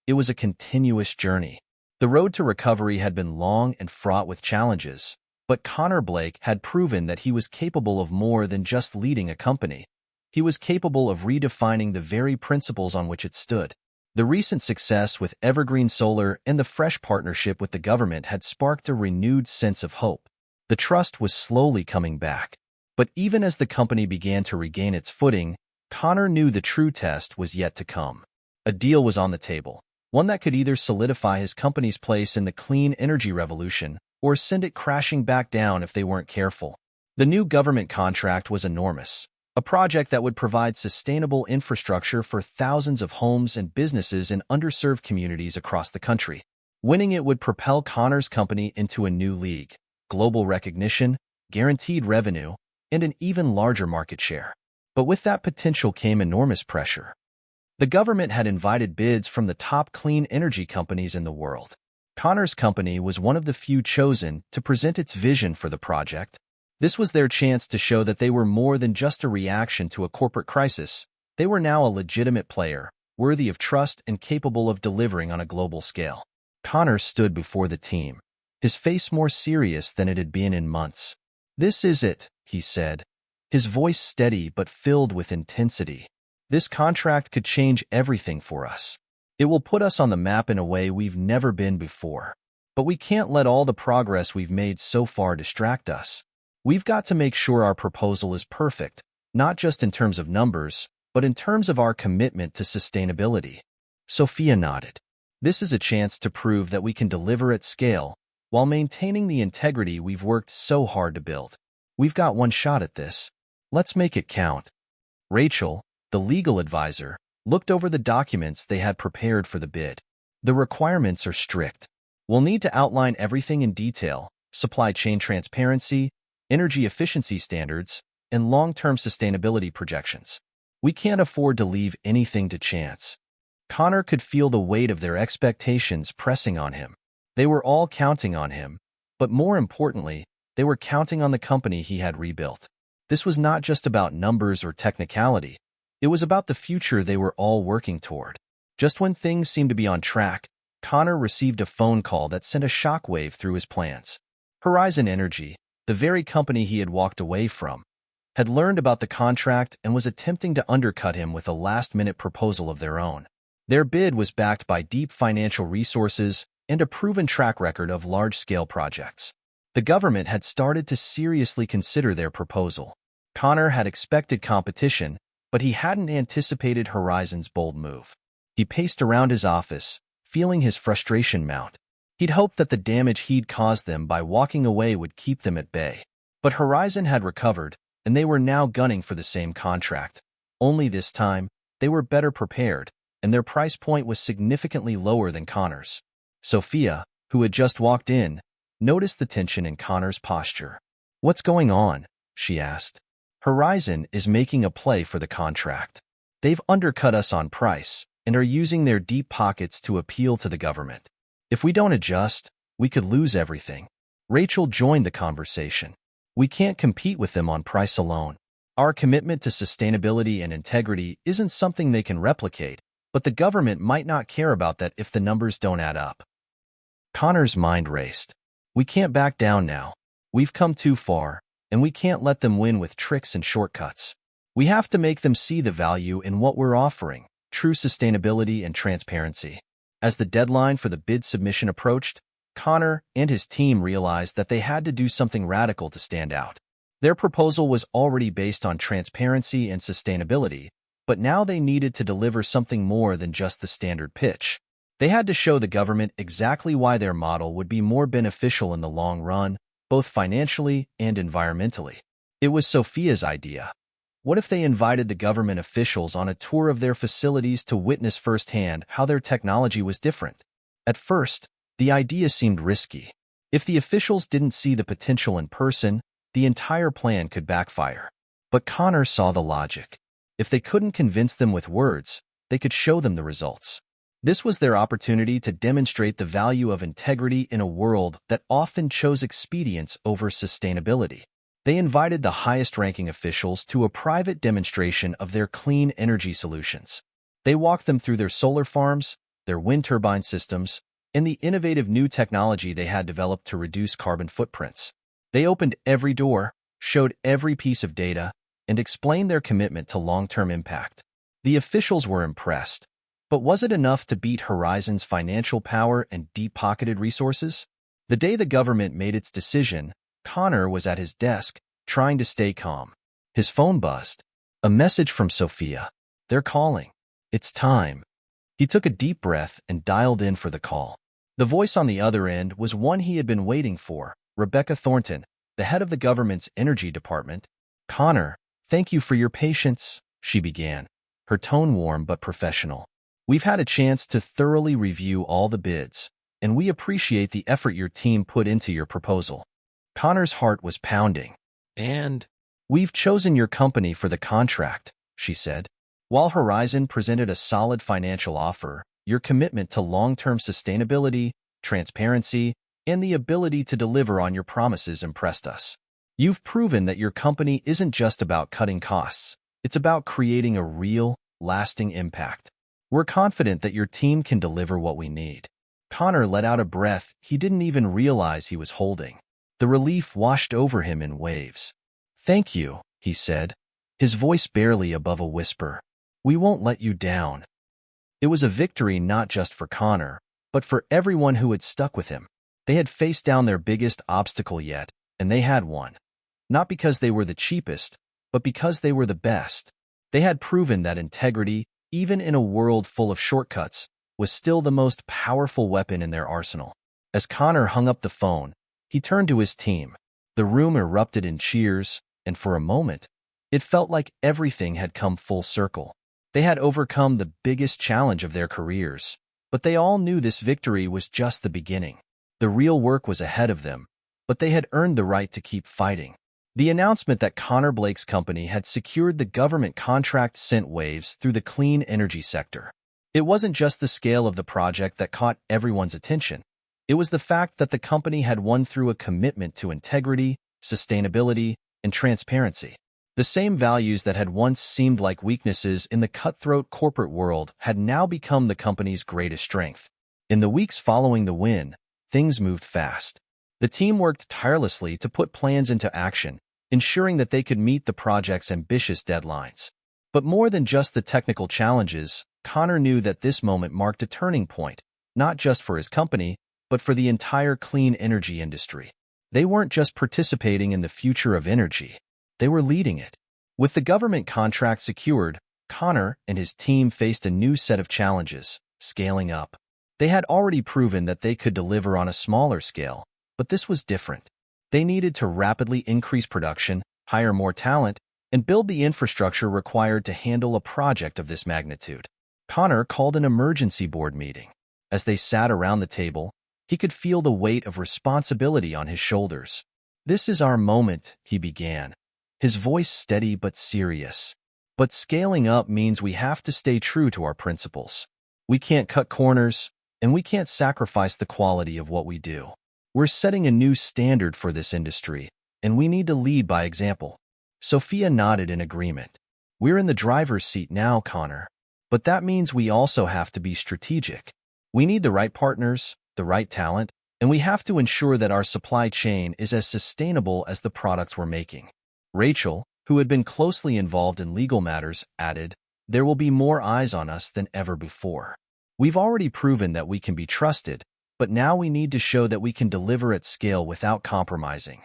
It was a continuous journey. The road to recovery had been long and fraught with challenges, but Connor Blake had proven that he was capable of more than just leading a company. He was capable of redefining the very principles on which it stood. The recent success with Evergreen Solar and the fresh partnership with the government had sparked a renewed sense of hope. The trust was slowly coming back. But even as the company began to regain its footing, Connor knew the true test was yet to come. A deal was on the table, one that could either solidify his company's place in the clean energy revolution or send it crashing back down if they weren't careful. The new government contract was enormous, a project that would provide sustainable infrastructure for thousands of homes and businesses in underserved communities across the country. Winning it would propel Connor's company into a new league, global recognition, guaranteed revenue, and an even larger market share. But with that potential came enormous pressure. The government had invited bids from the top clean energy companies in the world. Connor's company was one of the few chosen to present its vision for the project. This was their chance to show that they were more than just a reaction to a corporate crisis. They were now a legitimate player, worthy of trust and capable of delivering on a global scale. Connor stood before the team, his face more serious than it had been in months. "This is it," he said, his voice steady but filled with intensity. "This contract could change everything for us. It will put us on the map in a way we've never been before. But we can't let all the progress we've made so far distract us. We've got to make sure our proposal is perfect, not just in terms of numbers, but in terms of our commitment to sustainability." Sophia nodded. "This is a chance to prove that we can deliver at scale while maintaining the integrity we've worked so hard to build. We've got one shot at this. Let's make it count." Rachel, the legal advisor, looked over the documents they had prepared for the bid. "The requirements are strict. We'll need to outline everything in detail: supply chain transparency, energy efficiency standards, and long-term sustainability projections. We can't afford to leave anything to chance." Connor could feel the weight of their expectations pressing on him. They were all counting on him, but more importantly, they were counting on the company he had rebuilt. This was not just about numbers or technicality. It was about the future they were all working toward. Just when things seemed to be on track, Connor received a phone call that sent a shockwave through his plans. Horizon Energy, the very company he had walked away from, had learned about the contract and was attempting to undercut him with a last-minute proposal of their own. Their bid was backed by deep financial resources and a proven track record of large-scale projects. The government had started to seriously consider their proposal. Connor had expected competition, but he hadn't anticipated Horizon's bold move. He paced around his office, feeling his frustration mount. He'd hoped that the damage he'd caused them by walking away would keep them at bay. But Horizon had recovered, and they were now gunning for the same contract. Only this time, they were better prepared, and their price point was significantly lower than Connor's. Sophia, who had just walked in, noticed the tension in Connor's posture. "What's going on?" she asked. "Horizon is making a play for the contract. They've undercut us on price and are using their deep pockets to appeal to the government. If we don't adjust, we could lose everything." Rachel joined the conversation. "We can't compete with them on price alone. Our commitment to sustainability and integrity isn't something they can replicate, but the government might not care about that if the numbers don't add up." Connor's mind raced. "We can't back down now. We've come too far, and we can't let them win with tricks and shortcuts. We have to make them see the value in what we're offering, true sustainability and transparency." As the deadline for the bid submission approached, Connor and his team realized that they had to do something radical to stand out. Their proposal was already based on transparency and sustainability, but now they needed to deliver something more than just the standard pitch. They had to show the government exactly why their model would be more beneficial in the long run, both financially and environmentally. It was Sophia's idea. What if they invited the government officials on a tour of their facilities to witness firsthand how their technology was different? At first, the idea seemed risky. If the officials didn't see the potential in person, the entire plan could backfire. But Connor saw the logic. If they couldn't convince them with words, they could show them the results. This was their opportunity to demonstrate the value of integrity in a world that often chose expedience over sustainability. They invited the highest-ranking officials to a private demonstration of their clean energy solutions. They walked them through their solar farms, their wind turbine systems, and the innovative new technology they had developed to reduce carbon footprints. They opened every door, showed every piece of data, and explained their commitment to long-term impact. The officials were impressed. But was it enough to beat Horizon's financial power and deep-pocketed resources? The day the government made its decision, Connor was at his desk, trying to stay calm. His phone buzzed. A message from Sophia. "They're calling. It's time." He took a deep breath and dialed in for the call. The voice on the other end was one he had been waiting for, Rebecca Thornton, the head of the government's energy department. "Connor, thank you for your patience," she began, her tone warm but professional. "We've had a chance to thoroughly review all the bids, and we appreciate the effort your team put into your proposal." Connor's heart was pounding. "And we've chosen your company for the contract," she said. "While Horizon presented a solid financial offer, your commitment to long-term sustainability, transparency, and the ability to deliver on your promises impressed us. You've proven that your company isn't just about cutting costs. It's about creating a real, lasting impact. We're confident that your team can deliver what we need." Connor let out a breath he didn't even realize he was holding. The relief washed over him in waves. "Thank you," he said, his voice barely above a whisper. "We won't let you down." It was a victory not just for Connor, but for everyone who had stuck with him. They had faced down their biggest obstacle yet, and they had won. Not because they were the cheapest, but because they were the best. They had proven that integrity, even in a world full of shortcuts, was still the most powerful weapon in their arsenal. As Connor hung up the phone, he turned to his team. The room erupted in cheers, and for a moment, it felt like everything had come full circle. They had overcome the biggest challenge of their careers, but they all knew this victory was just the beginning. The real work was ahead of them, but they had earned the right to keep fighting. The announcement that Connor Blake's company had secured the government contract sent waves through the clean energy sector. It wasn't just the scale of the project that caught everyone's attention. It was the fact that the company had won through a commitment to integrity, sustainability, and transparency. The same values that had once seemed like weaknesses in the cutthroat corporate world had now become the company's greatest strength. In the weeks following the win, things moved fast. The team worked tirelessly to put plans into action, ensuring that they could meet the project's ambitious deadlines. But more than just the technical challenges, Connor knew that this moment marked a turning point, not just for his company, but for the entire clean energy industry. They weren't just participating in the future of energy, they were leading it. With the government contract secured, Connor and his team faced a new set of challenges: scaling up. They had already proven that they could deliver on a smaller scale, but this was different. They needed to rapidly increase production, hire more talent, and build the infrastructure required to handle a project of this magnitude. Connor called an emergency board meeting. As they sat around the table, he could feel the weight of responsibility on his shoulders. "This is our moment," he began, his voice steady but serious. "But scaling up means we have to stay true to our principles. We can't cut corners, and we can't sacrifice the quality of what we do. We're setting a new standard for this industry, and we need to lead by example." Sophia nodded in agreement. "We're in the driver's seat now, Connor. But that means we also have to be strategic. We need the right partners, the right talent, and we have to ensure that our supply chain is as sustainable as the products we're making." Rachel, who had been closely involved in legal matters, added, "There will be more eyes on us than ever before. We've already proven that we can be trusted, but now we need to show that we can deliver at scale without compromising."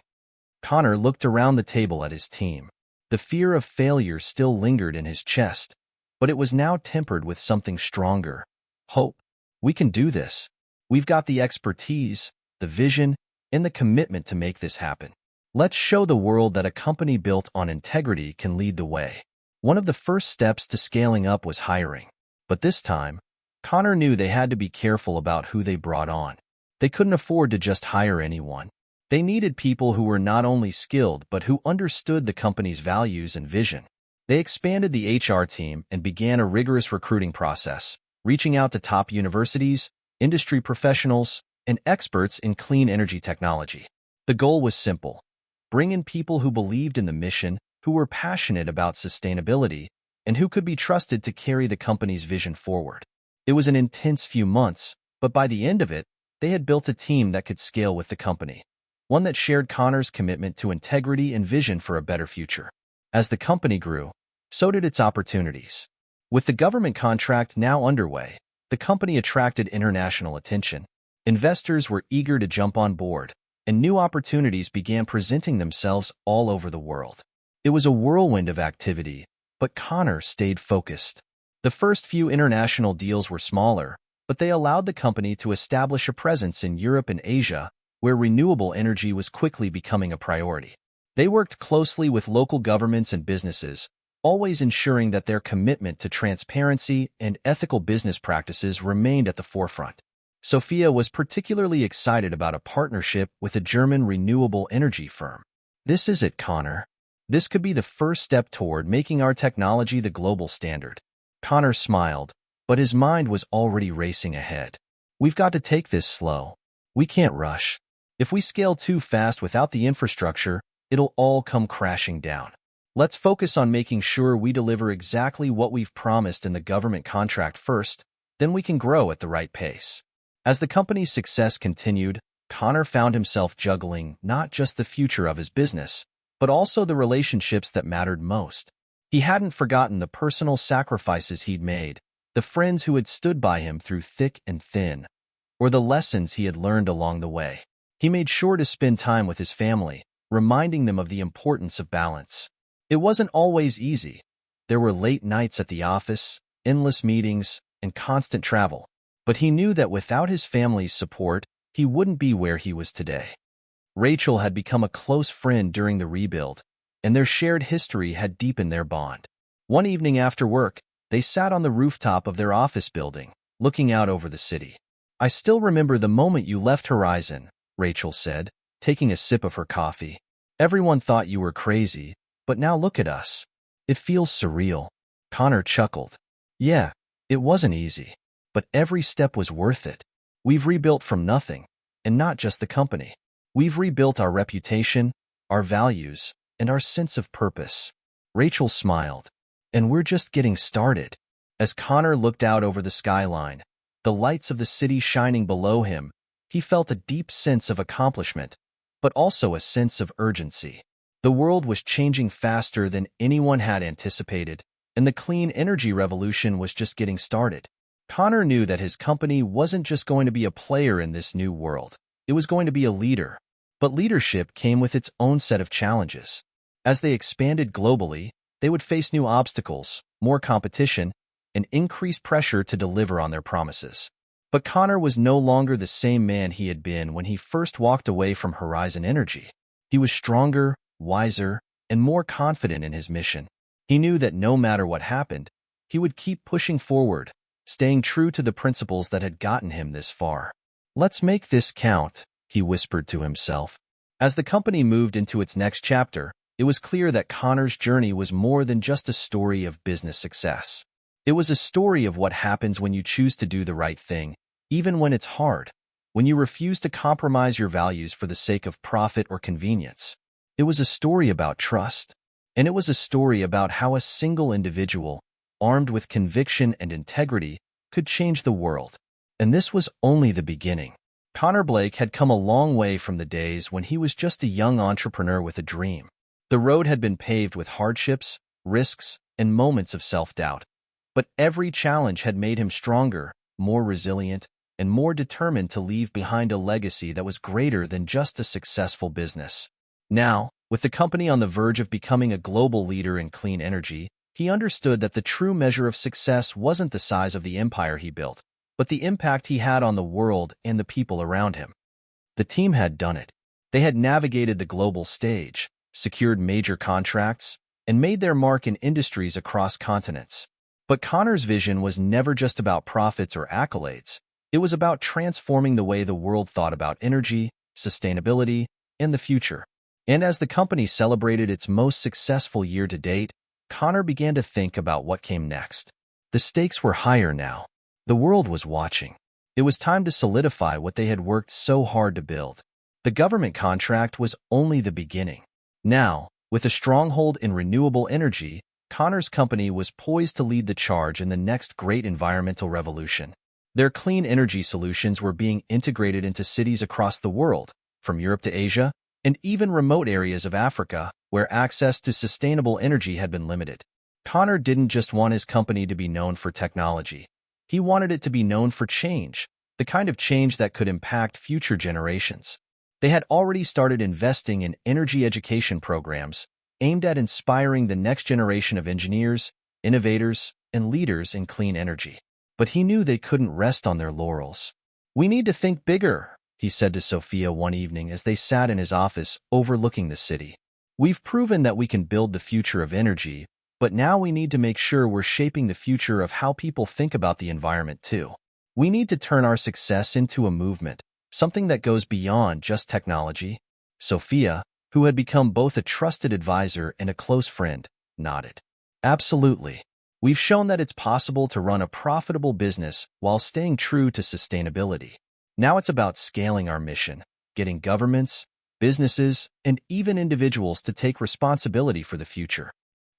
Connor looked around the table at his team. The fear of failure still lingered in his chest, but it was now tempered with something stronger: hope. "We can do this. We've got the expertise, the vision, and the commitment to make this happen. Let's show the world that a company built on integrity can lead the way." One of the first steps to scaling up was hiring. But this time, Connor knew they had to be careful about who they brought on. They couldn't afford to just hire anyone. They needed people who were not only skilled but who understood the company's values and vision. They expanded the HR team and began a rigorous recruiting process, reaching out to top universities, industry professionals, and experts in clean energy technology. The goal was simple: bring in people who believed in the mission, who were passionate about sustainability, and who could be trusted to carry the company's vision forward. It was an intense few months, but by the end of it, they had built a team that could scale with the company, one that shared Connor's commitment to integrity and vision for a better future. As the company grew, so did its opportunities. With the government contract now underway, the company attracted international attention. Investors were eager to jump on board, and new opportunities began presenting themselves all over the world. It was a whirlwind of activity, but Connor stayed focused. The first few international deals were smaller, but they allowed the company to establish a presence in Europe and Asia, where renewable energy was quickly becoming a priority. They worked closely with local governments and businesses, always ensuring that their commitment to transparency and ethical business practices remained at the forefront. Sophia was particularly excited about a partnership with a German renewable energy firm. "This is it, Connor. This could be the first step toward making our technology the global standard." Connor smiled, but his mind was already racing ahead. "We've got to take this slow. We can't rush. If we scale too fast without the infrastructure, it'll all come crashing down. Let's focus on making sure we deliver exactly what we've promised in the government contract first, then we can grow at the right pace." As the company's success continued, Connor found himself juggling not just the future of his business, but also the relationships that mattered most. He hadn't forgotten the personal sacrifices he'd made, the friends who had stood by him through thick and thin, or the lessons he had learned along the way. He made sure to spend time with his family, reminding them of the importance of balance. It wasn't always easy. There were late nights at the office, endless meetings, and constant travel. But he knew that without his family's support, he wouldn't be where he was today. Rachel had become a close friend during the rebuild, and their shared history had deepened their bond. One evening after work, they sat on the rooftop of their office building, looking out over the city. "I still remember the moment you left Horizon," Rachel said, taking a sip of her coffee. "Everyone thought you were crazy, but now look at us. It feels surreal." Connor chuckled. "Yeah, it wasn't easy, but every step was worth it. We've rebuilt from nothing, and not just the company. We've rebuilt our reputation, our values, and our sense of purpose." Rachel smiled. "And we're just getting started." As Connor looked out over the skyline, the lights of the city shining below him, he felt a deep sense of accomplishment, but also a sense of urgency. The world was changing faster than anyone had anticipated, and the clean energy revolution was just getting started. Connor knew that his company wasn't just going to be a player in this new world. It was going to be a leader. But leadership came with its own set of challenges. As they expanded globally, they would face new obstacles, more competition, and increased pressure to deliver on their promises. But Connor was no longer the same man he had been when he first walked away from Horizon Energy. He was stronger, wiser, and more confident in his mission. He knew that no matter what happened, he would keep pushing forward, staying true to the principles that had gotten him this far. "Let's make this count," he whispered to himself. As the company moved into its next chapter, it was clear that Connor's journey was more than just a story of business success. It was a story of what happens when you choose to do the right thing, even when it's hard, when you refuse to compromise your values for the sake of profit or convenience. It was a story about trust, and it was a story about how a single individual, armed with conviction and integrity, could change the world. And this was only the beginning. Connor Blake had come a long way from the days when he was just a young entrepreneur with a dream. The road had been paved with hardships, risks, and moments of self-doubt. But every challenge had made him stronger, more resilient, and more determined to leave behind a legacy that was greater than just a successful business. Now, with the company on the verge of becoming a global leader in clean energy, he understood that the true measure of success wasn't the size of the empire he built, but the impact he had on the world and the people around him. The team had done it. They had navigated the global stage, secured major contracts, and made their mark in industries across continents. But Connor's vision was never just about profits or accolades. It was about transforming the way the world thought about energy, sustainability, and the future. And as the company celebrated its most successful year to date, Connor began to think about what came next. The stakes were higher now. The world was watching. It was time to solidify what they had worked so hard to build. The government contract was only the beginning. Now, with a stronghold in renewable energy, Connor's company was poised to lead the charge in the next great environmental revolution. Their clean energy solutions were being integrated into cities across the world, from Europe to Asia, and even remote areas of Africa, where access to sustainable energy had been limited. Connor didn't just want his company to be known for technology. He wanted it to be known for change, the kind of change that could impact future generations. They had already started investing in energy education programs aimed at inspiring the next generation of engineers, innovators, and leaders in clean energy. But he knew they couldn't rest on their laurels. "We need to think bigger," he said to Sophia one evening as they sat in his office overlooking the city. "We've proven that we can build the future of energy, but now we need to make sure we're shaping the future of how people think about the environment too. We need to turn our success into a movement, something that goes beyond just technology." Sophia, who had become both a trusted advisor and a close friend, nodded. "Absolutely. We've shown that it's possible to run a profitable business while staying true to sustainability. Now it's about scaling our mission, getting governments, businesses, and even individuals to take responsibility for the future."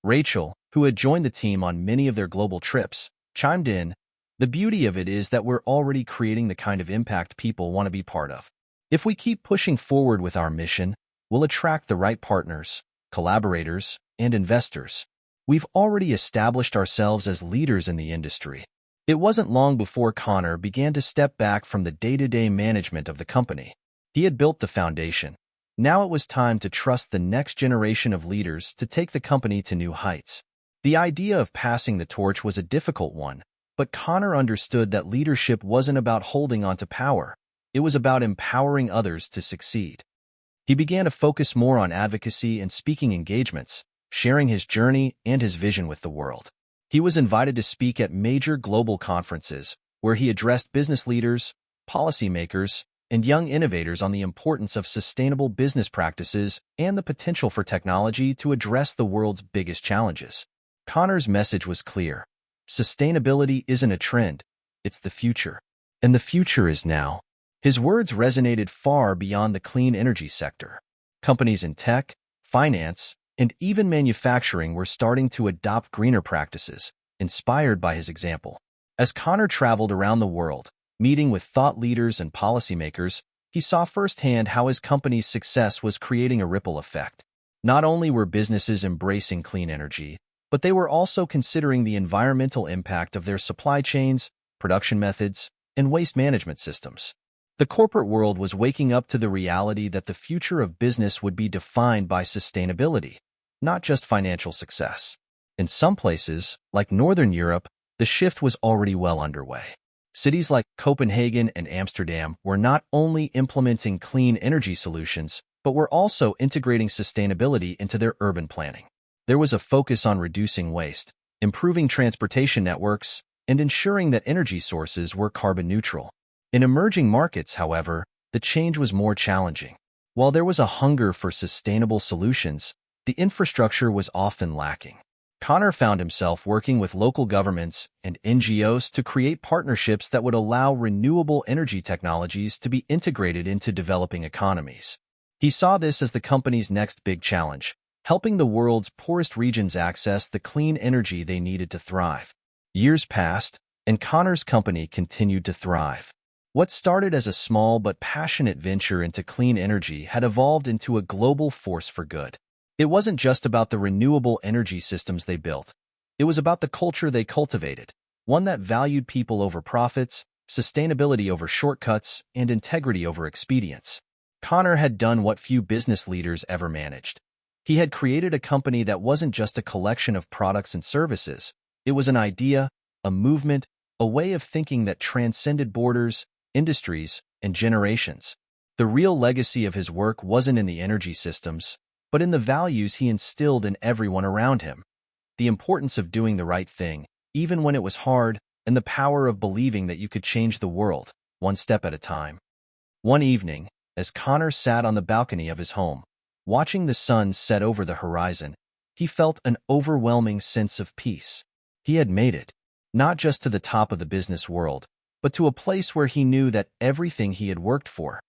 Rachel, who had joined the team on many of their global trips, chimed in, "The beauty of it is that we're already creating the kind of impact people want to be part of. If we keep pushing forward with our mission, we'll attract the right partners, collaborators, and investors. We've already established ourselves as leaders in the industry." It wasn't long before Connor began to step back from the day-to-day management of the company. He had built the foundation. Now it was time to trust the next generation of leaders to take the company to new heights. The idea of passing the torch was a difficult one, but Connor understood that leadership wasn't about holding onto power. It was about empowering others to succeed. He began to focus more on advocacy and speaking engagements, sharing his journey and his vision with the world. He was invited to speak at major global conferences, where he addressed business leaders, policymakers, and young innovators on the importance of sustainable business practices and the potential for technology to address the world's biggest challenges. Connor's message was clear. Sustainability isn't a trend, it's the future. And the future is now. His words resonated far beyond the clean energy sector. Companies in tech, finance, and even manufacturing were starting to adopt greener practices, inspired by his example. As Connor traveled around the world, meeting with thought leaders and policymakers, he saw firsthand how his company's success was creating a ripple effect. Not only were businesses embracing clean energy, but they were also considering the environmental impact of their supply chains, production methods, and waste management systems. The corporate world was waking up to the reality that the future of business would be defined by sustainability, not just financial success. In some places, like Northern Europe, the shift was already well underway. Cities like Copenhagen and Amsterdam were not only implementing clean energy solutions, but were also integrating sustainability into their urban planning. There was a focus on reducing waste, improving transportation networks, and ensuring that energy sources were carbon neutral. In emerging markets, however, the change was more challenging. While there was a hunger for sustainable solutions, the infrastructure was often lacking. Connor found himself working with local governments and NGOs to create partnerships that would allow renewable energy technologies to be integrated into developing economies. He saw this as the company's next big challenge, helping the world's poorest regions access the clean energy they needed to thrive. Years passed, and Connor's company continued to thrive. What started as a small but passionate venture into clean energy had evolved into a global force for good. It wasn't just about the renewable energy systems they built. It was about the culture they cultivated, one that valued people over profits, sustainability over shortcuts, and integrity over expedience. Connor had done what few business leaders ever managed. He had created a company that wasn't just a collection of products and services. It was an idea, a movement, a way of thinking that transcended borders, industries, and generations. The real legacy of his work wasn't in the energy systems, but in the values he instilled in everyone around him. The importance of doing the right thing, even when it was hard, and the power of believing that you could change the world, one step at a time. One evening, as Connor sat on the balcony of his home, watching the sun set over the horizon, he felt an overwhelming sense of peace. He had made it, not just to the top of the business world, but to a place where he knew that everything he had worked for,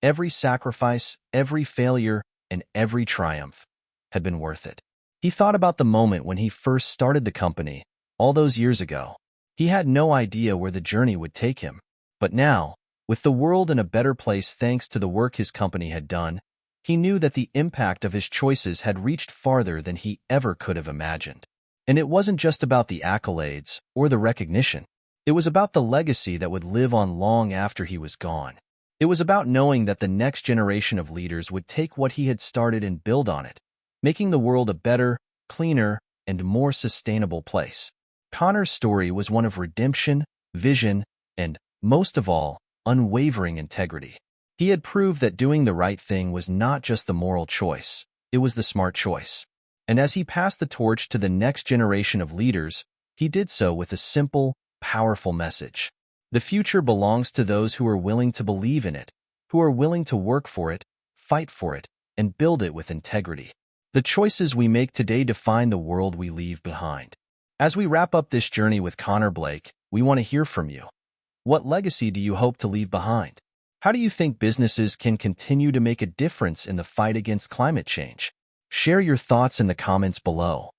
every sacrifice, every failure, and every triumph had been worth it. He thought about the moment when he first started the company, all those years ago. He had no idea where the journey would take him. But now, with the world in a better place thanks to the work his company had done, he knew that the impact of his choices had reached farther than he ever could have imagined. And it wasn't just about the accolades or the recognition. It was about the legacy that would live on long after he was gone. It was about knowing that the next generation of leaders would take what he had started and build on it, making the world a better, cleaner, and more sustainable place. Connor's story was one of redemption, vision, and, most of all, unwavering integrity. He had proved that doing the right thing was not just the moral choice, it was the smart choice. And as he passed the torch to the next generation of leaders, he did so with a simple, powerful message. The future belongs to those who are willing to believe in it, who are willing to work for it, fight for it, and build it with integrity. The choices we make today define the world we leave behind. As we wrap up this journey with Connor Blake, we want to hear from you. What legacy do you hope to leave behind? How do you think businesses can continue to make a difference in the fight against climate change? Share your thoughts in the comments below.